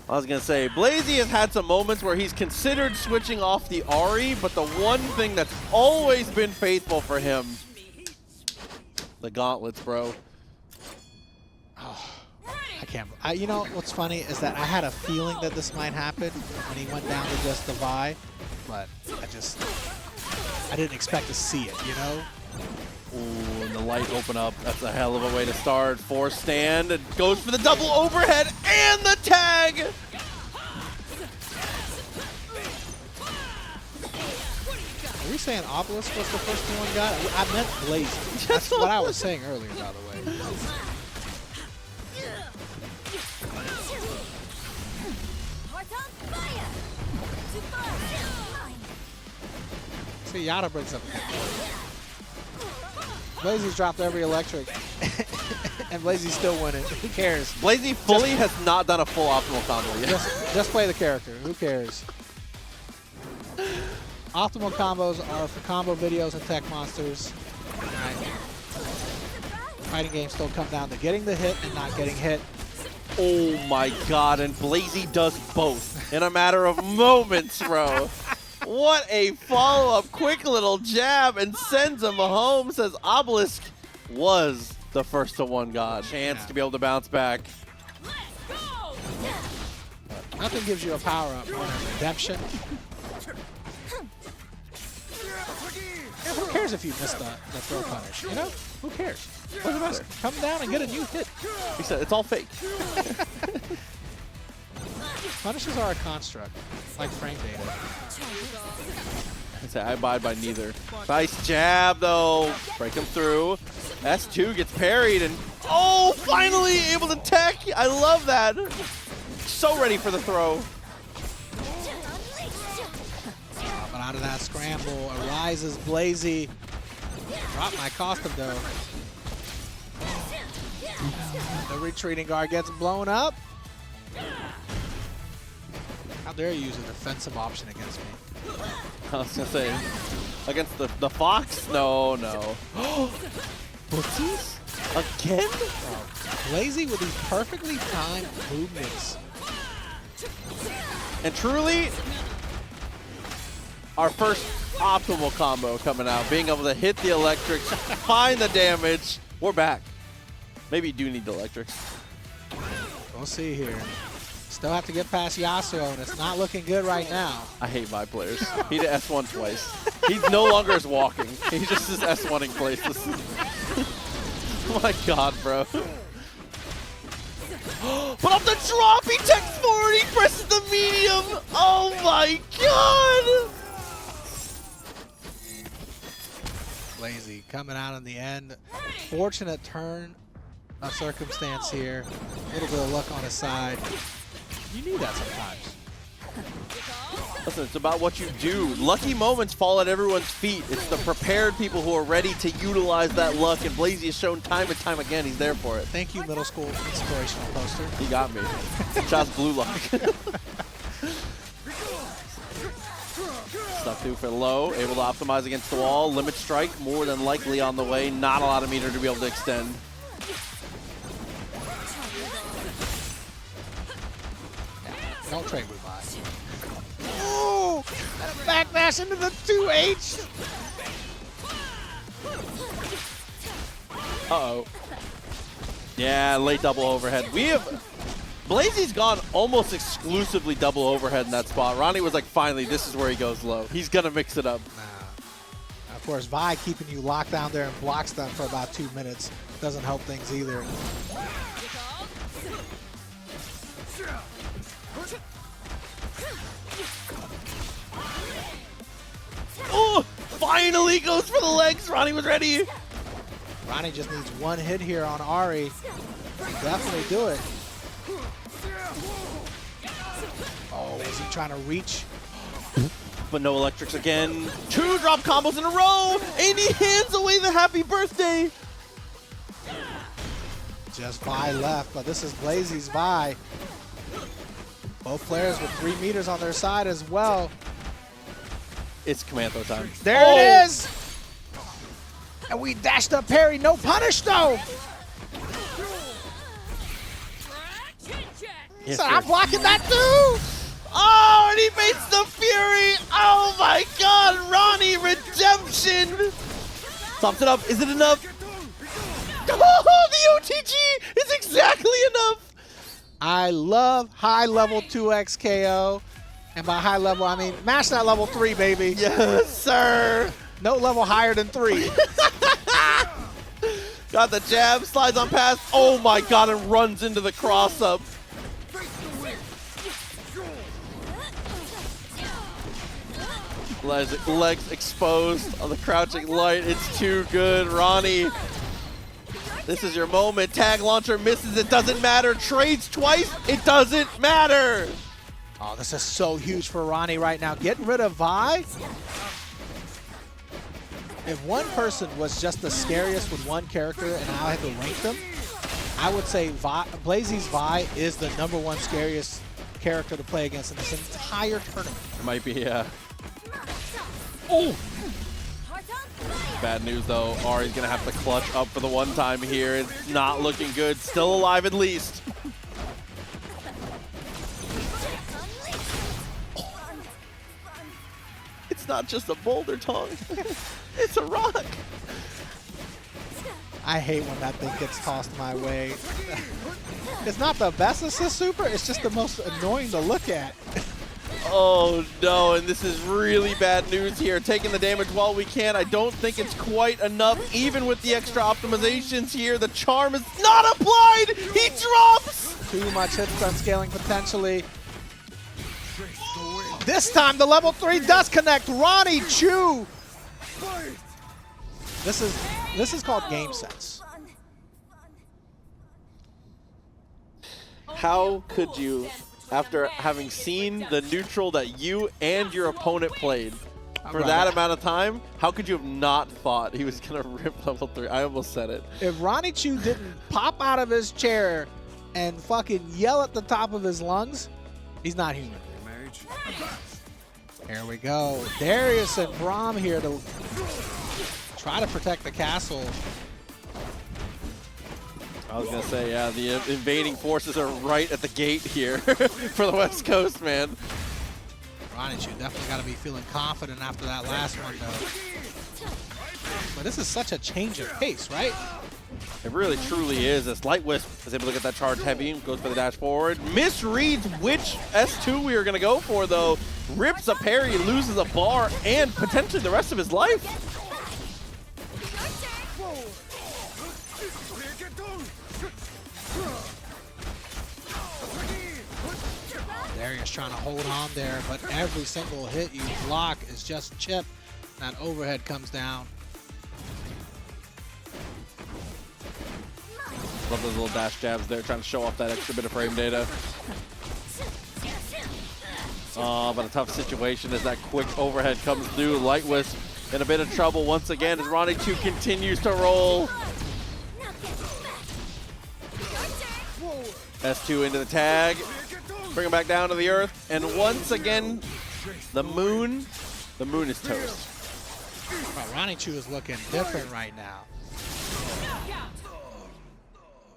I was going to say, Blazy has had some moments where he's considered switching off the Ari, but the one thing that's always been faithful for him, the gauntlets, bro. Oh, I can't. You know what's funny is that I had a feeling that this might happen when he went down to just the Vi, but I didn't expect to see it, you know? Ooh, and the light open up. That's a hell of a way to start. Force stand. It goes for the double overhead and the tag. Are we saying Obelisk was the first one got? I meant Blazy. That's what I was saying earlier, by the way. See, Yada brings up. Blazy's dropped every electric, and Blazy's still winning. Who cares? Blazy fully has not done a full optimal combo yet. Just play the character. Who cares? Optimal combos are for combo videos and tech monsters. Right. Fighting games still come down to getting the hit and not getting hit. Oh my God, and Blazy does both in a matter of moments, bro. What a follow-up, quick little jab, and sends him home, says Obelisk was the first to one god. Chance to be able to bounce back. Nothing gives you a power-up more than redemption. Yeah, who cares if you miss the throw punish, you know? Who cares? What does it matter? Come down and get a new hit. He said it's all fake. Punishes are a construct, like frame data. I abide by neither. Nice jab, though. Break him through. S2 gets parried, and oh, finally able to tech. I love that. So ready for the throw. But out of that scramble arises Blazy. Drop my costume, though. The retreating guard gets blown up. How dare you use a defensive option against me? I was gonna say, against the Fox? No. Footsies? Again? Blazy with these perfectly timed movements. And truly, our first optimal combo coming out, being able to hit the electrics, find the damage. We're back. Maybe you do need the electrics. We'll see here. Still have to get past Yasuo, and it's not looking good right now. I hate my players. He did S1 twice. He's no longer is walking. He just is S1ing places. Oh my god, bro. But off the drop, he takes forward, he presses the medium. Oh my god! Blazy coming out in the end. Fortunate turn of circumstance here. A little bit of luck on his side. You need that sometimes. Listen, it's about what you do. Lucky moments fall at everyone's feet. It's the prepared people who are ready to utilize that luck, and Blazy has shown time and time again he's there for it. Thank you, middle school inspirational poster. He got me. Shot's blue luck. Stuff through for low, able to optimize against the wall. Limit strike, more than likely on the way. Not a lot of meter to be able to extend. Don't trade with mine. Ooh! And a backdash into the 2H! Uh-oh. Yeah, late double overhead. Blazy's gone almost exclusively double overhead in that spot. Ronnie was like, finally, this is where he goes low. He's gonna mix it up. Of course, Vi keeping you locked down there and blocks them for about 2 minutes doesn't help things either. Oh, finally goes for the legs. Ronnie was ready. Ronnie just needs one hit here on Ari. Definitely do it. Oh, is he trying to reach? But no electrics again. 2 drop combos in a row, and he hands away the happy birthday. Just Vi left, but this is Blazy's Vi. Both players with 3 meters on their side as well. It's Commando time. There it is! And we dashed up parry, no punish though! Yes, So sir. I'm blocking that too! Oh, and he makes the Fury. Oh my god, Ronnie redemption. Tops it up. Is it enough? Oh, the OTG is exactly enough. I love high level 2x KO. And by high level, I mean match that level 3, baby. Yes, sir. No level higher than 3. Got the jab, slides on past. Oh my god, and runs into the cross up. Legs exposed on the crouching light. It's too good, Ronnie. This is your moment. Tag launcher misses. It doesn't matter. Trades twice. It doesn't matter. Oh, this is so huge for Ronnie right now. Getting rid of Vi. If one person was just the scariest with one character and I had to rank them, I would say Blazy's Vi is the #1 scariest character to play against in this entire tournament. It might be, yeah. Oh! Bad news, though. Ari's going to have to clutch up for the one time here. It's not looking good. Still alive, at least. It's not just a boulder, Tong. It's a rock. I hate when that thing gets tossed my way. It's not the best assist super, it's just the most annoying to look at. Oh no, and this is really bad news here. Taking the damage while we can. I don't think it's quite enough, even with the extra optimizations here. The charm is not applied! He drops! Too much hit stun scaling potentially. This time the level 3 does connect. Ronnie Chu! This is called game sense. How could you, after having seen the neutral that you and your opponent played, for that amount of time, how could you have not thought he was going to rip level 3? I almost said it. If Ronnie Chu didn't pop out of his chair and fucking yell at the top of his lungs, he's not human. Here we go. Darius and Braum here to try to protect the castle. I was going to say, yeah, the invading forces are right at the gate here for the West Coast, man. Ronnie Chu definitely got to be feeling confident after that last one, though. But this is such a change of pace, right? It really, truly is. As Light Wisp is able to get that charge heavy, goes for the dash forward. Misreads which S2 we are going to go for, though. Rips a parry, loses a bar, and potentially the rest of his life. Darius trying to hold on there, but every single hit you block is just chip. That overhead comes down. Love those little dash jabs there, trying to show off that extra bit of frame data. Oh, but a tough situation as that quick overhead comes through. Light Wisp in a bit of trouble once again as Ronnie Chu continues to roll. S2 into the tag. Bring him back down to the earth. And once again, the moon is toast. Well, Ronnie Chu is looking different right now.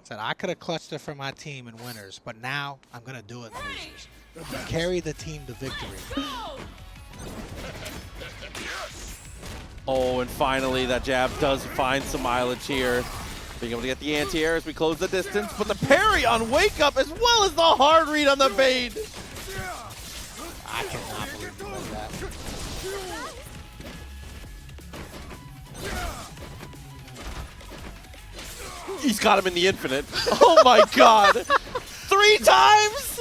Said I could have clutched it for my team in winners, but now I'm going to do it in losers. Carry the team to victory. Oh, and finally that jab does find some mileage here. Being able to get the anti-air as we close the distance, but the parry on Wake Up as well as the hard read on the bait. I cannot believe you did that. He's got him in the infinite. Oh my god. 3 times?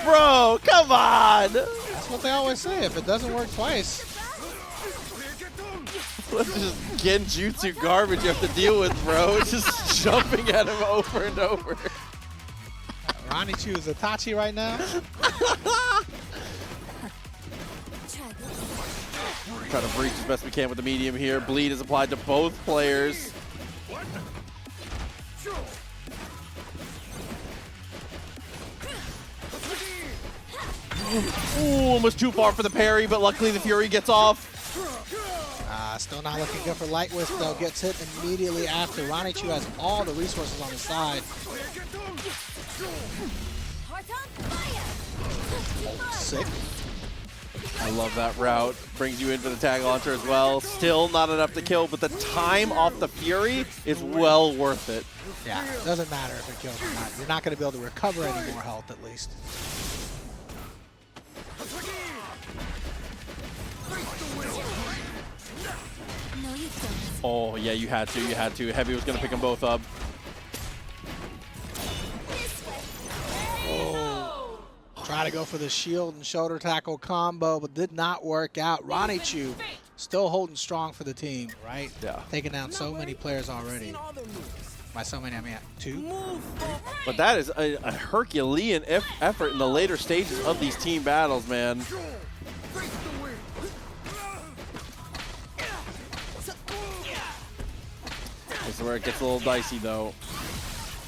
Bro, come on. That's what they always say. If it doesn't work twice. That's just genjutsu garbage you have to deal with, bro. It's just jumping at him over and over. Ronnie Chu is Itachi right now. Trying to breach as best we can with the medium here. Bleed is applied to both players. Ooh, almost too far for the parry, but luckily the Fury gets off. Still not looking good for Light Wisp, though. Gets hit immediately after. Ronnie Chu has all the resources on his side. Oh, sick. I love that route. Brings you into the tag launcher as well. Still not enough to kill, but the time off the Fury is well worth it. Yeah, it doesn't matter if it kills or not. You're not going to be able to recover any more health, at least. Oh, yeah, you had to. You had to. Heavy was going to pick them both up. Oh. Try to go for the shield and shoulder tackle combo, but did not work out. Ronnie Chu still holding strong for the team, right? Yeah. Taking down so many players already. By so many, I mean 2. But that is a Herculean effort in the later stages of these team battles, man. This is where it gets a little dicey, though.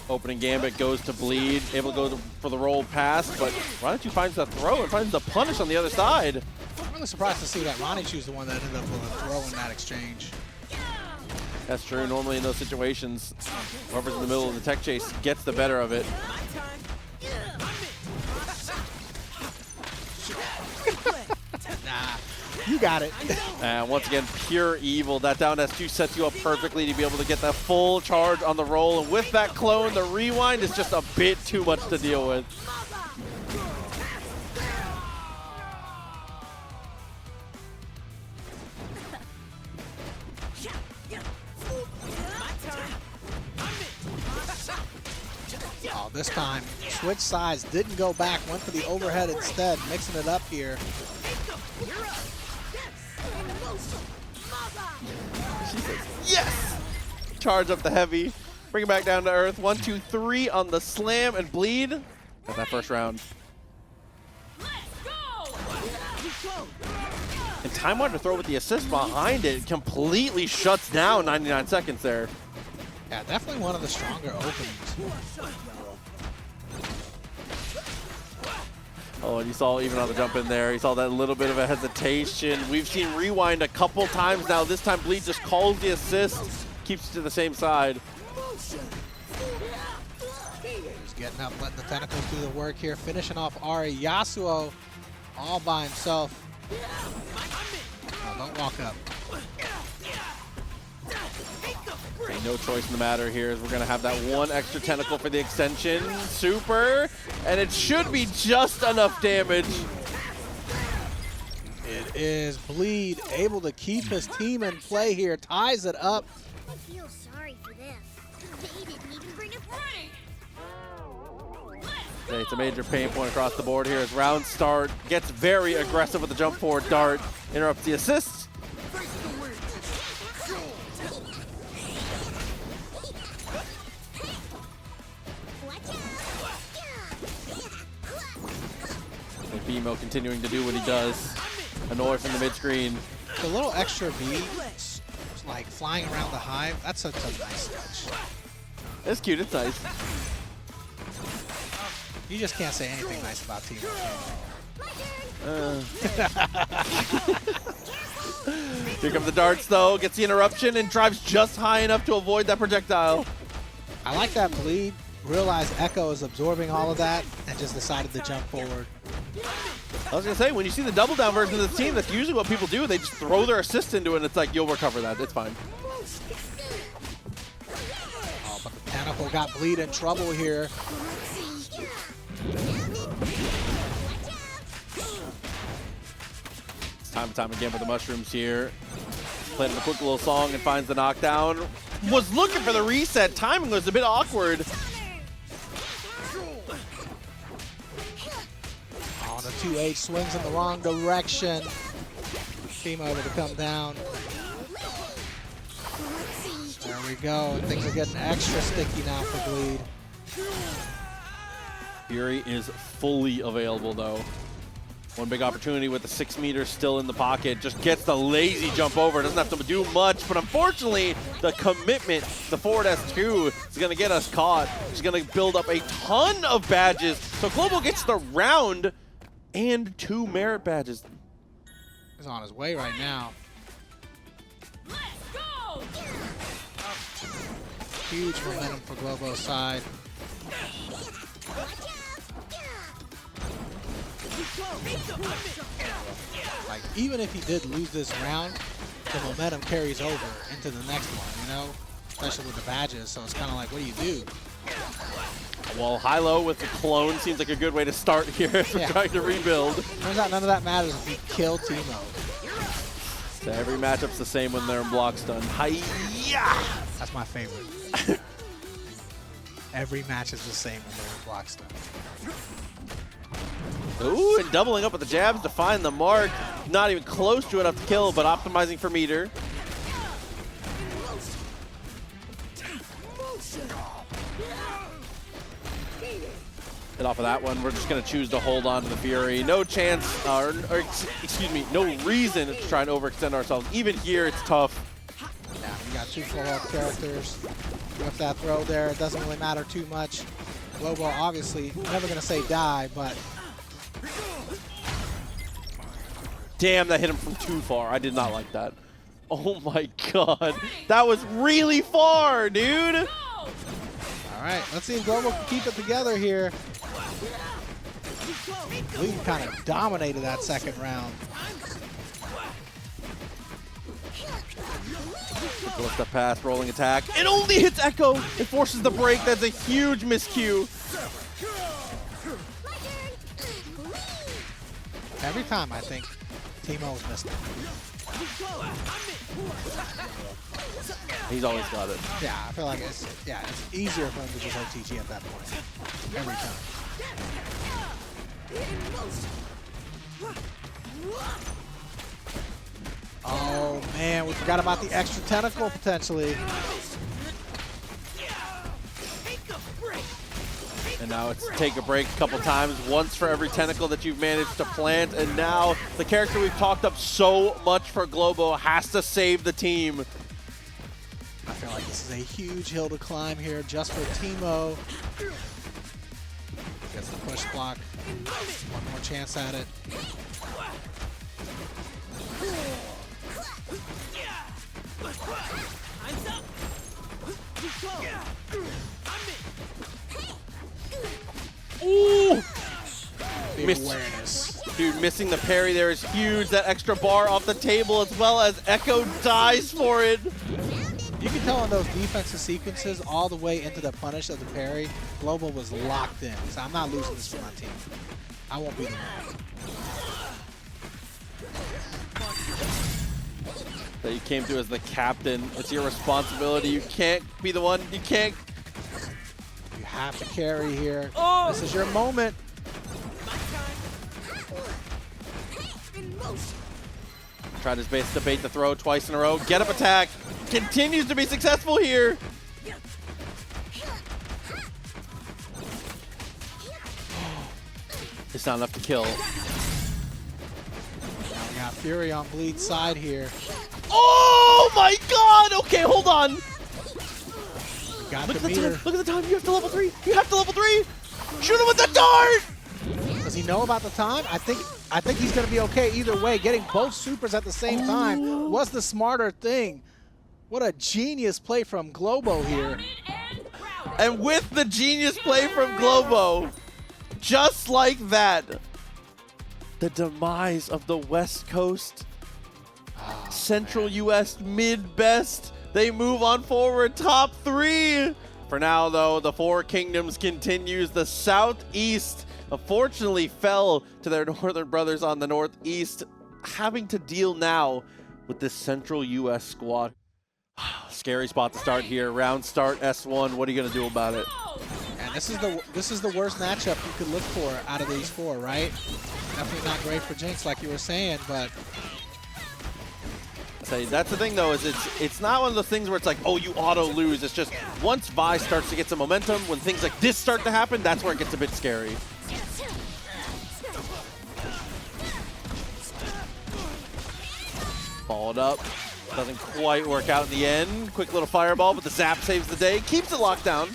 Opening gambit goes to Bleed, able to go for the roll pass, but Ronnie Chu finds the throw and finds the punish on the other side. I'm really surprised to see that Ronnie Chu's the one that ended up with a throw in that exchange. That's true. Normally in those situations, whoever's in the middle of the tech chase gets the better of it. Nah, you got it. And once again, pure evil. That down S2 sets you up perfectly to be able to get that full charge on the roll. And with that clone, the rewind is just a bit too much to deal with. Oh, this time, switch sides, didn't go back, went for the overhead instead, mixing it up here. She says, yes! Charge up the heavy, bring it back down to earth. 1, 2, 3 on the slam and Bleed. Got that first round. Let's go! And time to throw with the assist behind it completely shuts down 99 seconds there. Yeah, definitely one of the stronger openings. Oh, and you saw even on the jump in there, you saw that little bit of a hesitation. We've seen Rewind a couple times now. This time Bleed just calls the assist, keeps it to the same side. He's getting up, letting the tentacles do the work here, finishing off Ari. Yasuo all by himself. Oh, don't walk up. Okay, no choice in the matter here as we're going to have that one extra tentacle for the extension. Super, and it should be just enough damage. It is Bleed able to keep his team in play here, ties it up. I feel sorry for them. They didn't even bring a break. Okay, it's a major pain point across the board here as round start gets very aggressive with the jump forward dart, interrupts the assist. And BMO continuing to do what he does. Annoy from the mid screen. The little extra beat, like flying around the hive, that's such a nice touch. It's cute, it's nice. You just can't say anything nice about Timo. Here come the darts though, gets the interruption and drives just high enough to avoid that projectile. I like that Bleed realized Echo is absorbing all of that and just decided to jump forward. I was gonna say, when you see the double down version of the team, that's usually what people do. They just throw their assist into it and it's like, you'll recover that, it's fine. Oh, but the tentacle got Bleed in trouble here. It's time and time again with the mushrooms here. Playing a quick little song and finds the knockdown. Was looking for the reset. Timing was a bit awkward. Oh, the 2H swings in the wrong direction. Timo able to come down. There we go. Things are getting extra sticky now for Bleed. Fury is fully available though. One big opportunity with the 6 meters still in the pocket. Just gets the lazy jump over. Doesn't have to do much, but unfortunately, the commitment, the forward S2 is gonna get us caught. She's gonna build up a ton of badges. So Global gets the round and 2 merit badges. He's on his way right now. Let's go! Huge momentum for Globo's side. Like, even if he did lose this round, the momentum carries over into the next one, you know? Especially with the badges, so it's kind of like, what do you do? Well, high-low with the clone seems like a good way to start here if we're trying to rebuild. Turns out none of that matters if you kill Timo. So every matchup's the same when they're in block stun. Hi-ya! That's my favorite. Every match is the same when they're in block stun. Ooh, and doubling up with the jabs to find the mark. Not even close to enough to kill, but optimizing for meter. And off of that one, we're just going to choose to hold on to the Fury. No chance, excuse me, no reason to try and overextend ourselves. Even here, it's tough. Yeah, we got 2 full health characters. With that throw there, it doesn't really matter too much. Lobo obviously never going to say die, but... Damn, that hit him from too far. I did not like that. Oh my god. That was really far, dude. All right, let's see if Global can keep it together here. Bleed kind of dominated that second round. Go step pass, rolling attack. It only hits Echo. It forces the break. That's a huge miscue. Every time, I think, Timo's missed it. He's always got it. Yeah, I feel like it's easier for him to just OTG at that point. Every time. Oh man, we forgot about the extra tentacle potentially. And now it's take a break a couple times, once for every tentacle that you've managed to plant, and now the character we've talked up so much for Globo has to save the team. I feel like this is a huge hill to climb here just for Teemo. Gets the push block. One more chance at it. Ooh! The awareness. Dude, missing the parry there is huge. That extra bar off the table, as well as Echo dies for it. You can tell in those defensive sequences all the way into the punish of the parry, Global was locked in. So I'm not losing this for my team. I won't be the one. That you came to as the captain. It's your responsibility. You can't be the one. You can't. You have to carry here. Oh! This is your moment. Tried his best to bait the throw twice in a row. Get up attack. Continues to be successful here. It's not enough to kill. Now we got Fury on Bleed's side here. Oh my god! Okay, hold on. We got Look at the the meter. time. Look at the time. You have to level 3. You have to level 3. Shoot him with the dart! Does he know about the time? I think he's going to be okay either way. Getting both supers at the same time was the smarter thing. What a genius play from Globo here. And with the genius play from Globo, just like that, the demise of the West Coast, Central US mid-best, they move on forward, top 3. For now, though, the Four Kingdoms continues. The Southeast, unfortunately, fell to their northern brothers on the Northeast, having to deal now with this Central US squad. Scary spot to start here. Round start S1. What are you going to do about it? And this is the worst matchup you could look for out of these 4, right? Definitely not great for Jinx, like you were saying, but That's the thing, though, is it's not one of those things where it's like, oh, you auto lose. It's just once Vi starts to get some momentum, when things like this start to happen, that's where it gets a bit scary. Followed up. Doesn't quite work out in the end. Quick little fireball, but the zap saves the day. Keeps it locked down.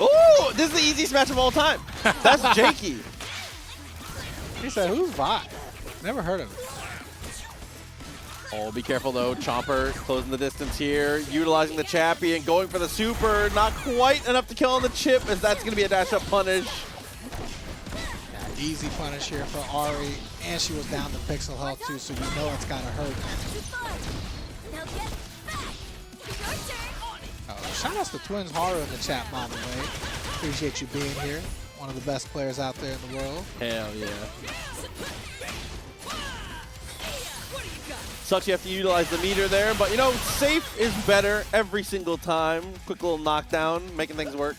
Ooh, this is the easiest match of all time. That's Jakey. he said, who's Vi? Never heard of him. Oh, be careful though. Chomper closing the distance here. Utilizing the Chappie and going for the super. Not quite enough to kill on the chip, as that's going to be a dash-up punish. Yeah, easy punish here for Ari. And she was down to pixel health too, so you know it's got to hurt. Now get back. Your turn. Oh, shout out to Twins Horror in the chat, by the way. Appreciate you being here. One of the best players out there in the world. Hell yeah. Sucks you have to utilize the meter there, but you know, safe is better every single time. Quick little knockdown, making things work.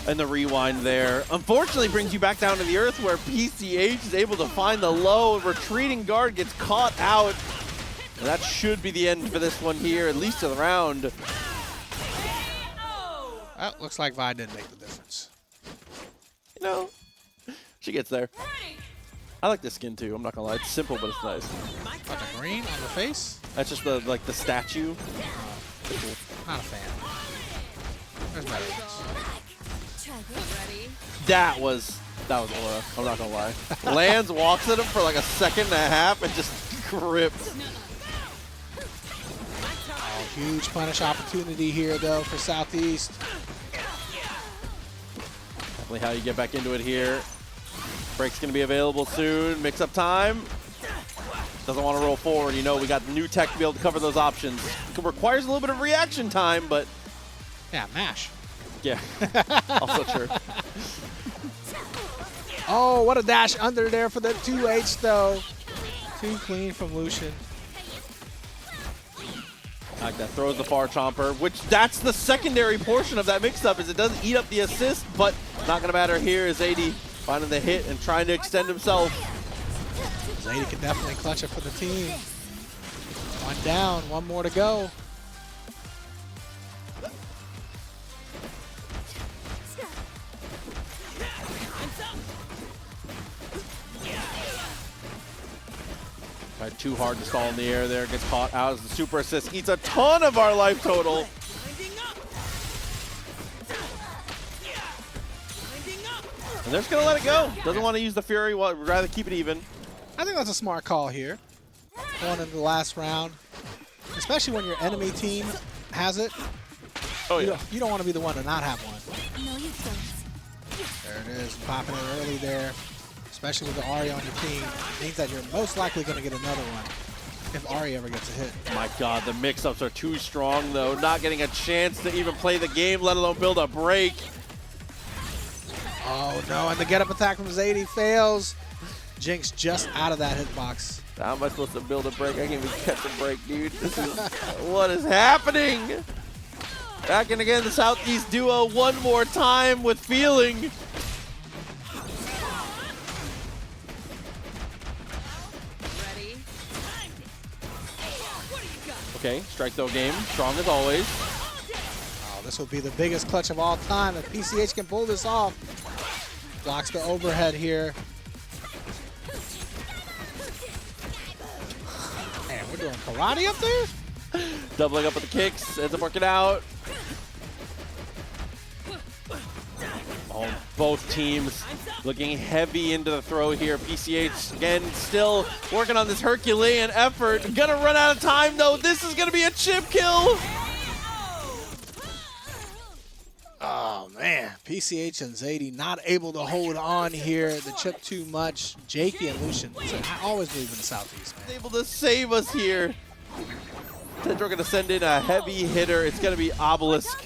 And the rewind there, unfortunately, brings you back down to the earth, where PCH is able to find the low. Retreating guard gets caught out. And that should be the end for this one here, at least of the round. Well, looks like Vi didn't make the difference. You know, she gets there. I like this skin too, I'm not gonna lie. It's simple, but it's nice. Like a green on the face? That's just the the statue. Not a fan. There's better ones. Try this. That was aura. I'm not gonna lie. Lands, walks at him for like a second and a half, and just grips. Oh, huge punish opportunity here, though, for Southeast. Definitely how you get back into it here. Break's gonna be available soon. Mix up time. Doesn't want to roll forward. You know, we got new tech to be able to cover those options. It requires a little bit of reaction time, but Yeah, mash. yeah, also true. Oh, what a dash under there for the 2H, though. Too clean from Lucian. Like that, throws the far chomper, which that's the secondary portion of that mix-up, is it does eat up the assist, but not gonna matter here as AD finding the hit and trying to extend himself. Zadie can definitely clutch it for the team. One down, one more to go. Tried too hard to stall in the air there. Gets caught out as the super assist. Eats a ton of our life total. And they're just going to let it go. Doesn't want to use the Fury. Would rather keep it even. I think that's a smart call here. Going into the last round. Especially when your enemy team has it. Oh, yeah. You don't want to be the one to not have one. No, you don't. There it is, popping it early there. Especially with the Ahri on your team. Means that you're most likely going to get another one if Ahri ever gets a hit. My God, the mix-ups are too strong, though. Not getting a chance to even play the game, let alone build a break. Oh, no, and the get-up attack from Zadie fails. Jinx just out of that hitbox. How am I supposed to build a break? I can't even catch a break, dude. This is, what is happening? Back in again, the Southeast duo one more time with feeling. Okay, strike though game, strong as always. Oh, this will be the biggest clutch of all time if PCH can pull this off. Blocks the overhead here. Man, we're doing karate up there? Doubling up with the kicks, ends up working out. Oh, both teams looking heavy into the throw here. PCH, again, still working on this Herculean effort. Gonna run out of time, though. This is gonna be a chip kill. Oh, man. PCH and Zadie not able to hold on here. The chip too much. Jakey and Lucian. I always believe in the Southeast, man. Able to save us here. Then we're gonna send in a heavy hitter. It's gonna be Obelisk.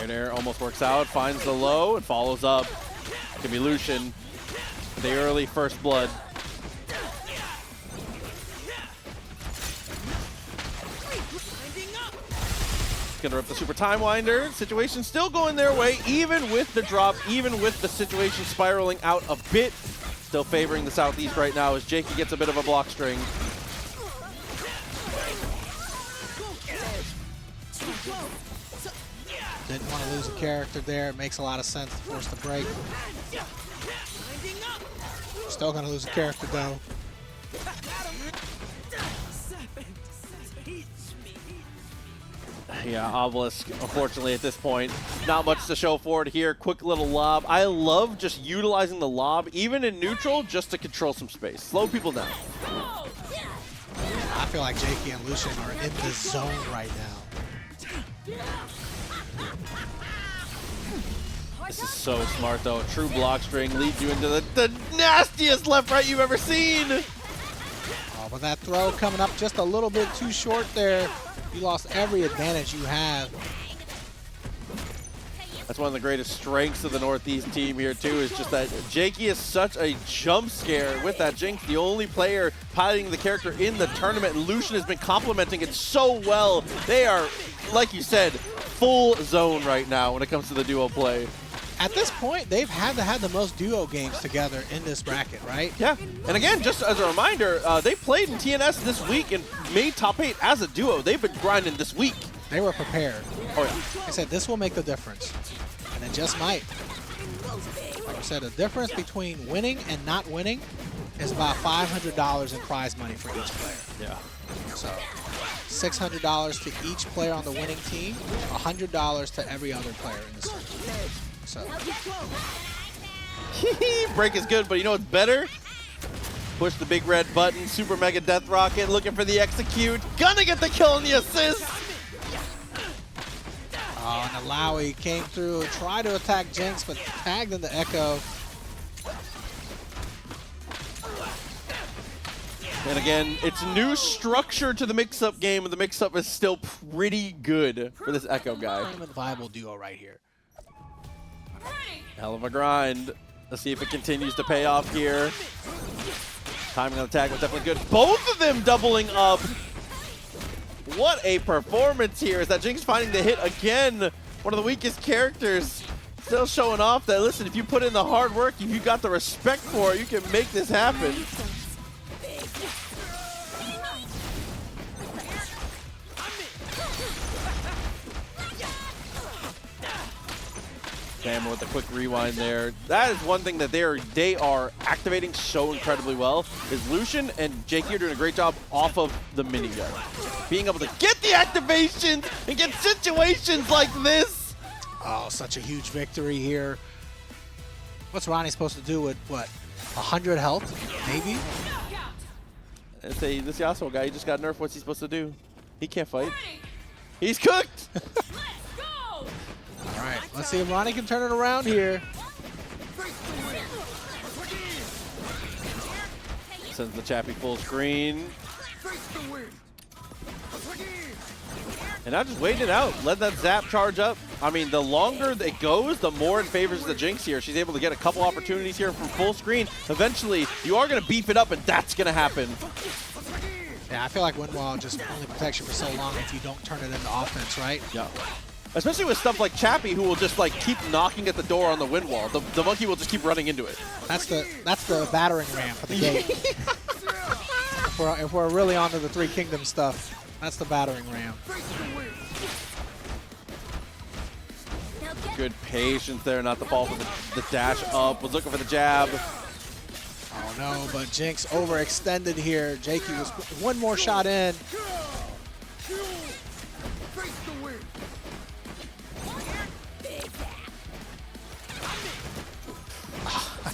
Air almost works out, finds the low, and follows up. Can be Lucian. The early first blood. Gonna rip the super time winder. Situation still going their way, even with the drop, even with the situation spiraling out a bit. Still favoring the Southeast right now as Jakey gets a bit of a block string. Didn't want to lose a character there. It makes a lot of sense to force the break. Still going to lose a character, though. Yeah, Obelisk, unfortunately, at this point, not much to show for it here. Quick little lob. I love just utilizing the lob, even in neutral, just to control some space. Slow people down. I feel like Jakey and Lucian are in the zone right now. This is so smart, though. True block string leads you into the nastiest left-right you've ever seen. Oh, but that throw coming up just a little bit too short there. You lost every advantage you have. That's one of the greatest strengths of the Northeast team here, too, is just that Jakey is such a jump scare with that Jinx. The only player piloting the character in the tournament, and Lucian has been complementing it so well. They are, like you said, full zone right now when it comes to the duo play. At this point, they've had to have the most duo games together in this bracket, right? Yeah, and again, just as a reminder, they played in TNS this week and made top 8 as a duo. They've been grinding this week. They were prepared. Oh, yeah. I said this will make the difference, and it just might. Like I said, the difference between winning and not winning is about $500 in prize money for each player. Yeah. So $600 to each player on the winning team, $100 to every other player in the circle. So break is good, but you know what's better? Push the big red button, super mega death rocket, looking for the execute. Gonna get the kill and the assist. Oh, and Alawi came through, tried to attack Jinx, but tagged in the Echo. And again, it's new structure to the mix-up game, and the mix-up is still pretty good for this Echo guy. Viable duo right here. Hell of a grind. Let's see if it continues to pay off here. Timing on the tag was definitely good. Both of them doubling up. What a performance here. Is that Jinx finding the hit again one of the weakest characters, still showing off that, listen, if you put in the hard work, if you got the respect for it, you can make this happen. Tampa with a quick rewind there. That is one thing that they are activating so incredibly well, is Lucian and Jakey are doing a great job off of the minigun. Being able to get the activations and get situations like this. Oh, such a huge victory here. What's Ronnie supposed to do with, what, 100 health, maybe? I say, this Yasuo guy, he just got nerfed. What's he supposed to do? He can't fight. He's cooked! All right, let's see if Ronnie can turn it around here. Sends the Chappie full screen. And now just waiting it out. Let that zap charge up. I mean, the longer it goes, the more it favors the Jinx here. She's able to get a couple opportunities here from full screen. Eventually, you are going to beef it up, and that's going to happen. Yeah, I feel like Wind Wall just only protects you for so long if you don't turn it into offense, right? Yeah. Especially with stuff like Chappie, who will just like keep knocking at the door on the Wind Wall. The monkey will just keep running into it. That's the battering ram for the gate. if we're really onto the Three Kingdoms stuff, that's the battering ram. Good patience there, not to fall for the dash up. Was looking for the jab. Oh no, but Jinx overextended here. Jakey was one more shot in.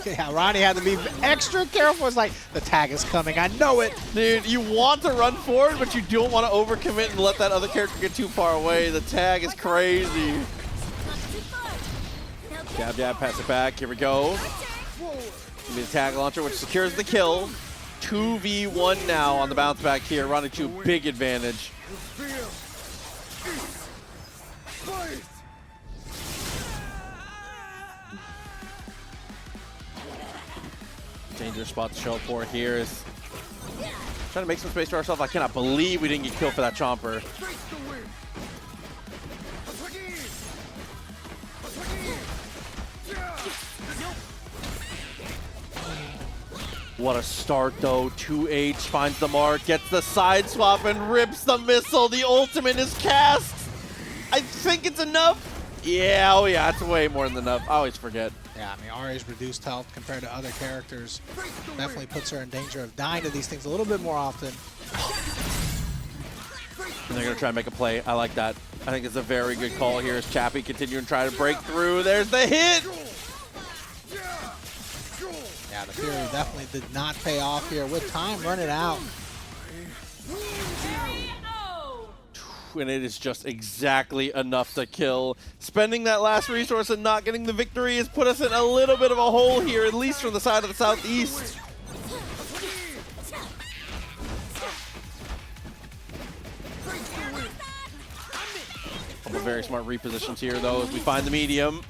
Yeah, Ronnie had to be extra careful. It's like, the tag is coming. I know it. Dude, you want to run forward, but you don't want to overcommit and let that other character get too far away. The tag is crazy. Jab, jab, pass it back. Here we go. Give me the tag launcher, which secures the kill. 2v1 now on the bounce back here. Ronnie Chu, big advantage. Dangerous spot to show up for here is trying to make some space for ourselves. I cannot believe we didn't get killed for that chomper. What a start though. 2H finds the mark, gets the side swap and rips the missile. The ultimate is cast. I think it's enough. Yeah, oh yeah, it's way more than enough. I always forget. Yeah, I mean, Ari's reduced health compared to other characters definitely puts her in danger of dying to these things a little bit more often. And they're going to try and make a play. I like that. I think it's a very good call here as Chappie continuing to try to break through. There's the hit! Yeah, the Fury definitely did not pay off here with time running out. And it is just exactly enough to kill. Spending that last resource and not getting the victory has put us in a little bit of a hole here, at least from the side of the Southeast. Couple of very smart repositions here, though, as we find the medium.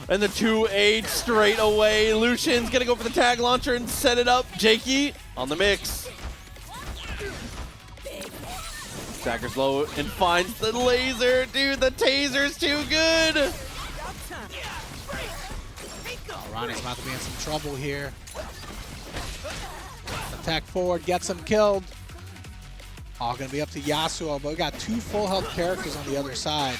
And the 2H straight away. Lucian's gonna go for the tag launcher and set it up. Jakey on the mix. Stagger's low and finds the laser. Dude, the taser's too good. Oh, Ronnie's about to be in some trouble here. Attack forward, gets him killed. All gonna be up to Yasuo, but we got two full health characters on the other side.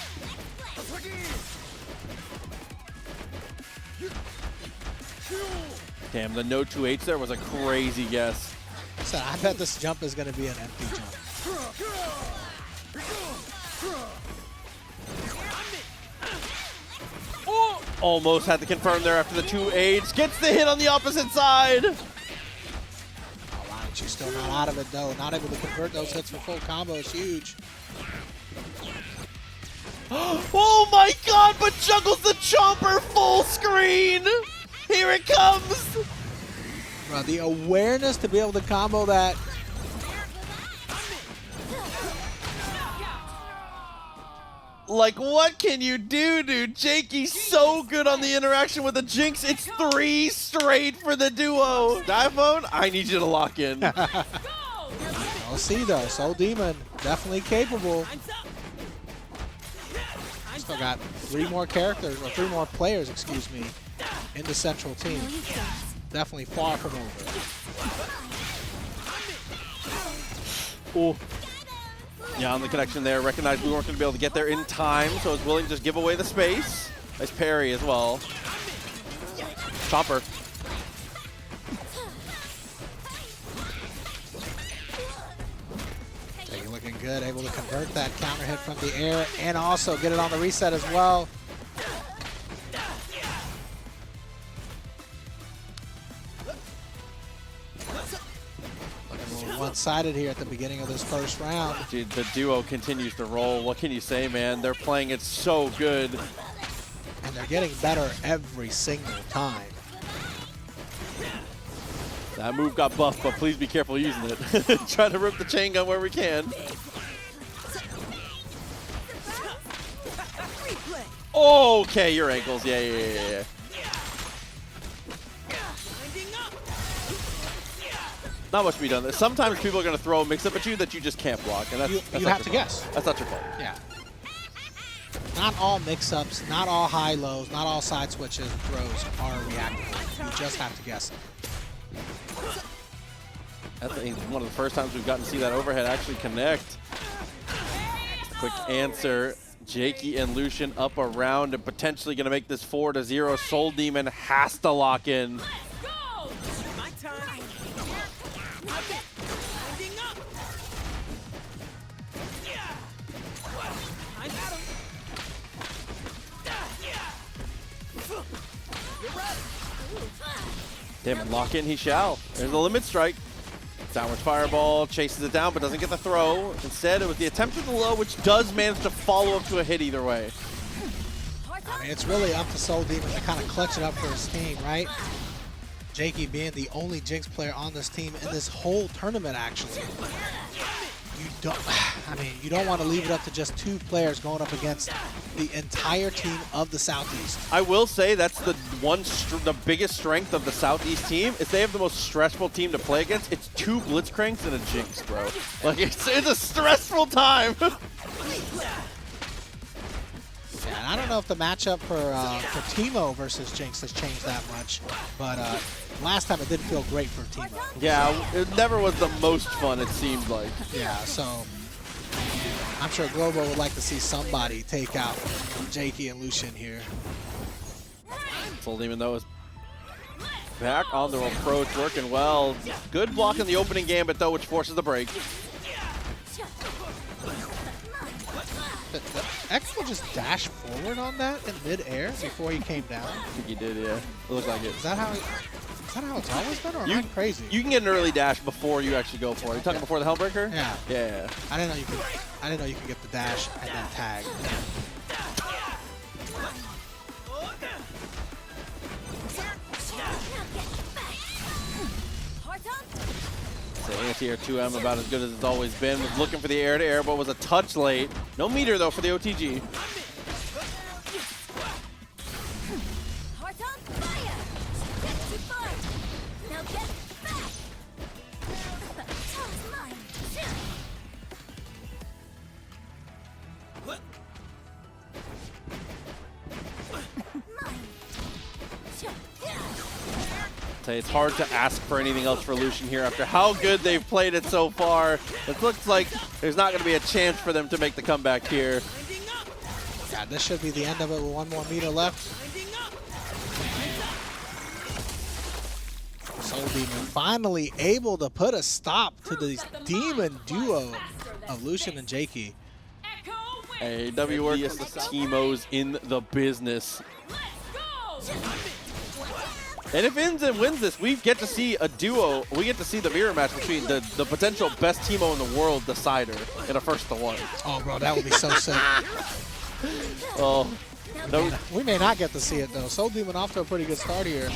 Damn, the no 2H there was a crazy guess. So I bet this jump is gonna be an empty jump. Oh, almost had to confirm there after the 2H. Gets the hit on the opposite side. Oh, She's still not out of it though. Not able to convert those hits for full combo is huge. Oh my god, but juggles the chomper full screen! Here it comes! Bro, the awareness to be able to combo that. Like, what can you do, dude? Jakey's so good on the interaction with the Jinx. It's 3 straight for the duo. Diphone, I need you to lock in. Well, We'll see though. Soul Demon definitely capable. Still got 3 more characters, or 3 more players, excuse me, in the central team. Definitely far from over. Ooh. Yeah, on the connection there. Recognized we weren't going to be able to get there in time, so was willing to just give away the space. Nice parry as well. Chomper. Jake looking good, able to convert that counter hit from the air and also get it on the reset as well. Looking a little one-sided here at the beginning of this first round. Dude, the duo continues to roll. What can you say, man? They're playing it so good. And they're getting better every single time. That move got buffed, but please be careful using it. Try to rip the chain gun where we can. Okay, your ankles. Yeah. Not much to be done there. Sometimes people are going to throw a mix-up at you that you just can't block. And that's you have to guess. That's not your fault. Yeah. Not all mix-ups, not all high-lows, not all side switches, throws are reactive. You just have to guess. That's one of the first times we've gotten to see that overhead actually connect. Quick answer. Jakey and Lucian up around and potentially going to make this 4-0. Soul Demon has to lock in. My time. Damn, lock in he shall. There's a limit strike. Downward fireball, chases it down, but doesn't get the throw. Instead, it was the attempt at the low, which does manage to follow up to a hit either way. I mean, it's really up to Soul Demon to kind of clutch it up for his team, right? Jakey being the only Jinx player on this team in this whole tournament, actually. You don't want to leave it up to just 2 players going up against the entire team of the Southeast. I will say that's the biggest strength of the Southeast team is they have the most stressful team to play against. It's 2 Blitzcranks and a Jinx, bro. Like it's a stressful time. Yeah, and I don't know if the matchup for Teemo versus Jinx has changed that much, but last time it didn't feel great for Teemo. Yeah, it never was the most fun, it seemed like. Yeah, so I'm sure Globo would like to see somebody take out Jakey and Lucian here. Soul Demon, though, is back on the approach, working well. Good block in the opening gambit, though, which forces the break. The X will just dash forward on that in mid-air before he came down. I think he did, yeah. It looked like it. Is that how it's always been, or am I crazy? You can get an early dash before you actually go for it. You talking before the Hellbreaker? Yeah. Yeah. I didn't know you could get the dash and then tag. So anti-air 2M about as good as it's always been. Was looking for the air-to-air, but was a touch late. No meter, though, for the OTG. It's hard to ask for anything else for Lucian here after how good they've played it so far. It looks like there's not going to be a chance for them to make the comeback here. Yeah, this should be the end of it with 1 more meter left. Soul Demon finally able to put a stop to the demon duo of Lucian and Jakey. AW work is the Teemos in the business. And if Inzen wins this, we get to see a duo. We get to see the mirror match between the potential best Teemo in the world decider in a 1-to-1. Oh, bro, that would be so sick. Oh, no. We may not get to see it, though. Soul Demon off to a pretty good start here.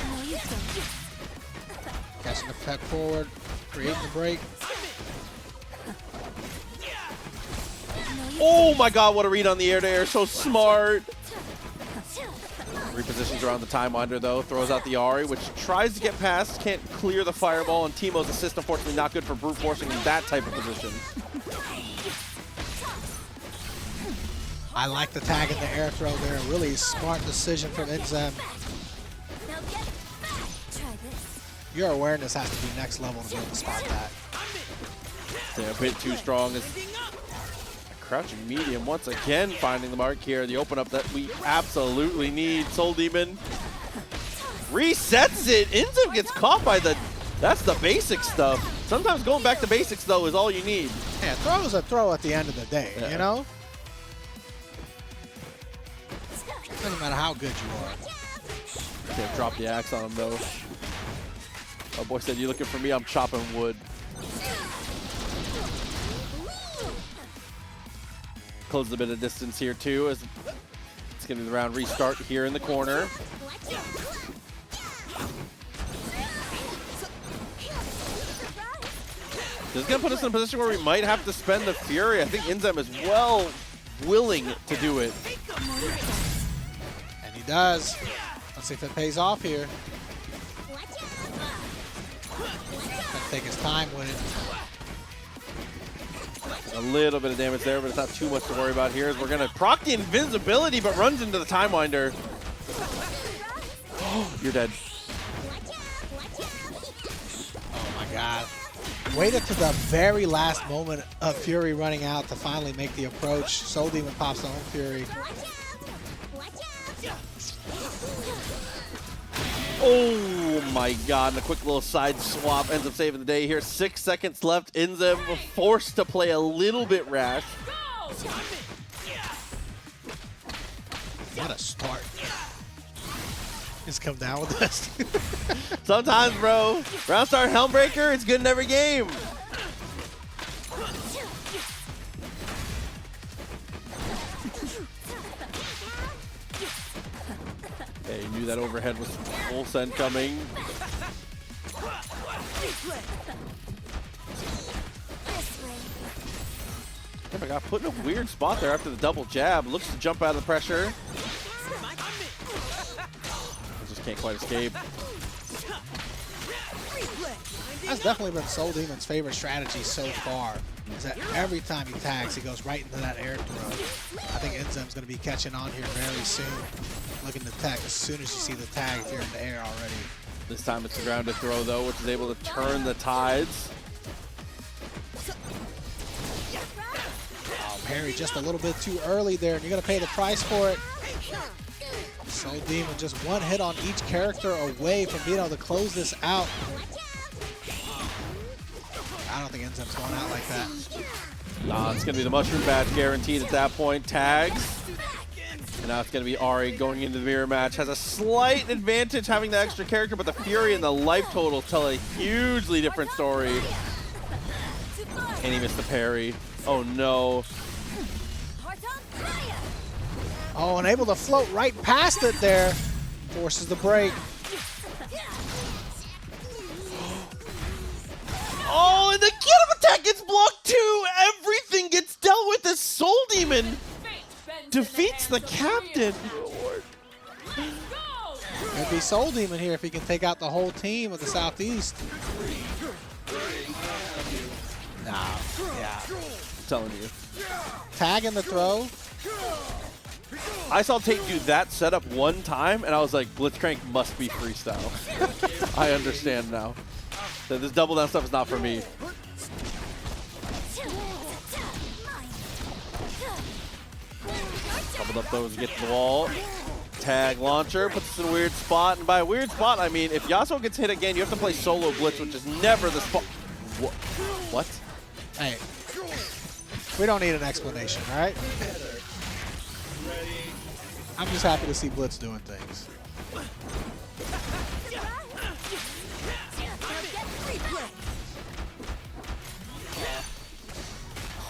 Catching the pet forward, creating the break. Oh my God, what a read on the air-to-air. So smart. Repositions around the Time Winder though, throws out the Ari, which tries to get past, can't clear the fireball, and Teemo's assist unfortunately not good for brute forcing in that type of position. I like the tag in the air throw there. Really smart decision from Inzem. Now get back. Try this. Your awareness has to be next level to be able to spot that. They're a bit too strong. As crouching medium once again finding the mark here. The open up that we absolutely need. Soul Demon resets it. Inzem gets caught by the, that's the basic stuff. Sometimes going back to basics though is all you need. Yeah, throw is a throw at the end of the day, you know? Doesn't matter how good you are. Can't drop the axe on him though. Oh boy said, you looking for me? I'm chopping wood. Closes a bit of distance here too, as it's gonna be the round restart here in the corner. This is gonna put us in a position where we might have to spend the Fury. I think Inzem is well willing to do it. And he does. Let's see if it pays off here. Gonna take his time with it. A little bit of damage there, but it's not too much to worry about here, as we're gonna proc the invisibility, but runs into the Time Winder. You're dead. Oh my God. Waited to the very last moment of Fury running out to finally make the approach. Soul Demon pops on Fury. Oh my God, and a quick little side swap ends up saving the day here. 6 seconds left. Inzem forced to play a little bit rash. What a start. Just come down with this. Sometimes, bro, round start Helmbreaker, it's good in every game. Okay, you knew that overhead was full send coming. I got put in a weird spot there after the double jab. Looks to jump out of the pressure. Just can't quite escape. That's definitely been Soul Demon's favorite strategy so far, is that every time he tags, he goes right into that air throw. I think Inzem's going to be catching on here very soon. Looking to tag as soon as you see the tag if you're in the air already. This time it's a grounded throw though, which is able to turn the tides. Oh, parry just a little bit too early there, and you're going to pay the price for it. Soul Demon just one hit on each character away from being able to close this out. I don't think Inzem's going out like that. Nah, it's going to be the Mushroom Badge guaranteed at that point. Tags. And now it's going to be Ari going into the mirror match. Has a slight advantage having the extra character, but the Fury and the life totals tell a hugely different story. And he missed the parry. Oh no. Oh, and able to float right past it there. Forces the break. Oh, and the get-up attack gets blocked too! Everything gets dealt with as Soul Demon defeats the captain. It'd be Soul Demon here if he can take out the whole team of the Southeast. Nah, yeah. I'm telling you. Tag in the throw. I saw Tate do that setup one time, and I was like, Blitzcrank must be freestyle. I understand now. That this double down stuff is not for me. Doubled up those, get to the wall. Tag launcher, puts us in a weird spot. And by a weird spot, I mean, if Yasuo gets hit again, you have to play solo Blitz, which is never the spot. What? Hey, we don't need an explanation, all right? I'm just happy to see Blitz doing things.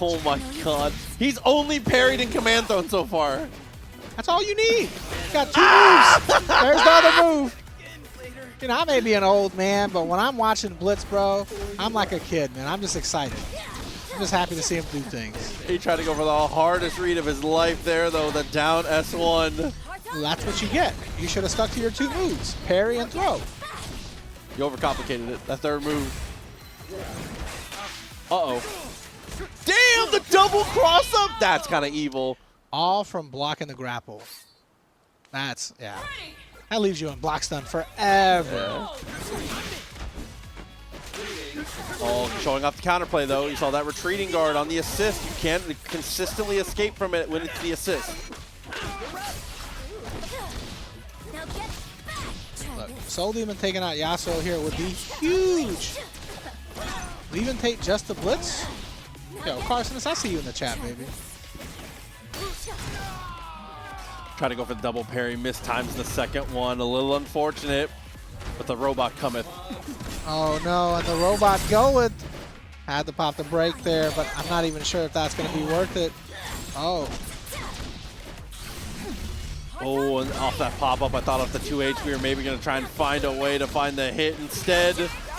Oh my God. He's only parried in Command Throne so far. That's all you need. You got two moves. There's the other move. You know, I may be an old man, but when I'm watching Blitz, bro, I'm like a kid, man. I'm just excited. I'm just happy to see him do things. He tried to go for the hardest read of his life there, though. The down S1. That's what you get. You should have stuck to your 2 moves, parry and throw. You overcomplicated it. That third move. Uh-oh. Damn, the double cross-up! That's kind of evil. All from blocking the grapple. That's, yeah. That leaves you in block stun forever. Yeah. Oh, showing off the counterplay, though. You saw that retreating guard on the assist. You can't consistently escape from it when it's the assist. Now get back. Try Look, this. Soul Demon taking out Yasuo here would be huge. Leaving Tate just the blitz? Yo, Carson, I see you in the chat, baby. Try to go for the double parry, mistimes the second one. A little unfortunate, but the robot cometh. Oh no, and the robot going. Had to pop the break there, but I'm not even sure if that's going to be worth it. Oh. Oh, and off that pop-up, I thought off the 2H we were maybe going to try and find a way to find the hit. Instead,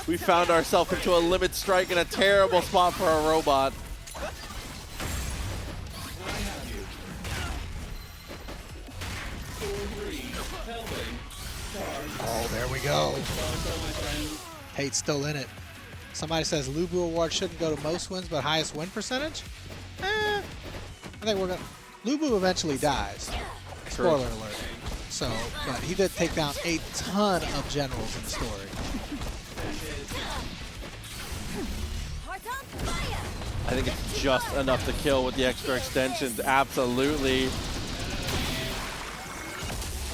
we found ourselves into a limit strike in a terrible spot for our robot. Oh, there we go. Tate's still in it. Somebody says Lubu Award shouldn't go to most wins, but highest win percentage? I think we're going to... Lubu eventually dies. True. Spoiler alert. So, but he did take down a ton of generals in the story. Heart on fire. I think it's just enough to kill with the extra extensions. Absolutely.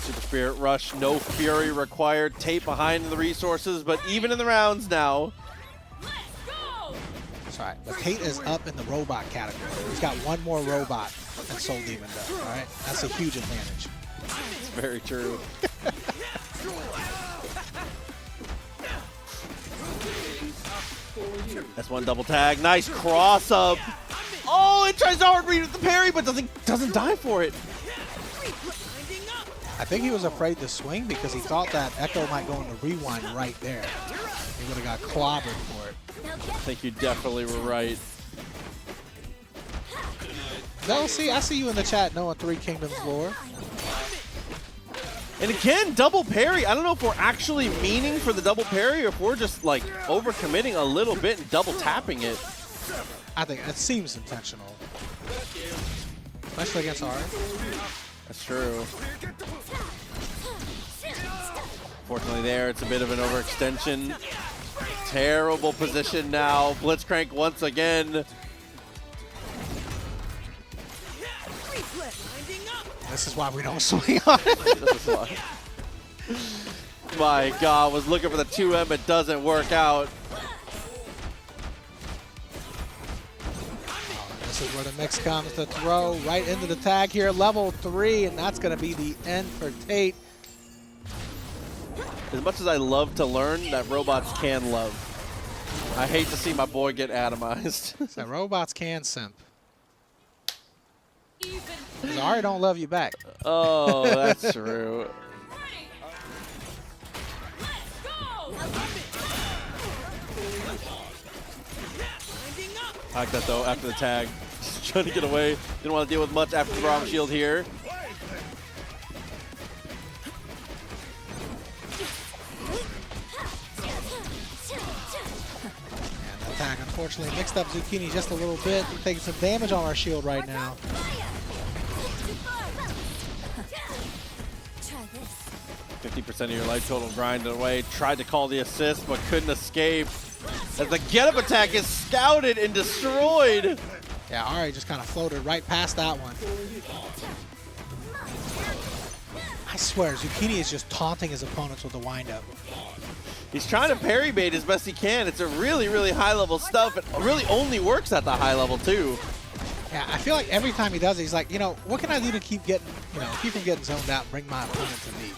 Super Spirit Rush, no Fury required. Tate behind the resources, but even in the rounds now. That's right. But Tate is up in the robot category. He's got one more robot than Soul Demon does, all right? That's a huge advantage. It's very true. That's one double tag. Nice cross up. Oh, it tries to hard read with the parry, but doesn't die for it. I think he was afraid to swing because he thought that Echo might go into rewind right there. He would have got clobbered for it. I think you definitely were right. No, see, I see you in the chat knowing Three Kingdoms lore. And again, double parry. I don't know if we're actually meaning for the double parry or if we're just like overcommitting a little bit and double tapping it. I think it seems intentional. Especially against Ari. That's true. Fortunately there, it's a bit of an overextension. Terrible position now. Blitzcrank once again. This is why we don't swing on it. This is why. My God, was looking for the 2M, it doesn't work out. This is where the mix comes to throw right into the tag here. Level 3, and that's going to be the end for Tate. As much as I love to learn, that robots can love. I hate to see my boy get atomized. So robots can simp. Because Ari don't love you back. Oh, that's true. I like that though, after the tag. Just trying to get away. Didn't want to deal with much after the Braum shield here. And the attack unfortunately mixed up Zucchini just a little bit. He's taking some damage on our shield right now. Try this. 50% of your life total grinding away. Tried to call the assist, but couldn't escape. As the get-up attack is scouted and destroyed. Yeah, Ari just kind of floated right past that one. I swear, Zucchini is just taunting his opponents with the windup. He's trying to parry bait as best he can. It's a really, really high-level stuff. It really only works at the high level, too. Yeah, I feel like every time he does it, he's like, you know, what can I do to keep getting, keep from getting zoned out and bring my opponent to me?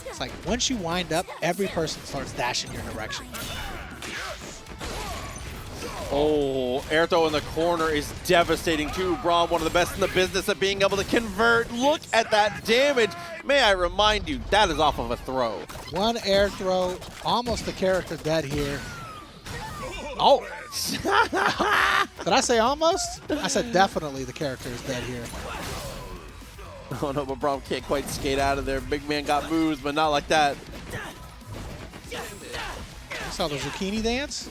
It's like, once you wind up, every person starts dashing your direction. Oh, air throw in the corner is devastating too. Braum, one of the best in the business at being able to convert. Look at that damage. May I remind you, that is off of a throw. One air throw, almost the character dead here. Oh! Did I say almost? I said definitely the character is dead here. Oh no, but Braum can't quite skate out of there. Big man got moves, but not like that. You saw the zucchini dance?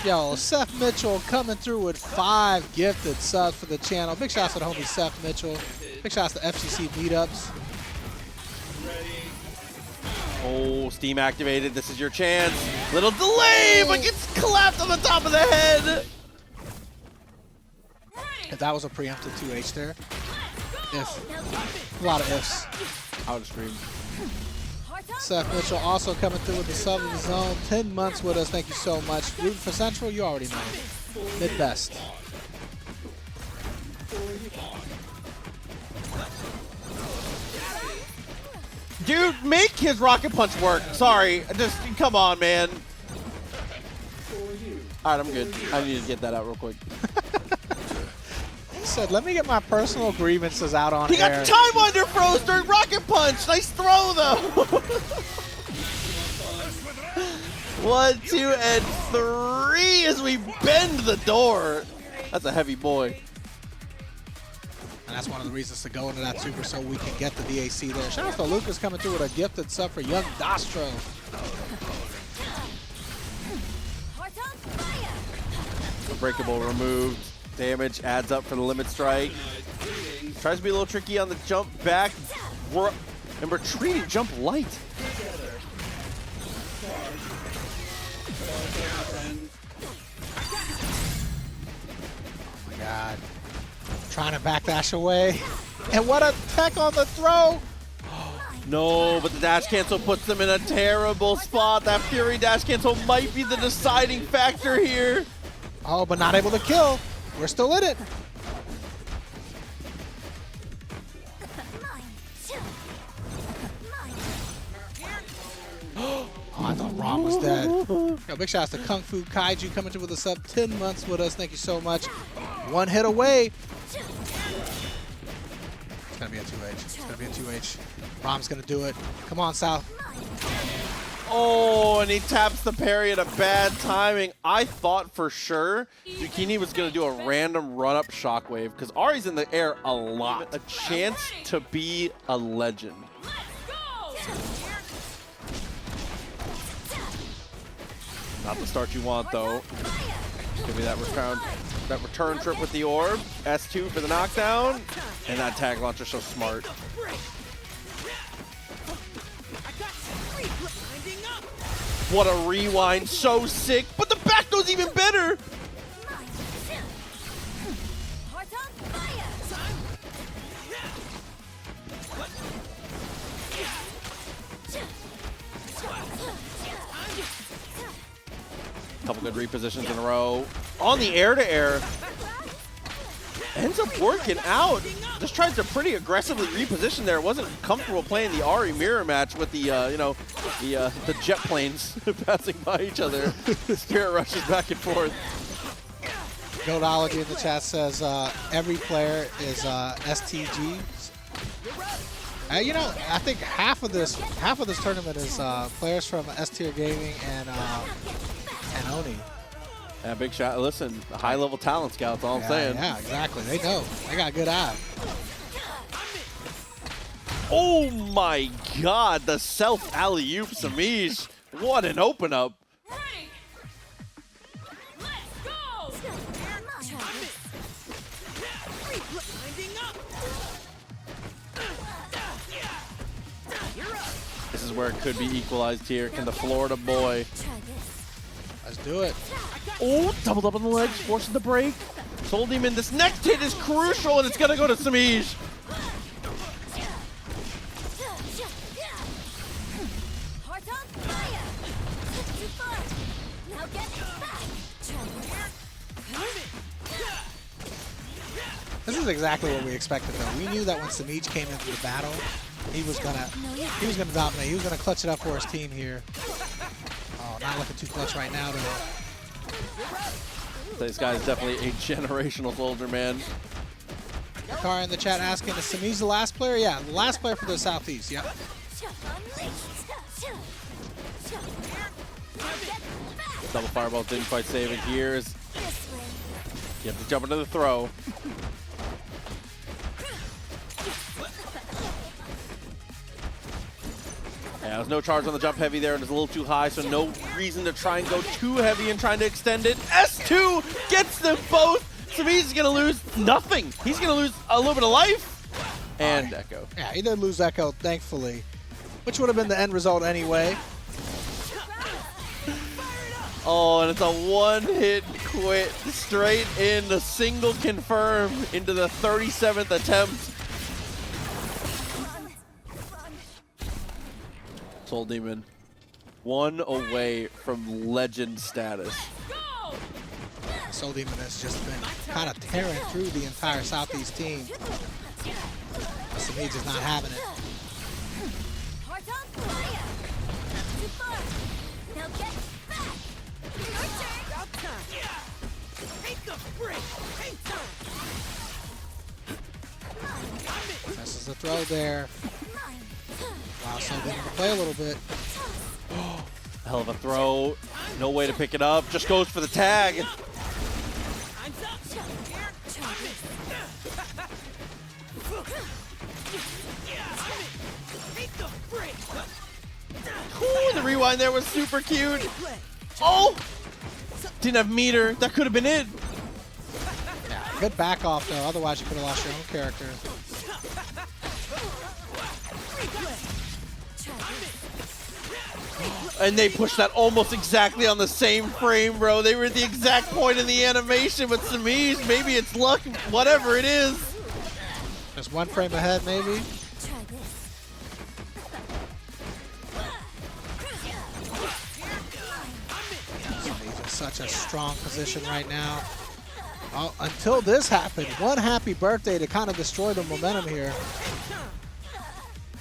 Yo, Seth Mitchell coming through with 5 gifted subs for the channel. Big shouts to the homie Seth Mitchell. Big shouts to FCC meetups. Oh, Steam activated. This is your chance. Little delay, but gets clapped on the top of the head. If that was a preemptive 2H there. If. A lot of ifs. I would scream. Seth Mitchell also coming through with the sub of his own. 10 months with us. Thank you so much. Rooting for Central, you already know. Mid-best. Dude, make his rocket punch work. Sorry, just come on, man. All right, I'm good. I need to get that out real quick. He said, let me get my personal grievances out on He got air. the time under froze during rocket punch. Nice throw, though. 1, 2, and 3 as we bend the door. That's a heavy boy. And that's one of the reasons to go into that super so we can get the DAC there. Shout out to Lucas coming through with a gifted sub for Young Dostro. Unbreakable removed. Damage adds up for the limit strike. Tries to be a little tricky on the jump back. And retreating jump light. Oh my god. Trying to backdash away. And what a tech on the throw. No, but the dash cancel puts them in a terrible spot. That Fury dash cancel might be the deciding factor here. Oh, but not able to kill. We're still in it. Oh, I thought Rom was dead. Yo, big shouts to Kung Fu Kaiju coming through with a sub. 10 months with us. Thank you so much. 1 hit away. It's going to be a 2H. It's going to be a 2H. Rom's going to do it. Come on, Sal. Oh, and he taps the parry at a bad timing. I thought for sure Zucchini was going to do a random run-up shockwave because Ari's in the air a lot. A chance to be a legend. Not the start you want, though. Give me that return trip with the orb. S2 for the knockdown. And that tag launcher so smart. What a rewind, so sick, but the back throw's even better. Couple good repositions in a row. On the air-to-air. Ends up working out. Just tries to pretty aggressively reposition there. Wasn't comfortable playing the Ari mirror match with the, the jet planes passing by each other. Spirit rushes back and forth. Goldology in the chat says every player is STG. I think half of this tournament is players from S Tier Gaming and Oni. Yeah, big shot. Listen, high-level talent scouts, all I'm saying. Yeah, exactly. They know. They got a good eye. Oh my god, the self alley-oop Samish. What an open-up. This is where it could be equalized here. Can the Florida boy... Let's do it. Oh, doubled up on the legs, forces the break. Told him in this next hit is crucial, and it's going to go to Samish. This is exactly what we expected, though. We knew that when Samish came into the battle, he was gonna dominate. He was gonna clutch it up for his team here. Oh, not looking too clutch right now, though. This guy is definitely a generational soldier, man. Car in the chat asking, is Samish the last player? Yeah, the last player for the Southeast, yep. Double fireball didn't quite save it here. You have to jump into the throw. Yeah, there's no charge on the jump heavy there, and it's a little too high, so no reason to try and go too heavy and trying to extend it. S2 gets them both. Semi's gonna lose nothing. He's gonna lose a little bit of life. And Echo. Yeah, he did lose Echo, thankfully, which would have been the end result anyway. Oh, and it's a one-hit quit straight in, the single confirm into the 37th attempt. Soul Demon, one away from legend status. Soul Demon has just been kind of tearing through the entire Southeast team. Semi just not having it. Heart on fire. Too far. Now get back. Your turn. About time. Take the break. Hang time. Misses the throw there. Wow, Soul Demon to play a little bit. Hell of a throw. No way to pick it up. Just goes for the tag. Time's up. Take the break. Ooh, the rewind there was super cute. Oh! Didn't have meter. That could have been it. Yeah, good back off though. Otherwise, you could have lost your own character. And they pushed that almost exactly on the same frame, bro. They were at the exact point in the animation with Semi's. Maybe it's luck, whatever it is. Just one frame ahead, maybe. Try this. He's in such a strong position right now. Oh, until this happened, one happy birthday to kind of destroy the momentum here.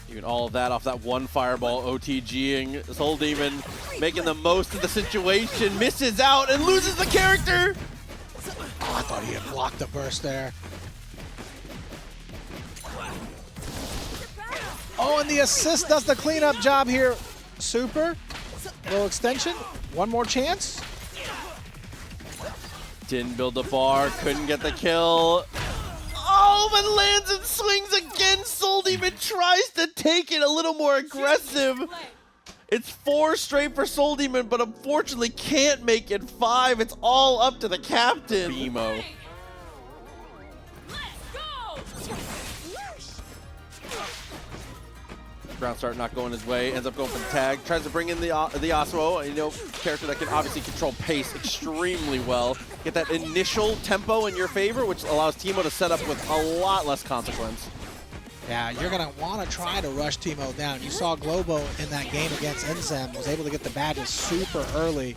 Even all of that off that one fireball OTGing. Soul Demon making the most of the situation, misses out and loses the character. Oh, I thought he had blocked the burst there. Oh, and the assist does the cleanup job here. Super. Little extension. One more chance. Didn't build a bar, couldn't get the kill. Oh, but lands and swings again. Soul Demon tries to take it a little more aggressive. It's 4 straight for Soul Demon, but unfortunately can't make it 5. It's all up to the captain. Emo. Ground start not going his way, ends up going for the tag, tries to bring in the Yasuo, you know, character that can obviously control pace extremely well. Get that initial tempo in your favor, which allows Teemo to set up with a lot less consequence. Yeah, you're going to want to try to rush Teemo down. You saw Globo in that game against Enzem was able to get the badges super early.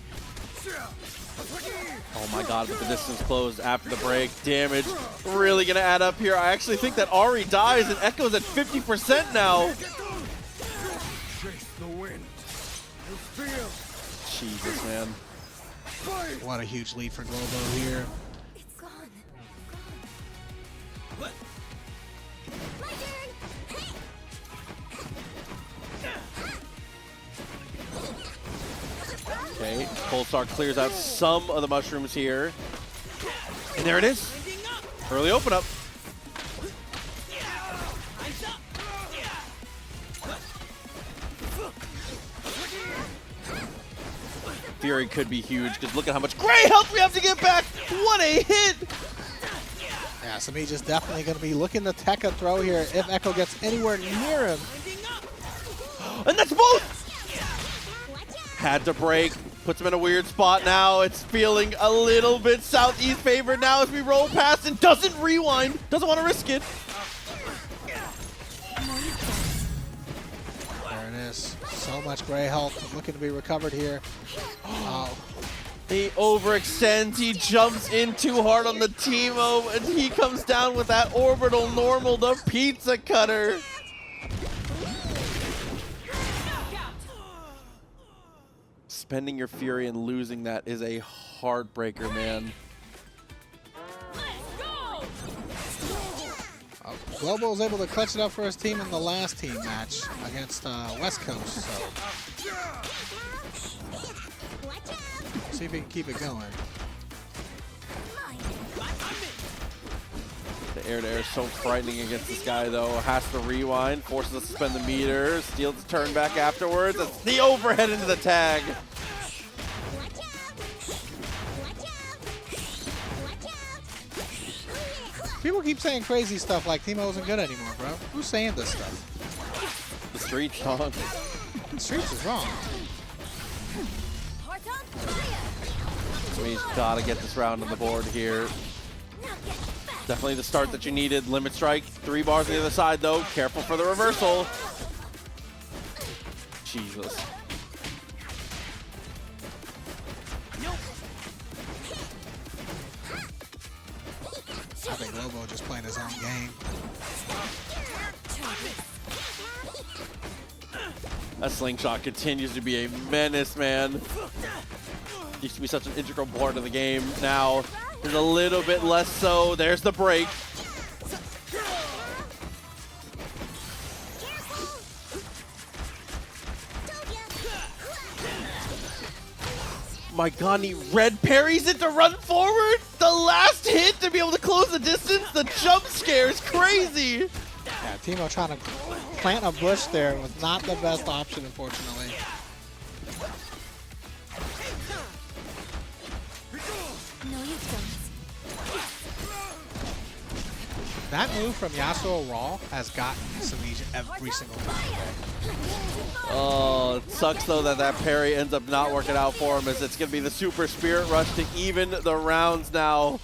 Oh my god, but the distance closed after the break. Damage really going to add up here. I actually think that Ari dies and Echo's at 50% now. Jesus, man. What a huge lead for Globo here. It's gone. My turn. Okay, Polestar clears out some of the mushrooms here. And there it is. Early open up. Fury could be huge because look at how much gray health we have to get back. What a hit. Yeah, Semi just definitely going to be looking to tech a throw here if Echo gets anywhere near him. And that's both. Had to break. Puts him in a weird spot now. It's feeling a little bit Southeast favored now as we roll past and doesn't rewind. Doesn't want to risk it. There it is. So much gray health looking to be recovered here. Oh. He overextends. He jumps in too hard on the Teemo, and he comes down with that orbital normal, the pizza cutter. Spending your Fury and losing that is a heartbreaker, man. Global was able to clutch it up for his team in the last team match against West Coast. So see if he can keep it going. The air-to-air is so frightening against this guy, though. Has to rewind, forces us to spend the meter, steals the turn back afterwards. It's the overhead into the tag. People keep saying crazy stuff like Teemo isn't good anymore, bro. Who's saying this stuff? The streets, Tong. The streets is wrong. So he's got to get this round on the board here. Definitely the start that you needed. Limit strike, 3 bars on the other side, though. Careful for the reversal. Jesus. I think Lobo just playing his own game. That slingshot continues to be a menace, man. Used to be such an integral part of the game. Now, there's a little bit less so. There's the break. My god, he red parries it to run forward. The last hit to be able to close the distance. The jump scare is crazy. Yeah, Teemo trying to plant a bush there was not the best option, unfortunately. No, you don't. That move from Yasuo Raw has gotten Semifinal every single time. Oh, it sucks though that that parry ends up not working out for him, as it's going to be the super spirit rush to even the rounds now.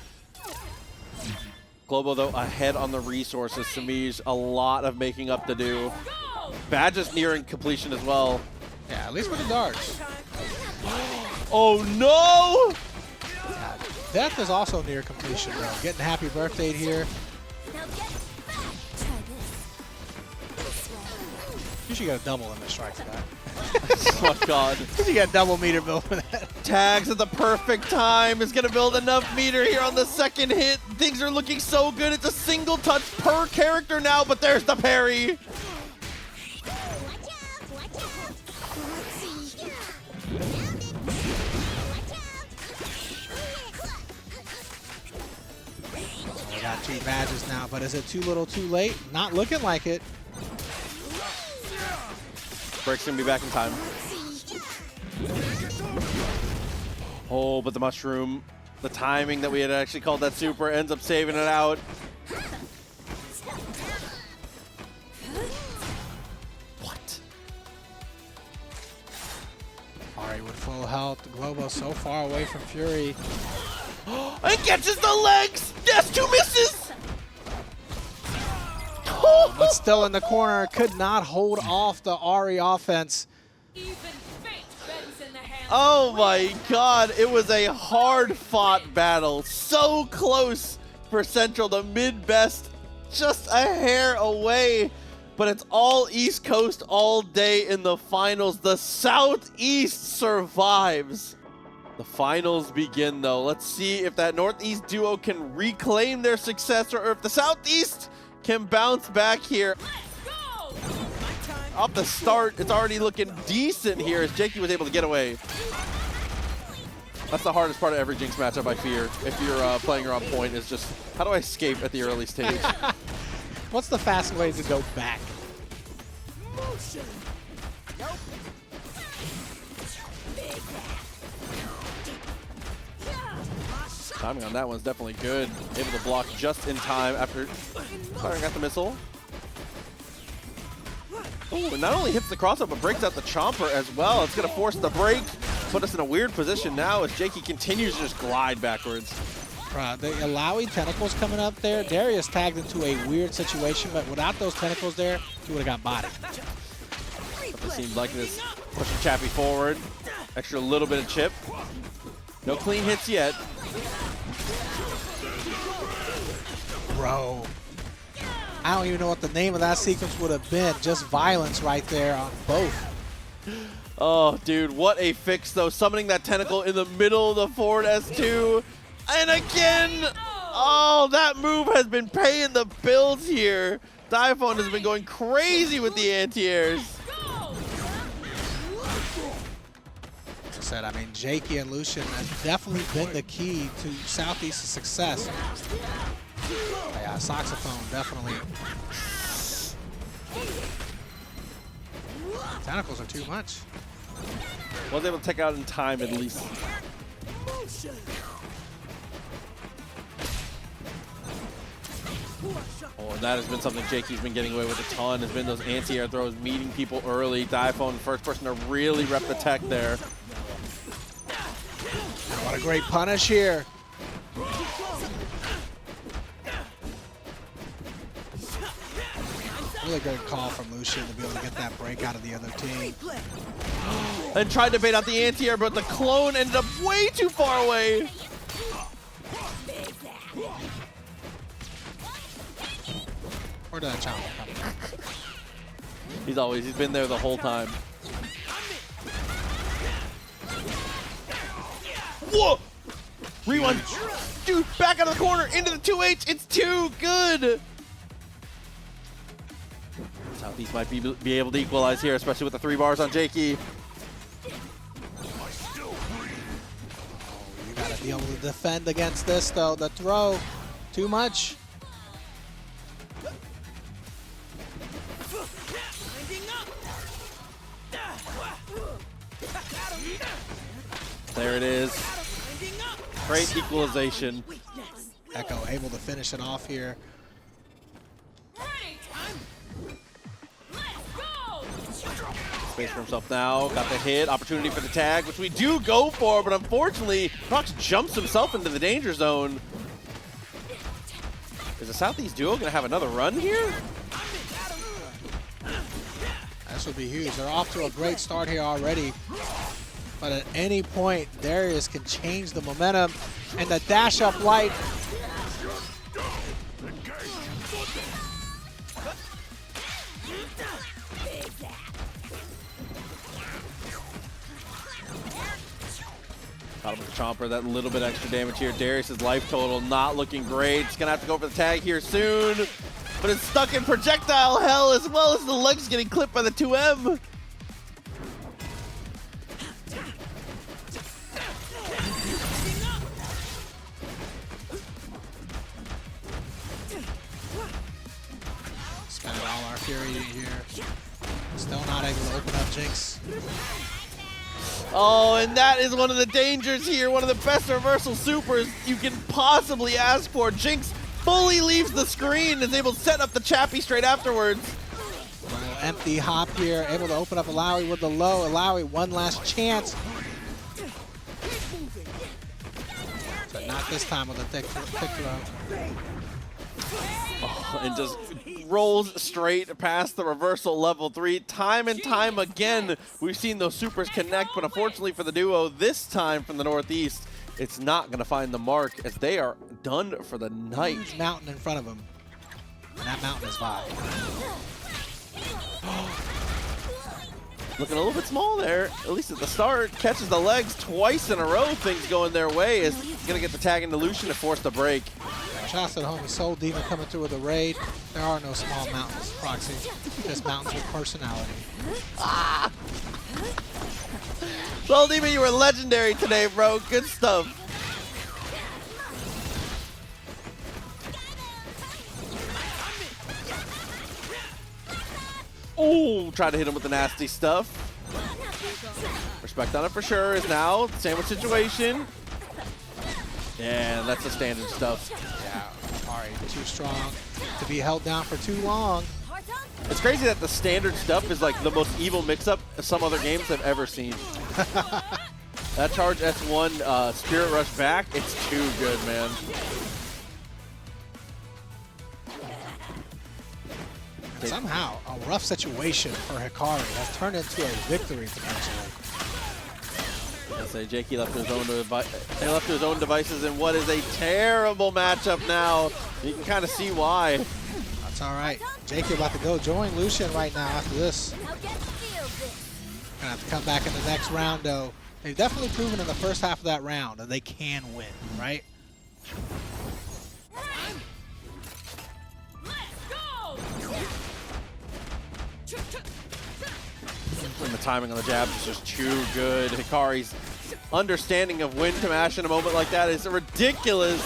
Globo though ahead on the resources. Samij a lot of making up to do. Badge is nearing completion as well. Yeah, at least with the darts. Oh no! Death is also near completion, bro. Getting happy birthday here. Now get back. Try this way. You should get a double in the strike for that. Oh my god. You should get a double meter build for that. Tags at the perfect time. Is going to build enough meter here on the second hit. Things are looking so good. It's a single touch per character now, but there's the parry. We got 2 badges now, but is it too little too late? Not looking like it. Brick's going to be back in time. Oh, but the mushroom, the timing that we had actually called that super ends up saving it out. What? Ari with full health. Globo so far away from Fury. And catches the legs! Yes, 2 misses! But still in the corner, could not hold off the Ari offense. Oh my god, it was a hard-fought battle. So close for Central, the mid-best, just a hair away. But it's all East Coast all day in the finals. The Southeast survives. The finals begin, though. Let's see if that Northeast duo can reclaim their success, or if the Southeast can bounce back here. Off the start, it's already looking decent here as Jakey was able to get away. That's the hardest part of every Jinx matchup, I fear. If you're playing her on point, is just, how do I escape at the early stage? What's the fast way to go back? Timing on that one's definitely good. Able to block just in time after firing at the missile. Oh, and not only hits the crossover, but breaks out the chomper as well. It's going to force the break, put us in a weird position now as Jakey continues to just glide backwards. The Alawi tentacles coming up there. Darius tagged into a weird situation, but without those tentacles there, he would have got bodied. It seems like this pushing Chappie forward. Extra little bit of chip. No clean hits yet. Bro. I don't even know what the name of that sequence would have been. Just violence right there on both. Oh, dude, what a fix, though. Summoning that tentacle in the middle of the forward S2. And again, oh, that move has been paying the bills here. Diaphone has been going crazy with the anti-airs. Like I said, I mean, Jakey and Lucian have definitely been the key to Southeast's success. Yeah, saxophone, definitely. Tentacles are too much. Was able to take out in time at least. Oh, and that has been something Jakey's been getting away with a ton, has been those anti-air throws, meeting people early. Diphone, first person to really rep the tech there. What a great punish here. Really good call from Lucian to be able to get that break out of the other team. And tried to bait out the anti-air, but the clone ended up way too far away. Where did that chomp come from? He's been there the whole time. Whoa! Rewind. Dude, back out of the corner, into the 2H. It's too good. Southeast might be able to equalize here, especially with the 3 bars on Jakey. Oh, you gotta be able to defend against this though. The throw, too much. There it is. Great equalization. Echo able to finish it off here. Space for himself now. Got the hit. Opportunity for the tag, which we do go for, but unfortunately, Prox jumps himself into the danger zone. Is the Southeast duo going to have another run here? This would be huge. They're off to a great start here already. But at any point, Darius can change the momentum, and the dash up light. Caught him with the chomper, that little bit extra damage here. Darius' life total not looking great. It's gonna have to go for the tag here soon. But it's stuck in projectile hell as well as the legs getting clipped by the 2M. Spending all our fury here. Still not able to open up Jinx. Oh, and that is one of the dangers here. One of the best reversal supers you can possibly ask for. Jinx fully leaves the screen, is able to set up the Chappie straight afterwards. Well, empty hop here, able to open up Alawi with the low. Alawi, one last chance. But not this time with a thick throw. Oh, and just rolls straight past the reversal level 3. Time and time again, we've seen those supers connect, but unfortunately for the duo, this time from the Northeast, it's not going to find the mark as they are done for the night. Huge mountain in front of him. And that mountain is Vi. Looking a little bit small there, at least at the start. Catches the legs twice in a row. Things going their way. Is going to get the tag into Lucian to force the break. Shouts to the homie Soul Demon coming through with a raid. There are no small mountains, Proxy. Just mountains with personality. Ah! Soul Demon, you were legendary today, bro. Good stuff. Oh, tried to hit him with the nasty stuff. Respect on it for sure is now sandwich situation. Yeah, that's the standard stuff. Yeah, Ari too strong to be held down for too long. It's crazy that the standard stuff is like the most evil mix-up of some other games I've ever seen. That charge S1 Spirit Rush back, it's too good, man. And somehow, a rough situation for Hikari has turned into a victory potentially. I say Jakey left to his own devices in what is a terrible matchup now. You can kind of see why. That's all right. Jakey about to go join Lucian right now after this. Now get to feel this. Gonna have to come back in the next round though. They've definitely proven in the first half of that round that they can win, right? And the timing on the jabs is just too good. Hikari's understanding of when to mash in a moment like that is ridiculous.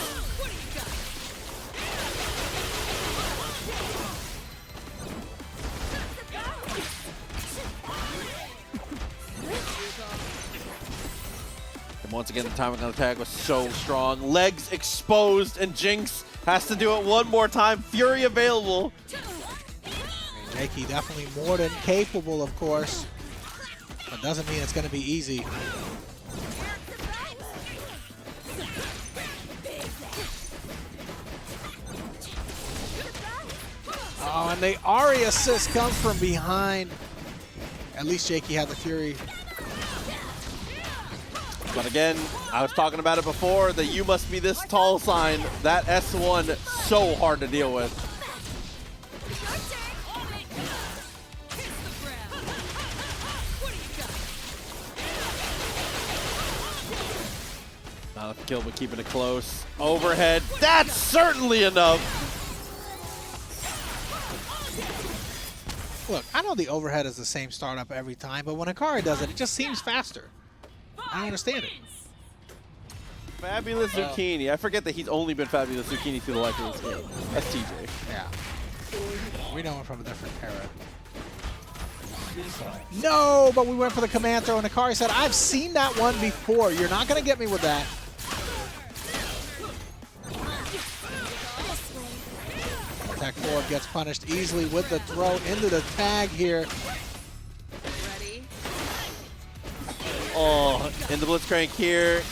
And once again, the timing on attack was so strong. Legs exposed, and Jinx has to do it one more time. Fury available. Jakey definitely more than capable, of course, but doesn't mean it's going to be easy. Oh, and the Ari assist comes from behind. At least Jakey had the Fury. But again, I was talking about it before, the "you must be this tall" sign. That S1, so hard to deal with. Not enough kill, but keeping it close. Overhead, that's certainly enough. Look, I know the overhead is the same startup every time, but when Akari does it, it just seems faster. I don't understand it. Fabulous Zucchini. I forget that he's only been Fabulous Zucchini through the life of this game. That's TJ. Yeah. We know him from a different era. No, but we went for the command throw, and Akari said, I've seen that one before. You're not going to get me with that. Tech forward gets punished easily with the throw into the tag here. Oh, in the Blitzcrank here.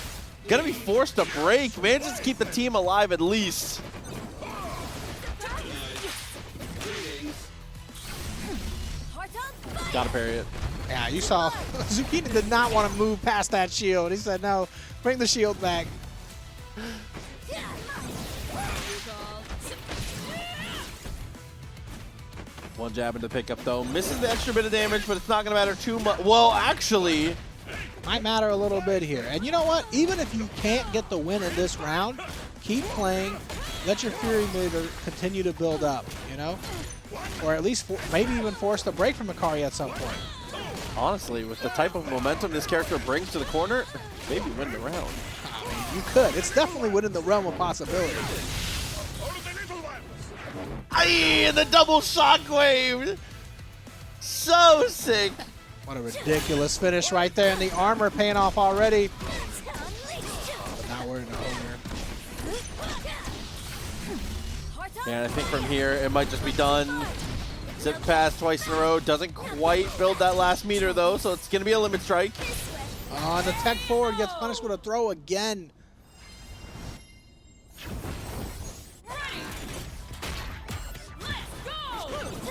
Gonna be forced to break. Manages to keep the team alive at least. Gotta parry it. Yeah, you saw Zucchini did not want to move past that shield. He said, no, bring the shield back. One jab into pickup though. Misses the extra bit of damage, but it's not gonna matter too much. Well, actually, might matter a little bit here. And you know what? Even if you can't get the win in this round, keep playing. Let your Fury meter continue to build up, you know? Or at least maybe even force the break from Akari at some point. honestly, with the type of momentum this character brings to the corner, maybe win the round. I mean, you could. It's definitely within the realm of possibility. Aye, the double shockwave! So sick! What a ridiculous finish right there, and the armor paying off already. But now we're in the corner. And I think from here, it might just be done. Zip pass twice in a row. Doesn't quite build that last meter, though, so it's going to be a limit strike. The tech forward gets punished with a throw again.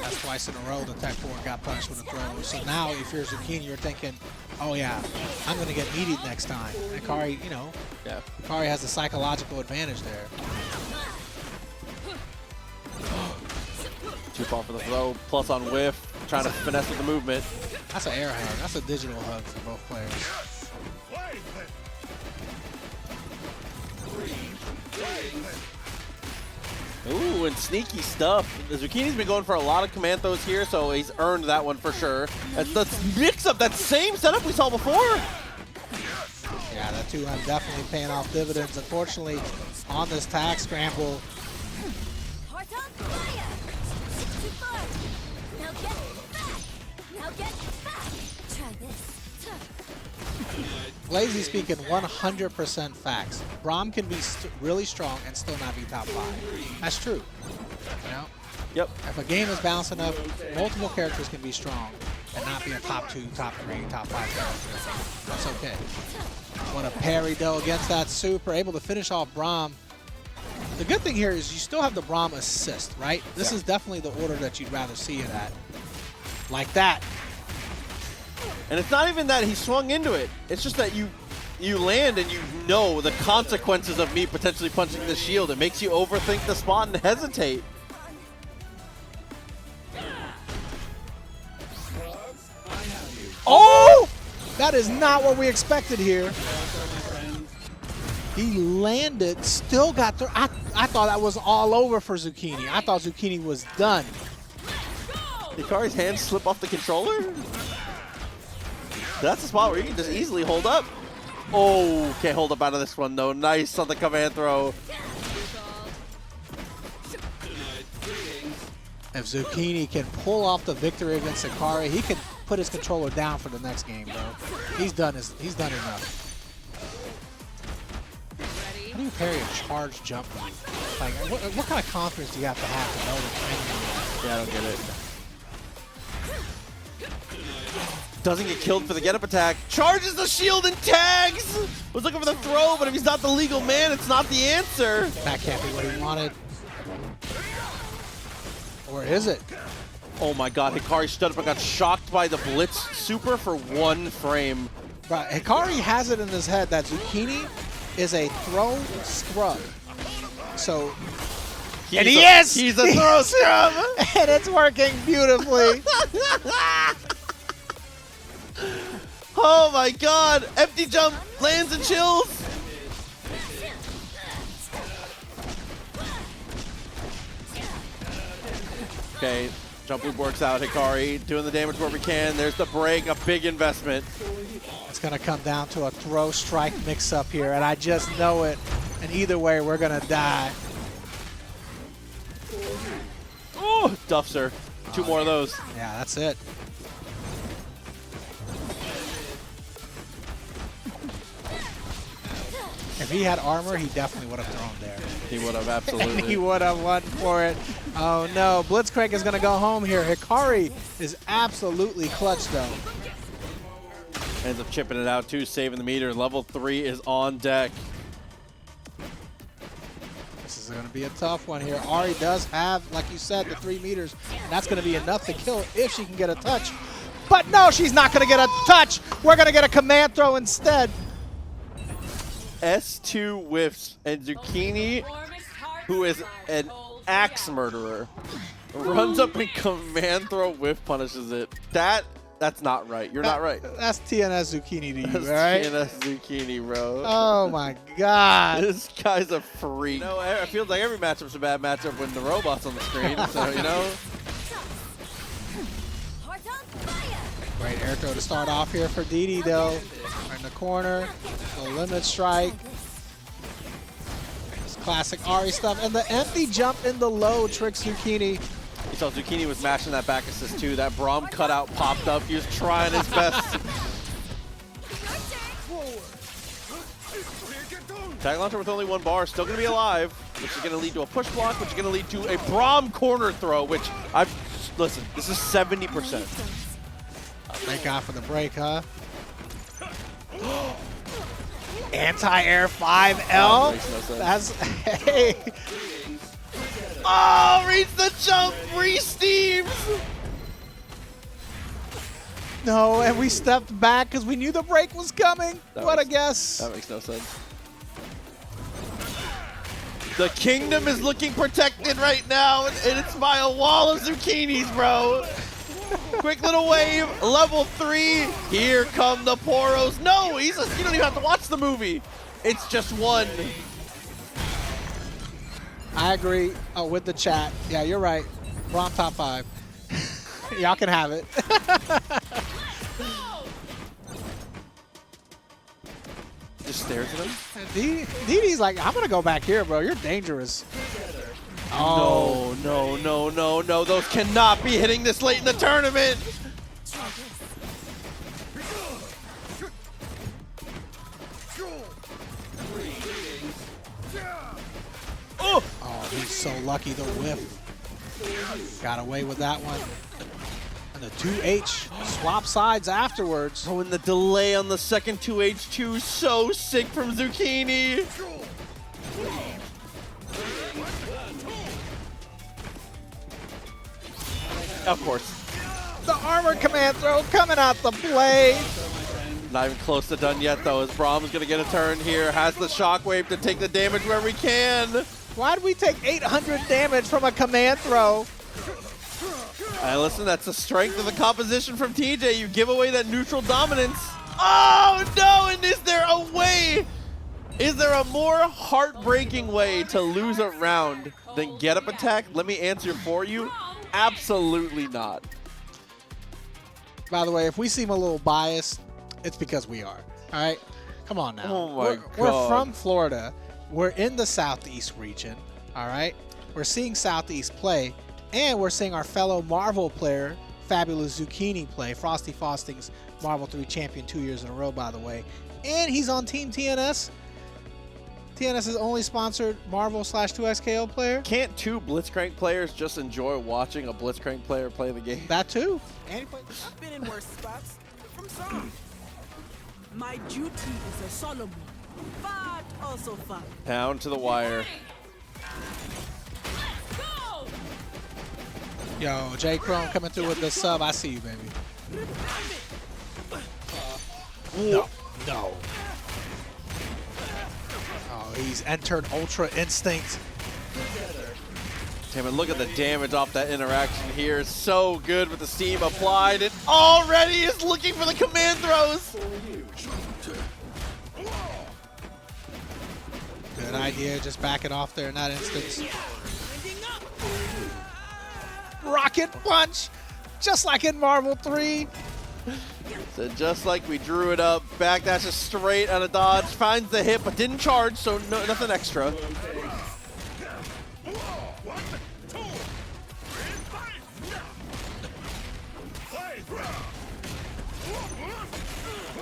That's twice in a row the tech forward got punished with a throw. So now if you're Zucchini, you're thinking, oh yeah, I'm going to get meated next time. And Akari, you know, Yeah. Akari has a psychological advantage there. Too far for the throw, plus on whiff, trying to finesse with the movement. That's an air hug. That's a digital hug for both players. Ooh, and sneaky stuff. The Zucchini's been going for a lot of command throws here, so he's earned that one for sure. That's the mix-up, that same setup we saw before. Yeah, that 200 definitely paying off dividends. Unfortunately, on this tag scramble, Lazy speaking 100% facts. Braum can be really strong and still not be top 5. That's true. You know? Yep. If a game is balanced enough, multiple characters can be strong and not be a top 2, top 3, top 5 character. That's okay. What a parry though against that super, able to finish off Braum. The good thing here is you still have the Braum assist, right? This is definitely the order that you'd rather see it at. Like that. And it's not even that he swung into it. It's just that you land and you know the consequences of me potentially punching the shield. It makes you overthink the spot and hesitate. Oh! That is not what we expected here. He landed, still got through. I thought that was all over for Zucchini. I thought Zucchini was done. Hikari's hands slip off the controller? That's a spot where you can just easily hold up. Oh, can't hold up out of this one though. Nice on the command throw. If Zucchini can pull off the victory against Hikari, he can put his controller down for the next game, bro. He's done enough. How do you parry a charge jump move? Like, what kind of confidence do you have to know that? Yeah, I don't get it. Doesn't get killed for the get-up attack. Charges the shield and tags! Was looking for the throw, but if he's not the legal man, it's not the answer. That can't be what he wanted. Or is it? Oh my god, Hikari stood up and got shocked by the Blitz super for 1 frame. But Hikari has it in his head that Zucchini is a throw scrub. So, He's He's a throw scrub! And it's working beautifully. Oh my god! Empty jump lands and chills! Okay, jump loop works out. Hikari doing the damage where we can. There's the break, a big investment. It's going to come down to a throw strike mix up here, and I just know it. And either way, we're going to die. Oh, duffs her. 2 more of those. Yeah, that's it. If he had armor, he definitely would have thrown there. He would have, And absolutely. he would have won for it. Oh no, Blitzcrank is going to go home here. Hikari is absolutely clutch though. Ends up chipping it out too, saving the meter. Level 3 is on deck. This is going to be a tough one here. Ari does have, like you said, the 3 meters. And that's going to be enough to kill if she can get a touch. But no, she's not going to get a touch. We're going to get a command throw instead. S2 whiffs, and Zucchini, who is an axe murderer, runs up and command throw whiff punishes it. That's not right. You're not right. That's TNS Zucchini to you, That's all right? TNS Zucchini, bro. Oh my God. This guy's a freak. No, it feels like every matchup's a bad matchup when the robot's on the screen, so, you know. Great air throw to start off here for Didi, though. Right in the corner. The limit strike. It's classic Ari stuff. And the empty jump in the low tricks Zucchini. You saw Zucchini was mashing that back assist too. That Braum cutout popped up. He was trying his best. Tag launcher with only 1 bar, still going to be alive, which is going to lead to a push block, which is going to lead to a Braum corner throw, which listen, this is 70%. Thank God for the break, huh? Anti-air 5L. That makes no sense. That's, hey. Oh, reads the jump, re-steams. No, and we stepped back because we knew the break was coming. What a guess. That makes no sense. The kingdom is looking protected right now, and it's by a wall of zucchinis, bro. Quick little wave, level 3. Here come the Poros. No, you don't even have to watch the movie. It's just 1. I agree with the chat. Yeah, you're right. Braum top 5. Y'all can have it. Just stares at him. Didi's like, I'm going to go back here, bro. You're dangerous. Oh. No, no, no, no, no. Those cannot be hitting this late in the tournament. Oh, he's so lucky the whiff. Got away with that one. And the 2H swap sides afterwards. Oh, and the delay on the second 2H2, so sick from Zucchini. Of course. The armor command throw coming out the play. Not even close to done yet, though, as Braum's going to get a turn here. Has the shockwave to take the damage where we can. Why did we take 800 damage from a command throw? Listen, that's the strength of the composition from TJ. You give away that neutral dominance. Oh, no, and is there a way? Is there a more heartbreaking way to lose a round than get up attack? Let me answer for you. Absolutely not. By the way, if we seem a little biased, it's because we are. All right? Come on now. Oh my We're God. from Florida. We're in the Southeast region. All right? We're seeing Southeast play, and we're seeing our fellow Marvel player, Fabulous Zucchini, play. Frosty Fausting's Marvel 3 champion 2 years in a row, by the way. And he's on Team TNS. TNS's only sponsored Marvel/2XKO player? Can't two Blitzcrank players just enjoy watching a Blitzcrank player play the game? That too. And he played. I've been in worse spots. From some. My duty is a solemn one, but also fun. Down to the wire. Yo, J Chrome coming through with the sub. I see you, baby. No. No. Oh, he's entered Ultra Instinct. Damn it, look at the damage off that interaction here. It's so good with the steam applied. It already is looking for the command throws. Good idea, just back it off there in that instance. Rocket punch, just like in Marvel 3. So just like we drew it up, back dash is straight on a dodge, finds the hit but didn't charge, so no, nothing extra.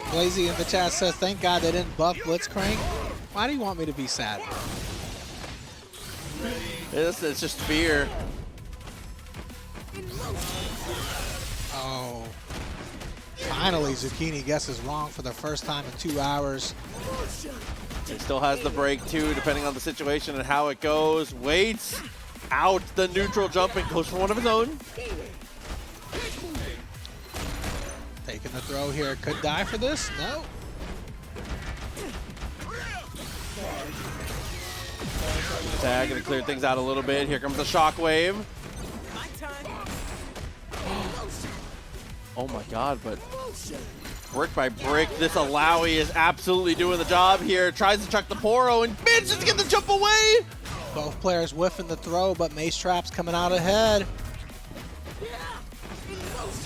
Blazy in the chat says, thank God they didn't buff Blitzcrank. Why do you want me to be sad? It's just fear. Oh. Finally, Zucchini guesses wrong for the first time in 2 hours. He still has the break too, depending on the situation and how it goes. Waits out the neutral jump and goes for one of his own. Taking the throw here. Could die for this? No. Tag, gonna clear things out a little bit. Here comes the shockwave. My time. Oh my god, but brick by brick, this Alawi is absolutely doing the job here. Tries to chuck the Poro and manages to get the jump away. Both players whiffing the throw, but Mace Trap's coming out ahead.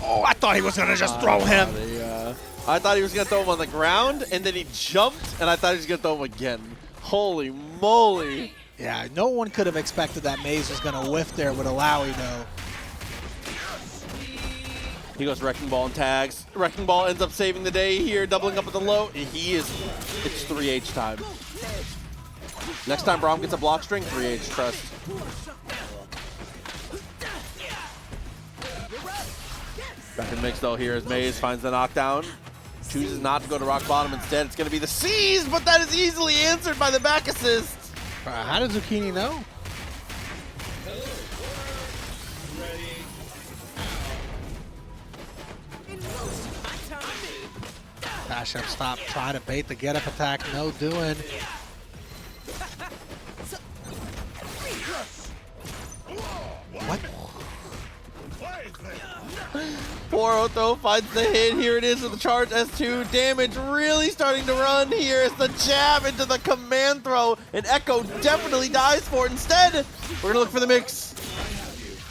Oh, I thought he was going to just throw him. I thought he was going to throw him on the ground, and then he jumped, and I thought he was going to throw him again. Holy moly. Yeah, no one could have expected that Maze was going to whiff there with Alawi, though. He goes Wrecking Ball and tags. Wrecking Ball ends up saving the day here, doubling up at the low. It's 3H time. Next time Braum gets a block string, 3H, trust. Back in the mix though here as Maze finds the knockdown. Chooses not to go to rock bottom instead. It's going to be the seize, but that is easily answered by the back assist. How did Zucchini know? Dash up, stop, try to bait the get up attack, no doing. What? Poro though finds the hit. Here it is with the charge S2. Damage really starting to run here. It's the jab into the command throw. And Echo definitely dies for it. Instead, we're gonna look for the mix.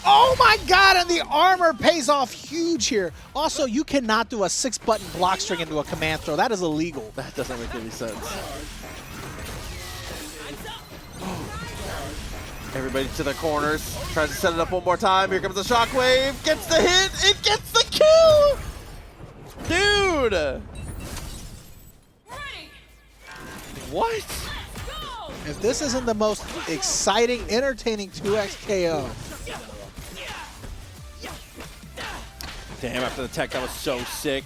Oh my god, and the armor pays off huge here. Also, you cannot do a 6-button block string into a command throw. That is illegal. That doesn't make any sense. Everybody to the corners. Tries to set it up one more time. Here comes the shockwave. Gets the hit. It gets the kill. Dude. What? If this isn't the most exciting, entertaining 2x KO. Damn, after the tech, that was so sick.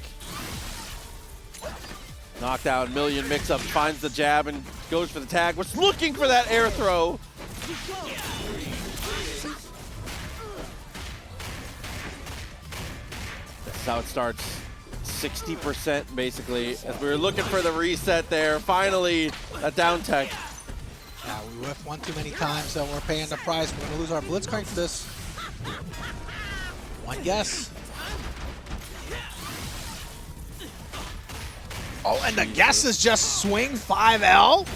Knockdown, million mix-up, finds the jab and goes for the tag. Was looking for that air throw. That's how it starts. 60% basically. As we were looking for the reset there, finally a down tech. Yeah, we whiffed one too many times, so we're paying the price. We're gonna lose our Blitzcrank for this. One guess. Oh, and the guess is just swing 5L?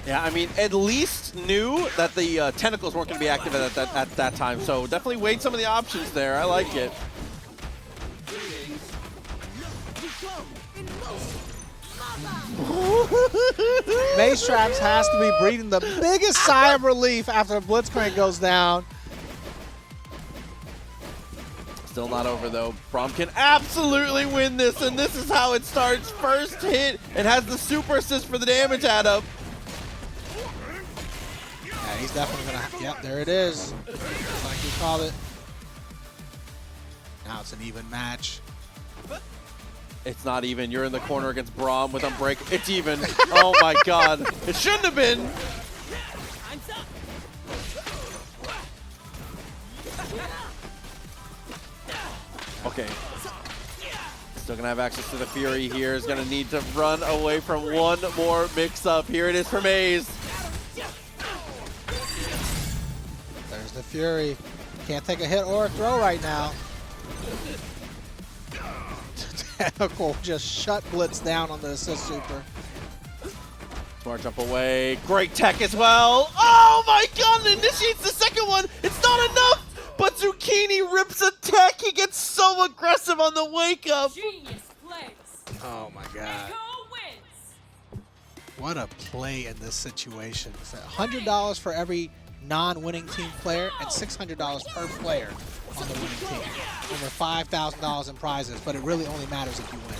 Yeah, I mean, at least knew that the tentacles weren't going to be active at that time, so definitely weighed some of the options there. I like it. Mace Traps has to be breathing the biggest sigh of relief after Blitzcrank goes down. Still not over though. Braum can absolutely win this, and this is how it starts. First hit, and has the super assist for the damage add up. Yeah, he's definitely gonna. Yep, there it is. Just like you called it. Now it's an even match. It's not even. You're in the corner against Braum with Unbreak. It's even. Oh my god. It shouldn't have been. Okay. Still gonna have access to the Fury here. Is gonna need to run away from one more mix-up. Here it is for Maze. There's the Fury. Can't take a hit or a throw right now. Tentacle just shut Blitz down on the assist super. Smart jump away. Great tech as well. Oh my god, it initiates the second one. It's not enough. But Zucchini rips a tech. He gets so aggressive on the wake up. Genius plays. Oh my god. Echo wins. What a play in this situation. It's $100 for every non-winning team player and $600 per player on the winning team. Over $5,000 in prizes, but it really only matters if you win.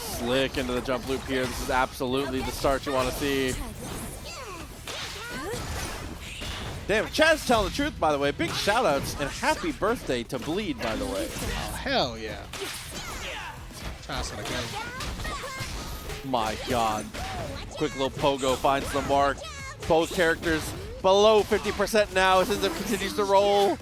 Slick into the jump loop here. This is absolutely the start you want to see. Damn, Chad's telling the truth, by the way. Big shout-outs and happy birthday to Bleed, by the way. Oh, hell yeah. Chad's gonna go. My god. Quick little pogo finds the mark. Both characters below 50% now as Inzem continues to roll.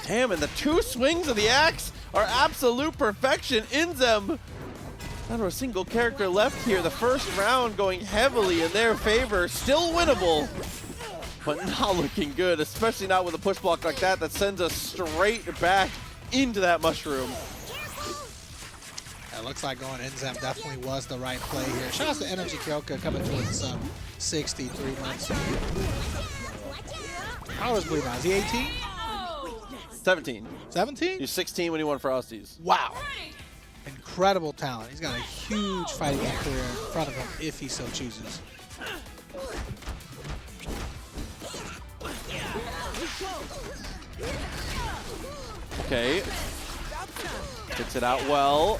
Damn, and the two swings of the axe are absolute perfection. Inzem, not a single character left here. The first round going heavily in their favor. Still winnable, but not looking good, especially not with a push block like that that sends us straight back into that mushroom. It looks like going Inzem definitely was the right play here. Shout out to Energy Kyoka coming towards the 63 months. How old is Bleed now? Is he 18? 17. 17? He's 16 when he won Frosties. Wow. Incredible talent. He's got a huge fighting game career in front of him if he so chooses. Okay. Gets it out well.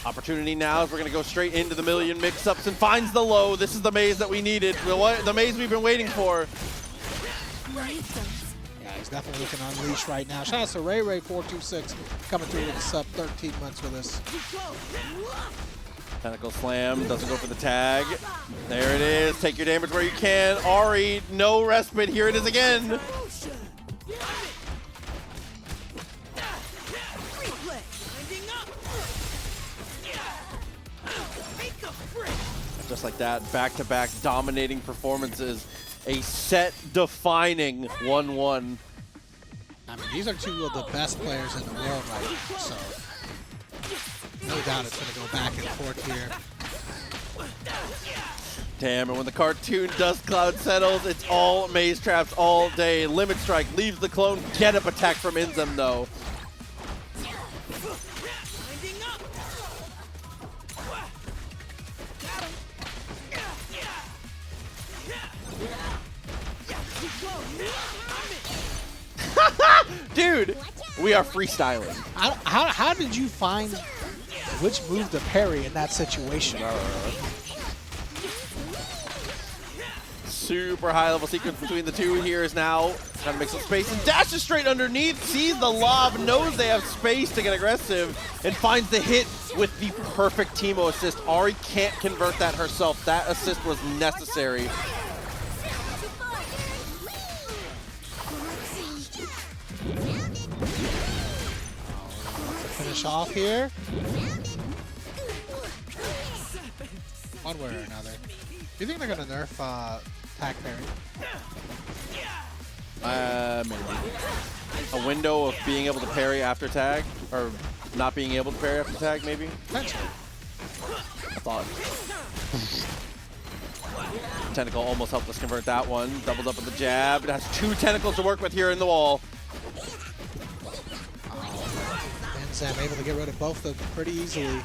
Opportunity now as we're going to go straight into the million mix-ups and finds the low. This is the maze that we needed. The maze we've been waiting for. Yeah, he's definitely looking unleashed right now. Shout out to Ray426 coming through with the sub 13 months with us. Tentacle slam, doesn't go for the tag. There it is. Take your damage where you can. Ari, no respite. Here it is again. Just like that, back-to-back dominating performances. A set-defining 1-1. I mean, these are two of the best players in the world right now, so no doubt it's going to go back and forth here. Damn, and when the cartoon dust cloud settles, it's all maze traps all day. Limit Strike leaves the clone. Get up attack from Inzem, though. Dude, we are freestyling. How did you find which move to parry in that situation? Super high level sequence between the two here is now trying to make some space and dashes straight underneath, sees the lob, knows they have space to get aggressive, and finds the hit with the perfect Teemo assist. Ari can't convert that herself. That assist was necessary. Finish off here. One way or another. Do you think they're going to nerf tag parry? Maybe. A window of being able to parry after tag, or not being able to parry after tag, maybe? Potentially. I thought. Tentacle almost helped us convert that one. Doubled up with the jab. It has two tentacles to work with here in the wall. Inzem able to get rid of both of them pretty easily.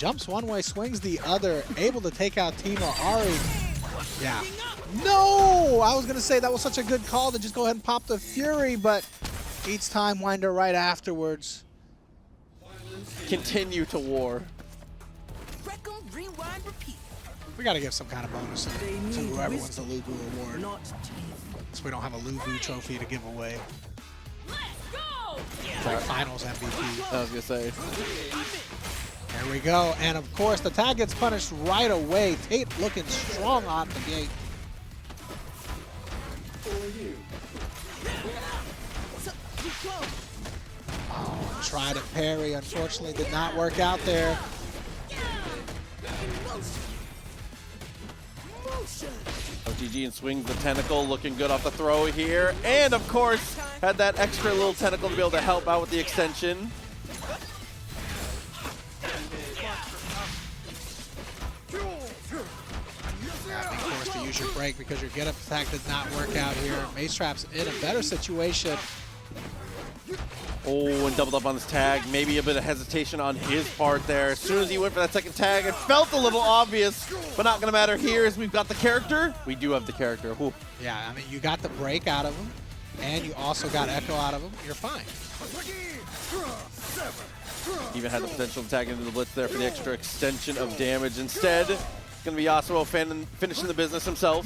jumps one way, swings the other, able to take out Timo. Ari, yeah. No! I was going to say that was such a good call to just go ahead and pop the Fury, but each time Winder right afterwards. Continue to war. Rewind, repeat. We got to give some kind of bonus to whoever wins the Lubu award. Not So we don't have a Lubu trophy to give away. Let's go! It's like finals MVP. I was gonna say. There we go. And of course, the tag gets punished right away. Tate looking strong out the gate. Oh, tried a parry. Unfortunately, did not work out there. OTG and swings the tentacle, looking good off the throw here. And of course, had that extra little tentacle to be able to help out with the extension. Being forced to use your break because your get up attack did not work out here. Mace Trap's in a better situation. Oh, and doubled up on this tag. Maybe a bit of hesitation on his part there. As soon as he went for that second tag, it felt a little obvious, but not going to matter here as we've got the character. We do have the character. Ooh. Yeah, I mean, you got the break out of him, and you also got Echo out of him. You're fine. Even had the potential to tag into the blitz there for the extra extension of damage. Instead, it's going to be Yasuo finishing the business himself.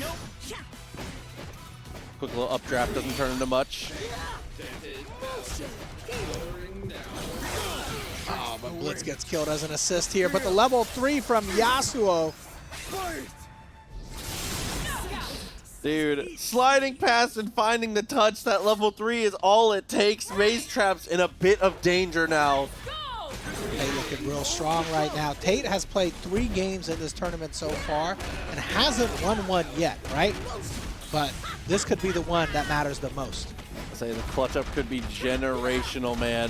Quick little updraft doesn't turn into much. Oh, but Blitz gets killed as an assist here. But the level 3 from Yasuo. Dude, sliding past and finding the touch, that level 3 is all it takes. Maze Trap's in a bit of danger now. Tate looking real strong right now. Tate has played 3 games in this tournament so far and hasn't won one yet, right? But this could be the one that matters the most. Say the clutch up could be generational, man.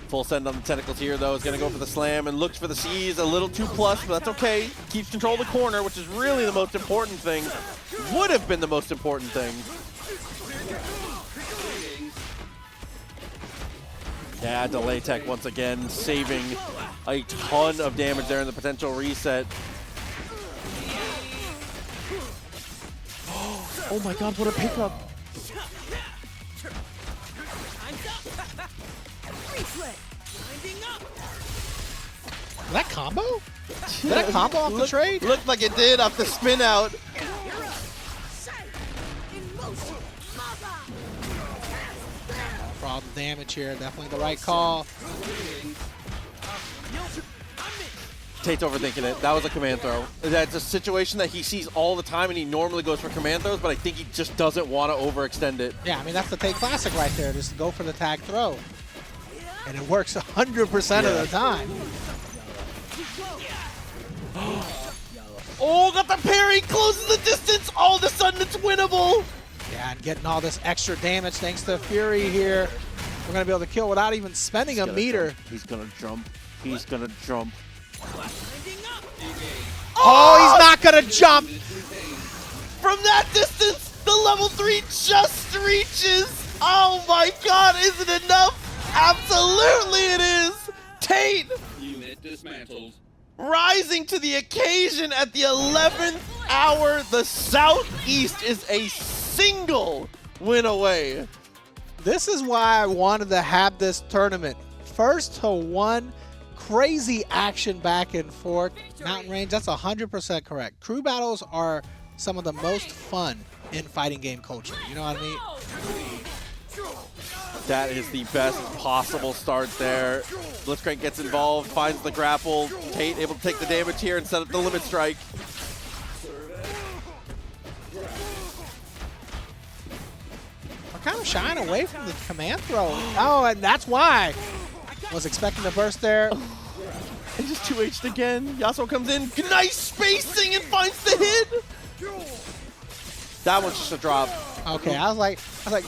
Full send on the tentacles here, though, is going to go for the slam and looks for the C's. A little too plus, but that's okay. Keeps control of the corner, which is really the most important thing. Would have been the most important thing. Yeah, delay tech once again, saving a ton of damage there in the potential reset. Oh my god, what a pickup. That combo? Did that combo off the trade? Looked like it did off the spin out. For all the damage here, definitely the right call. Tate's overthinking it. That was a command throw. That's a situation that he sees all the time, and he normally goes for command throws, but I think he just doesn't want to overextend it. Yeah, I mean, that's the Tate classic right there, just go for the tag throw. And it works 100% of the time. Oh, got the parry, closes the distance. All of a sudden, it's winnable. Yeah, and getting all this extra damage thanks to Fury here. We're going to be able to kill without even spending a meter. Jump. He's going to jump. He's going to jump. Oh, he's not going to jump. From that distance, the level 3 just reaches. Oh my god, is it enough? Absolutely it is. Tate Unit dismantled. rising to the occasion at the 11th hour. The Southeast is a single win away. This is why I wanted to have this tournament. First to one, crazy action back and forth. Mountain range, that's 100% correct. Crew battles are some of the most fun in fighting game culture. You know what I mean? That is the best possible start there. Blitzcrank gets involved, finds the grapple. Tate able to take the damage here and set up the limit strike. We're kind of shying away from the command throw. Oh, and that's why. Was expecting to burst there. And just 2H'd again. Yasuo comes in. Nice spacing and finds the hit. That one's just a drop. Okay, I was like,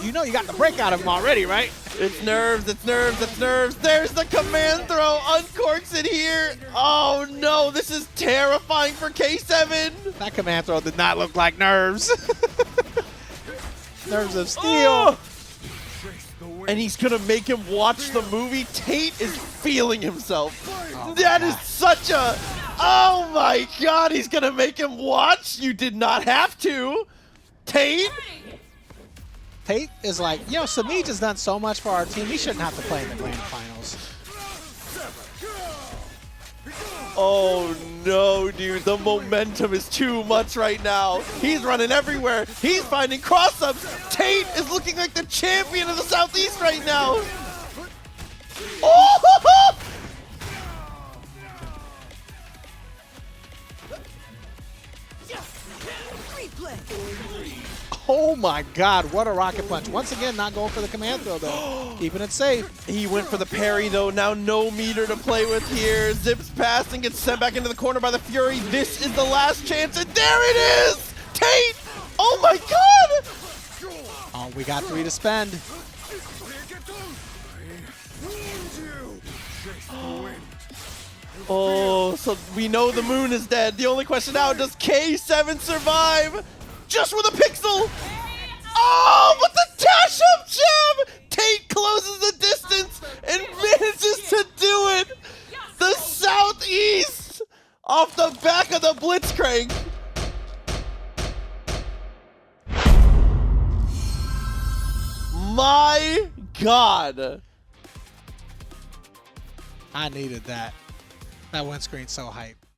you know you got the break out of him already, right? It's nerves, it's nerves, it's nerves. There's the command throw. Uncorks it here. Oh no, this is terrifying for K7. That command throw did not look like nerves. Nerves of steel. Oh! And he's gonna make him watch the movie. Tate is feeling himself. Oh That is such a... Oh my god, he's gonna make him watch? You did not have to. Tate? Tate is like, you know, Samij has done so much for our team. He shouldn't have to play in the grand finals. Oh no, dude. The momentum is too much right now. He's running everywhere. He's finding cross-ups. Tate is looking like the champion of the Southeast right now. Oh! Oh my god, what a rocket punch. Once again, not going for the command throw though. Keeping it safe. He went for the parry though. Now no meter to play with here. Zips past and gets sent back into the corner by the Fury. This is the last chance, and there it is! Tate! Oh my god! Oh, we got 3 to spend. Oh, so we know the moon is dead. The only question now, does K7 survive? Just with a pixel! Oh, but the dash up jab! Tate closes the distance and manages to do it! The Southeast off the back of the Blitzcrank! My god! I needed that. That windscreen's so hype.